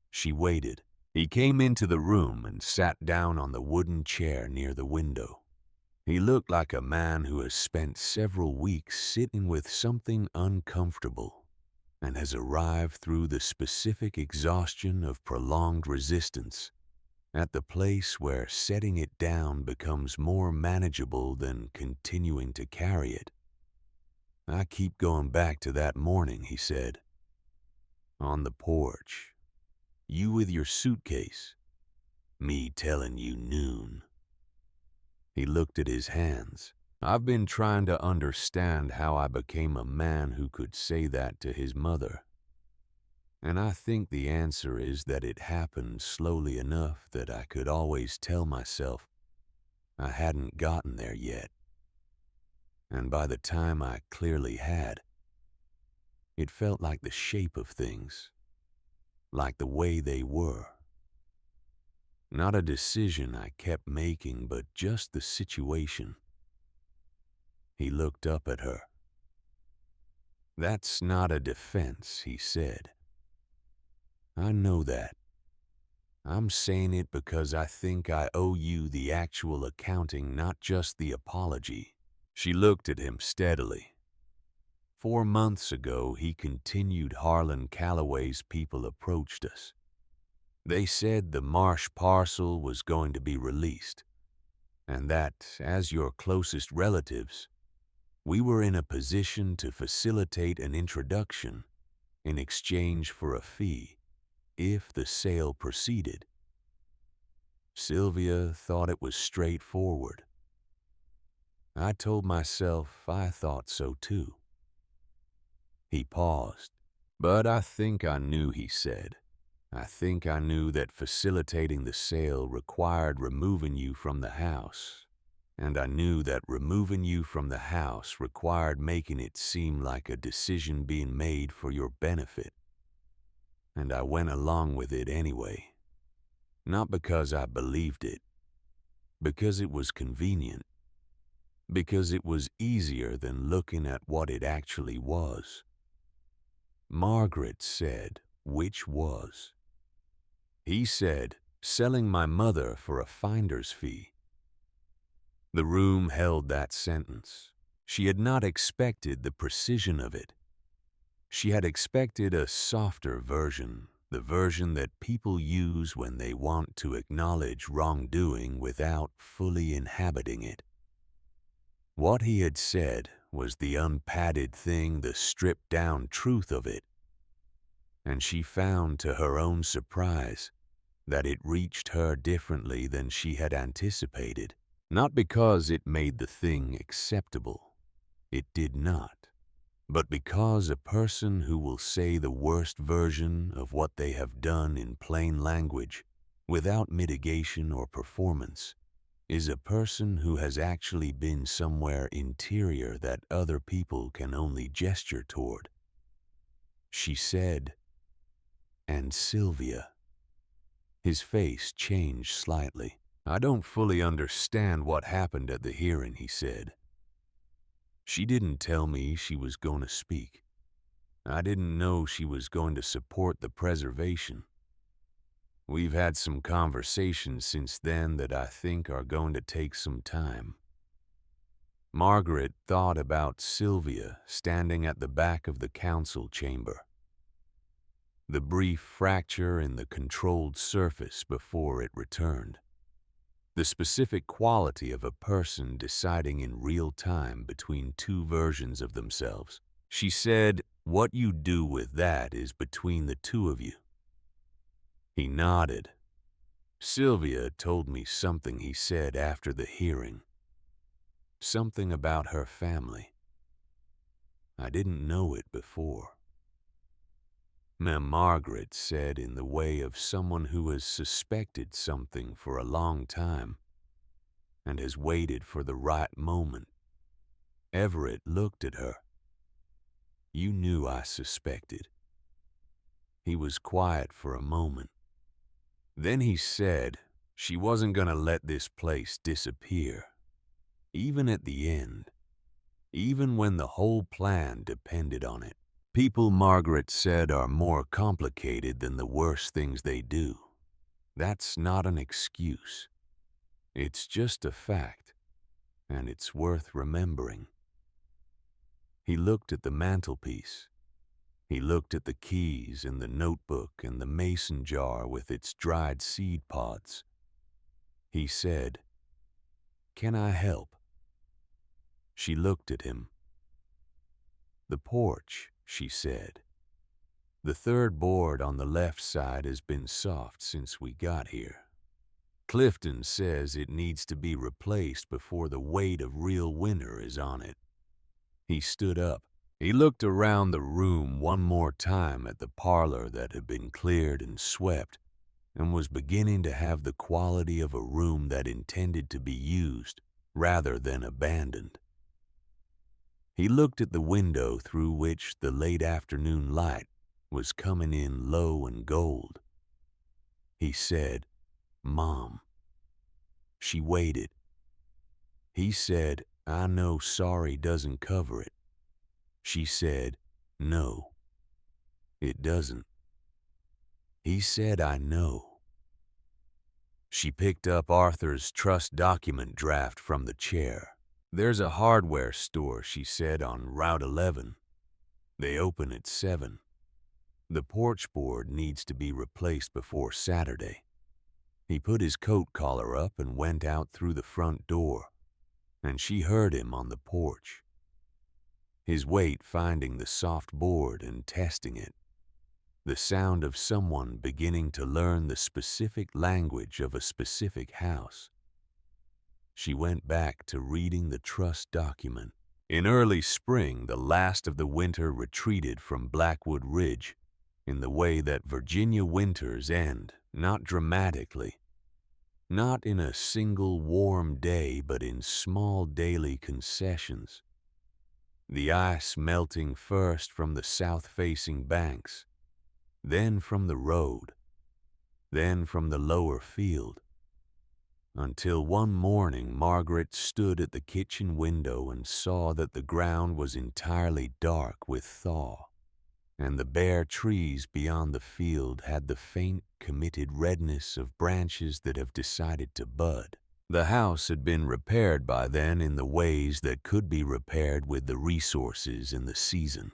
She waited. He came into the room and sat down on the wooden chair near the window. He looked like a man who has spent several weeks sitting with something uncomfortable and has arrived through the specific exhaustion of prolonged resistance at the place where setting it down becomes more manageable than continuing to carry it. "I keep going back to that morning," he said. "On the porch. You with your suitcase. Me telling you noon." He looked at his hands. "I've been trying to understand how I became a man who could say that to his mother. And I think the answer is that it happened slowly enough that I could always tell myself I hadn't gotten there yet. And by the time I clearly had, it felt like the shape of things, like the way they were. Not a decision I kept making, but just the situation." He looked up at her. "That's not a defense," he said. "I know that. I'm saying it because I think I owe you the actual accounting, not just the apology." She looked at him steadily. 4 months ago, he continued, Harlan Calloway's people approached us. They said the Marsh parcel was going to be released, and that, as your closest relatives, we were in a position to facilitate an introduction in exchange for a fee if the sale proceeded. Sylvia thought it was straightforward. I told myself I thought so too. He paused. "But I think I knew," he said. "I think I knew that facilitating the sale required removing you from the house. And I knew that removing you from the house required making it seem like a decision being made for your benefit. And I went along with it anyway. Not because I believed it. Because it was convenient. Because it was easier than looking at what it actually was." Margaret said, "Which was?" He said, "Selling my mother for a finder's fee." The room held that sentence. She had not expected the precision of it. She had expected a softer version, the version that people use when they want to acknowledge wrongdoing without fully inhabiting it. What he had said was the unpadded thing, the stripped-down truth of it, and she found to her own surprise that it reached her differently than she had anticipated. Not because it made the thing acceptable. It did not. But because a person who will say the worst version of what they have done in plain language, without mitigation or performance, is a person who has actually been somewhere interior that other people can only gesture toward. She said, "And Sylvia." His face changed slightly. "I don't fully understand what happened at the hearing," he said. "She didn't tell me she was going to speak. I didn't know she was going to support the preservation. We've had some conversations since then that I think are going to take some time." Margaret thought about Sylvia standing at the back of the council chamber. The brief fracture in the controlled surface before it returned. The specific quality of a person deciding in real time between two versions of themselves. She said, "What you do with that is between the two of you." He nodded. "Sylvia told me something he said after the hearing. Something about her family. I didn't know it before." Margaret said in the way of someone who has suspected something for a long time and has waited for the right moment. Everett looked at her. "You knew I suspected." He was quiet for a moment. Then he said she wasn't going to let this place disappear, even at the end, even when the whole plan depended on it. People, Margaret said, are more complicated than the worst things they do. That's not an excuse. It's just a fact, and it's worth remembering. He looked at the mantelpiece. He looked at the keys and the notebook and the mason jar with its dried seed pods. He said, "Can I help?" She looked at him. "The porch," she said. "The third board on the left side has been soft since we got here. Clifton says it needs to be replaced before the weight of real winter is on it." He stood up. He looked around the room one more time at the parlor that had been cleared and swept and was beginning to have the quality of a room that intended to be used rather than abandoned. He looked at the window through which the late afternoon light was coming in low and gold. He said, "Mom." She waited. He said, "I know sorry doesn't cover it." She said, "No, it doesn't." He said, "I know." She picked up Arthur's trust document draft from the chair. "There's a hardware store," she said, "on Route 11. They open at 7. The porch board needs to be replaced before Saturday." He put his coat collar up and went out through the front door, and she heard him on the porch. His weight finding the soft board and testing it. The sound of someone beginning to learn the specific language of a specific house. She went back to reading the trust document. In early spring, the last of the winter retreated from Blackwood Ridge in the way that Virginia winters end, not dramatically, not in a single warm day, but in small daily concessions. The ice melting first from the south-facing banks, then from the road, then from the lower field, until one morning Margaret stood at the kitchen window and saw that the ground was entirely dark with thaw, and the bare trees beyond the field had the faint, committed redness of branches that have decided to bud. The house had been repaired by then in the ways that could be repaired with the resources in the season.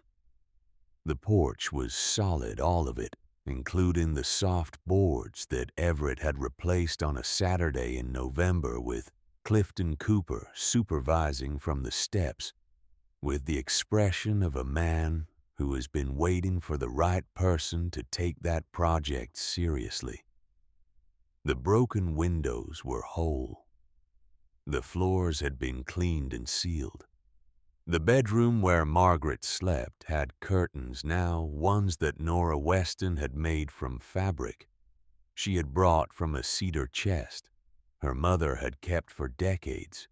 The porch was solid, all of it, including the soft boards that Everett had replaced on a Saturday in November with Clifton Cooper supervising from the steps with the expression of a man who has been waiting for the right person to take that project seriously. The broken windows were whole. The floors had been cleaned and sealed. The bedroom where Margaret slept had curtains now, ones that Nora Weston had made from fabric she had brought from a cedar chest her mother had kept for decades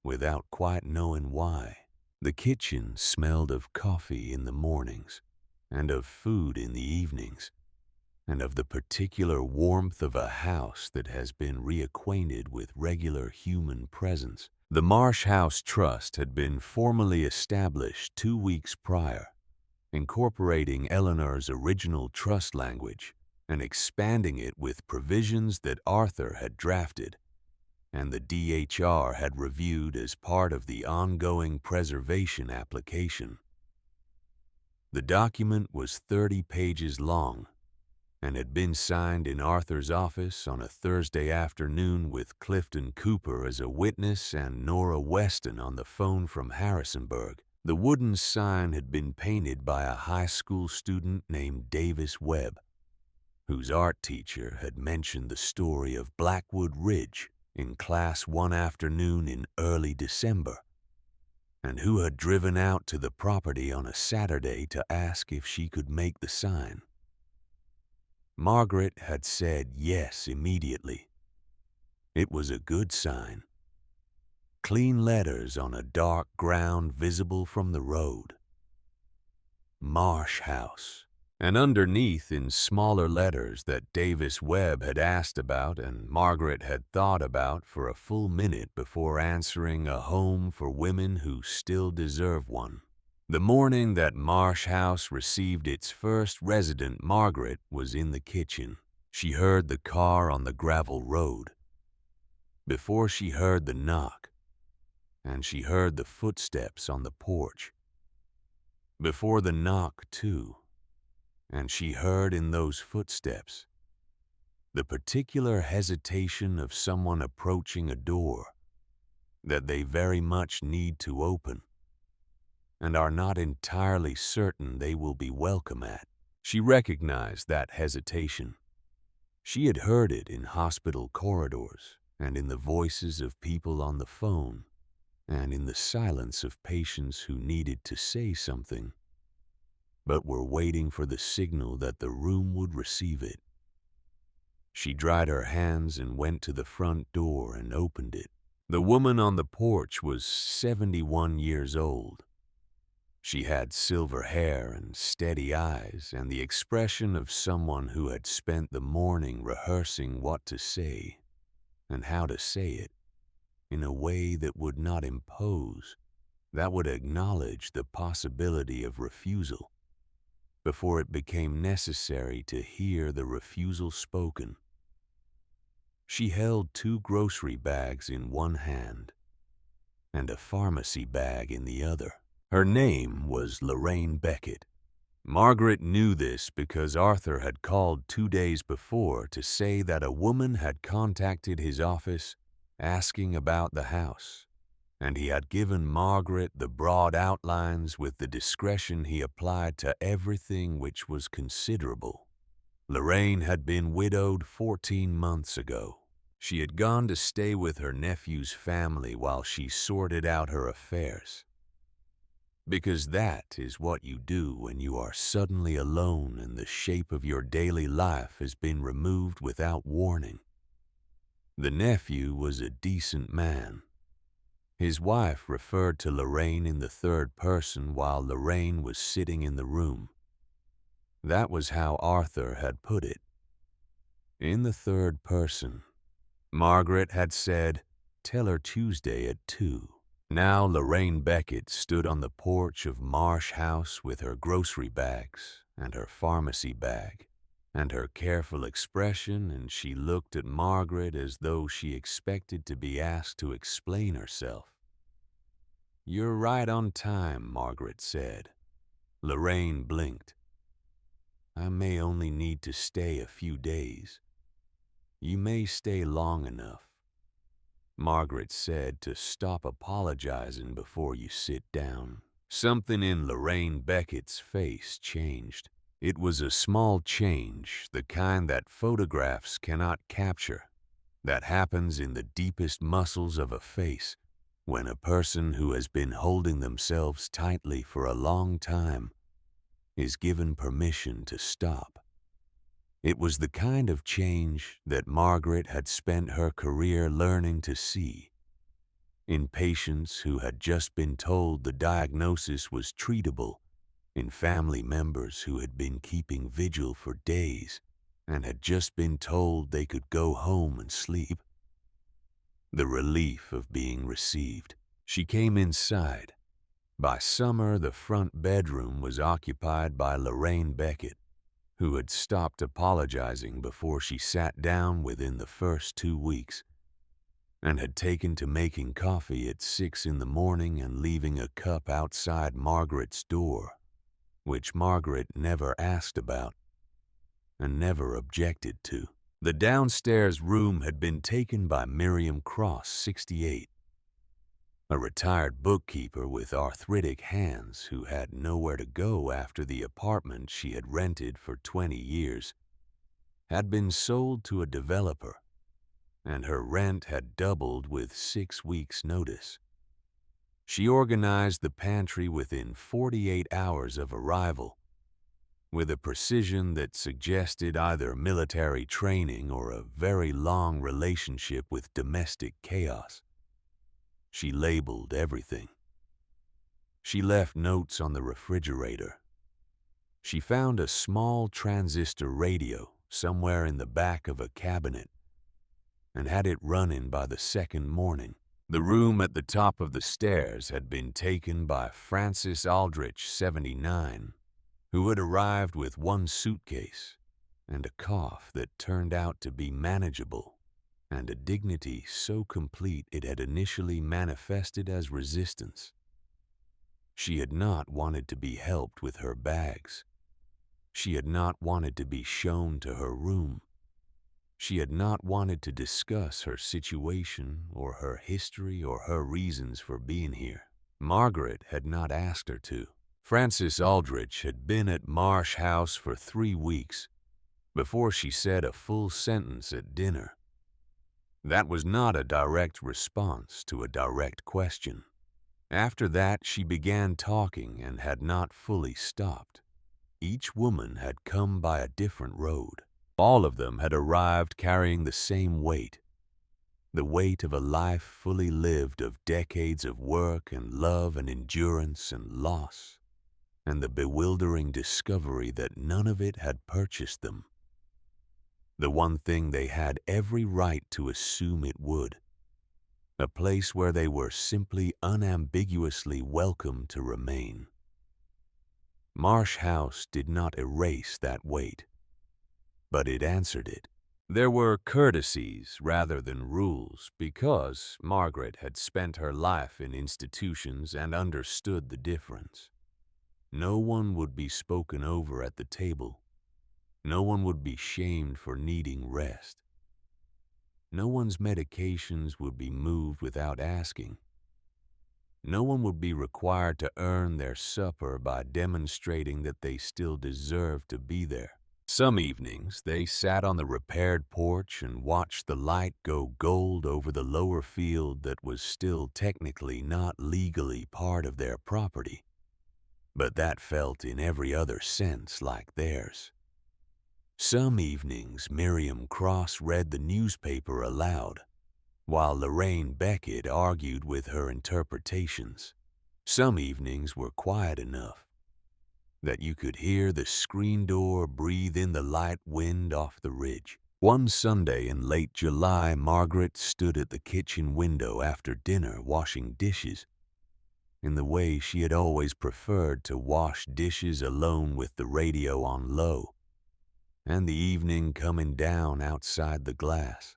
without quite knowing why. The kitchen smelled of coffee in the mornings and of food in the evenings, and of the particular warmth of a house that has been reacquainted with regular human presence. The Marsh House Trust had been formally established 2 weeks prior, incorporating Eleanor's original trust language and expanding it with provisions that Arthur had drafted and the DHR had reviewed as part of the ongoing preservation application. The document was 30 pages long and had been signed in Arthur's office on a Thursday afternoon with Clifton Cooper as a witness and Nora Weston on the phone from Harrisonburg. The wooden sign had been painted by a high school student named Davis Webb, whose art teacher had mentioned the story of Blackwood Ridge in class one afternoon in early December, and who had driven out to the property on a Saturday to ask if she could make the sign. Margaret had said yes immediately. It was a good sign. Clean letters on a dark ground visible from the road. Marsh House. And underneath in smaller letters that Davis Webb had asked about and Margaret had thought about for a full minute before answering, a home for women who still deserve one. The morning that Marsh House received its first resident, Margaret was in the kitchen. She heard the car on the gravel road. Before she heard the knock, and she heard the footsteps on the porch. Before the knock, too, and she heard in those footsteps the particular hesitation of someone approaching a door that they very much need to open and are not entirely certain they will be welcome at. She recognized that hesitation. She had heard it in hospital corridors and in the voices of people on the phone and in the silence of patients who needed to say something but were waiting for the signal that the room would receive it. She dried her hands and went to the front door and opened it. The woman on the porch was 71 years old. She had silver hair and steady eyes and the expression of someone who had spent the morning rehearsing what to say and how to say it in a way that would not impose, that would acknowledge the possibility of refusal before it became necessary to hear the refusal spoken. She held 2 grocery bags in one hand and a pharmacy bag in the other. Her name was Lorraine Beckett. Margaret knew this because Arthur had called 2 days before to say that a woman had contacted his office asking about the house, and he had given Margaret the broad outlines with the discretion he applied to everything which was considerable. Lorraine had been widowed 14 months ago. She had gone to stay with her nephew's family while she sorted out her affairs. Because that is what you do when you are suddenly alone and the shape of your daily life has been removed without warning. The nephew was a decent man. His wife referred to Lorraine in the third person while Lorraine was sitting in the room. That was how Arthur had put it. In the third person. Margaret had said, "Tell her Tuesday at 2. Now Lorraine Beckett stood on the porch of Marsh House with her grocery bags and her pharmacy bag and her careful expression, and she looked at Margaret as though she expected to be asked to explain herself. "You're right on time," Margaret said. Lorraine blinked. "I may only need to stay a few days. You may stay long enough." Margaret said to stop apologizing before you sit down. Something in Lorraine Beckett's face changed. It was a small change, the kind that photographs cannot capture, that happens in the deepest muscles of a face when a person who has been holding themselves tightly for a long time is given permission to stop. It was the kind of change that Margaret had spent her career learning to see. In patients who had just been told the diagnosis was treatable, in family members who had been keeping vigil for days and had just been told they could go home and sleep. The relief of being received. She came inside. By summer, the front bedroom was occupied by Lorraine Beckett, who had stopped apologizing before she sat down within the first 2 weeks, and had taken to making coffee at 6 in the morning and leaving a cup outside Margaret's door, which Margaret never asked about and never objected to. The downstairs room had been taken by Miriam Cross, 68, a retired bookkeeper with arthritic hands who had nowhere to go after the apartment she had rented for 20 years had been sold to a developer, and her rent had doubled with 6 weeks' notice. She organized the pantry within 48 hours of arrival, with a precision that suggested either military training or a very long relationship with domestic chaos. She labeled everything. She left notes on the refrigerator. She found a small transistor radio somewhere in the back of a cabinet and had it running by the second morning. The room at the top of the stairs had been taken by Francis Aldrich, 79, who had arrived with 1 suitcase and a cough that turned out to be manageable, and a dignity so complete it had initially manifested as resistance. She had not wanted to be helped with her bags. She had not wanted to be shown to her room. She had not wanted to discuss her situation or her history or her reasons for being here. Margaret had not asked her to. Francis Aldrich had been at Marsh House for 3 weeks before she said a full sentence at dinner. That was not a direct response to a direct question. After that, she began talking and had not fully stopped. Each woman had come by a different road. All of them had arrived carrying the same weight, the weight of a life fully lived of decades of work and love and endurance and loss, and the bewildering discovery that none of it had purchased them. The one thing they had every right to assume it would. A place where they were simply unambiguously welcome to remain. Marsh House did not erase that weight, but it answered it. There were courtesies rather than rules because Margaret had spent her life in institutions and understood the difference. No one would be spoken over at the table. No one would be shamed for needing rest. No one's medications would be moved without asking. No one would be required to earn their supper by demonstrating that they still deserved to be there. Some evenings, they sat on the repaired porch and watched the light go gold over the lower field that was still technically not legally part of their property, but that felt in every other sense like theirs. Some evenings, Miriam Cross read the newspaper aloud, while Lorraine Beckett argued with her interpretations. Some evenings were quiet enough that you could hear the screen door breathe in the light wind off the ridge. One Sunday in late July, Margaret stood at the kitchen window after dinner washing dishes, in the way she had always preferred to wash dishes alone with the radio on low, and the evening coming down outside the glass.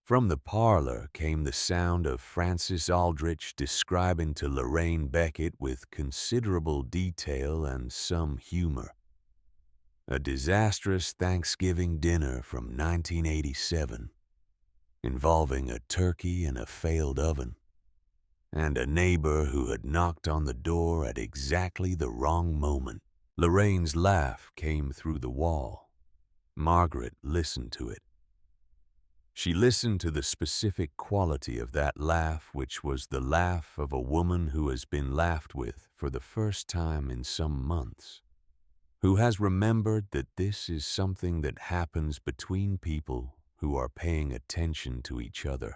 From the parlor came the sound of Francis Aldrich describing to Lorraine Beckett with considerable detail and some humor a disastrous Thanksgiving dinner from 1987. involving a turkey in a failed oven, and a neighbor who had knocked on the door at exactly the wrong moment. Lorraine's laugh came through the wall. Margaret listened to it. She listened to the specific quality of that laugh, which was the laugh of a woman who has been laughed with for the first time in some months, who has remembered that this is something that happens between people who are paying attention to each other.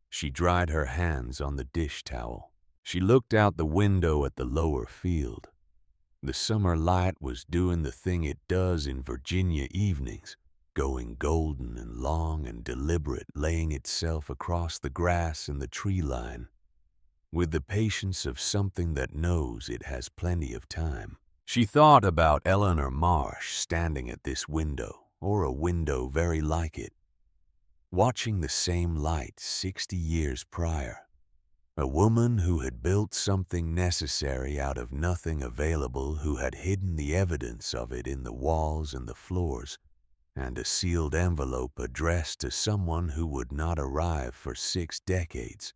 She dried her hands on the dish towel. She looked out the window at the lower field. The summer light was doing the thing it does in Virginia evenings, going golden and long and deliberate, laying itself across the grass and the tree line, with the patience of something that knows it has plenty of time. She thought about Eleanor Marsh standing at this window, or a window very like it, watching the same light 60 years prior. A woman who had built something necessary out of nothing available, who had hidden the evidence of it in the walls and the floors, and a sealed envelope addressed to someone who would not arrive for 6 decades,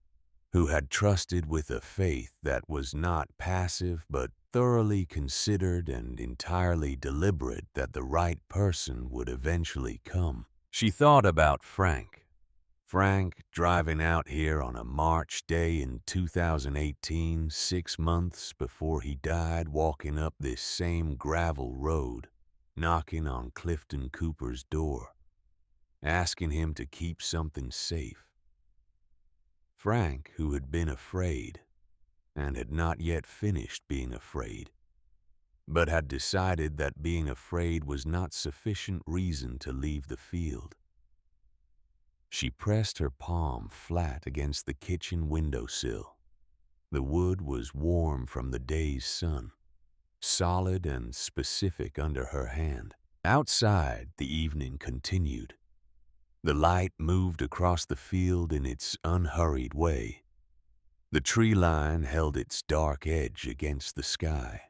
who had trusted with a faith that was not passive but thoroughly considered and entirely deliberate that the right person would eventually come. She thought about Frank. Frank driving out here on a March day in 2018, 6 months before he died, walking up this same gravel road, knocking on Clifton Cooper's door, asking him to keep something safe. Frank, who had been afraid, and had not yet finished being afraid, but had decided that being afraid was not sufficient reason to leave the field. She pressed her palm flat against the kitchen windowsill. The wood was warm from the day's sun, solid and specific under her hand. Outside, the evening continued. The light moved across the field in its unhurried way. The tree line held its dark edge against the sky.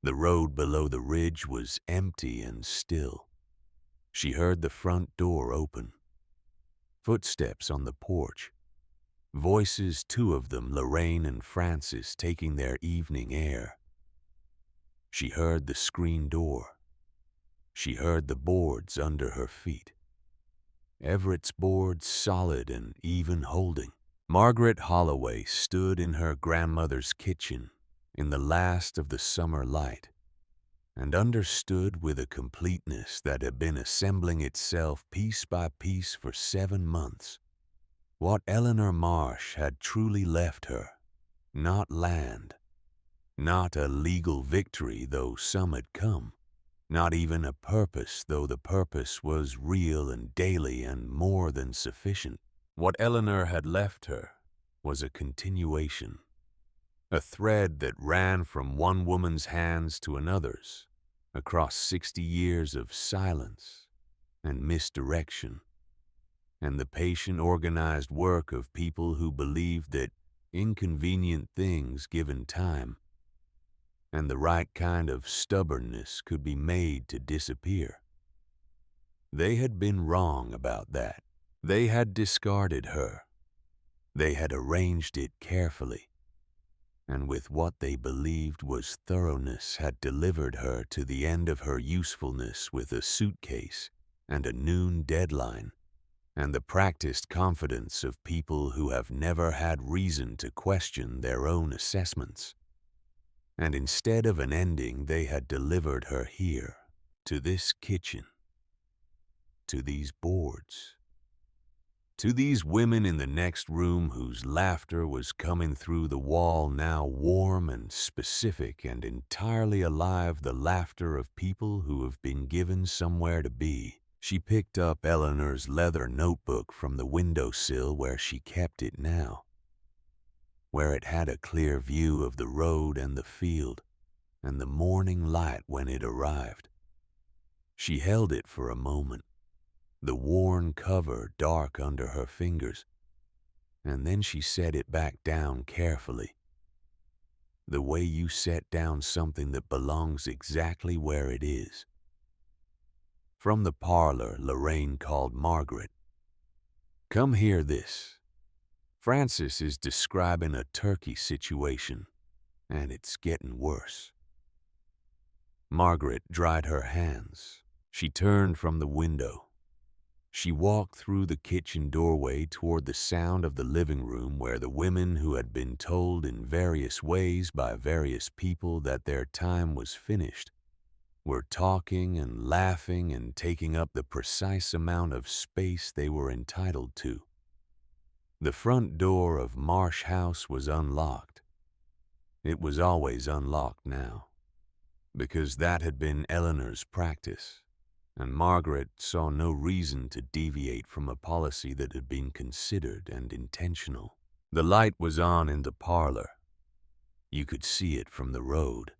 The road below the ridge was empty and still. She heard the front door open. Footsteps on the porch. Voices, 2 of them, Lorraine and Francis, taking their evening air. She heard the screen door. She heard the boards under her feet. Everett's boards, solid and even holding. Margaret Holloway stood in her grandmother's kitchen in the last of the summer light, and understood with a completeness that had been assembling itself piece by piece for 7 months what Eleanor Marsh had truly left her. Not land, not a legal victory, though some had come, not even a purpose, though the purpose was real and daily and more than sufficient. What Eleanor had left her was a continuation, a thread that ran from one woman's hands to another's, across 60 years of silence and misdirection, and the patient, organized work of people who believed that inconvenient things given time and the right kind of stubbornness could be made to disappear. They had been wrong about that. They had discarded her. They had arranged it carefully, and with what they believed was thoroughness had delivered her to the end of her usefulness with a suitcase and a noon deadline, and the practiced confidence of people who have never had reason to question their own assessments. And instead of an ending, they had delivered her here, to this kitchen, to these boards, to these women in the next room whose laughter was coming through the wall, now warm and specific and entirely alive, the laughter of people who have been given somewhere to be. She picked up Eleanor's leather notebook from the windowsill where she kept it now, where it had a clear view of the road and the field and the morning light when it arrived. She held it for a moment, the worn cover dark under her fingers, and then she set it back down carefully, the way you set down something that belongs exactly where it is. From the parlor, Lorraine called Margaret. Come hear this. Francis is describing a turkey situation, and it's getting worse. Margaret dried her hands. She turned from the window. She walked through the kitchen doorway toward the sound of the living room where the women who had been told in various ways by various people that their time was finished were talking and laughing and taking up the precise amount of space they were entitled to. The front door of Marsh House was unlocked. It was always unlocked now, because that had been Eleanor's practice, and Margaret saw no reason to deviate from a policy that had been considered and intentional. The light was on in the parlor. You could see it from the road.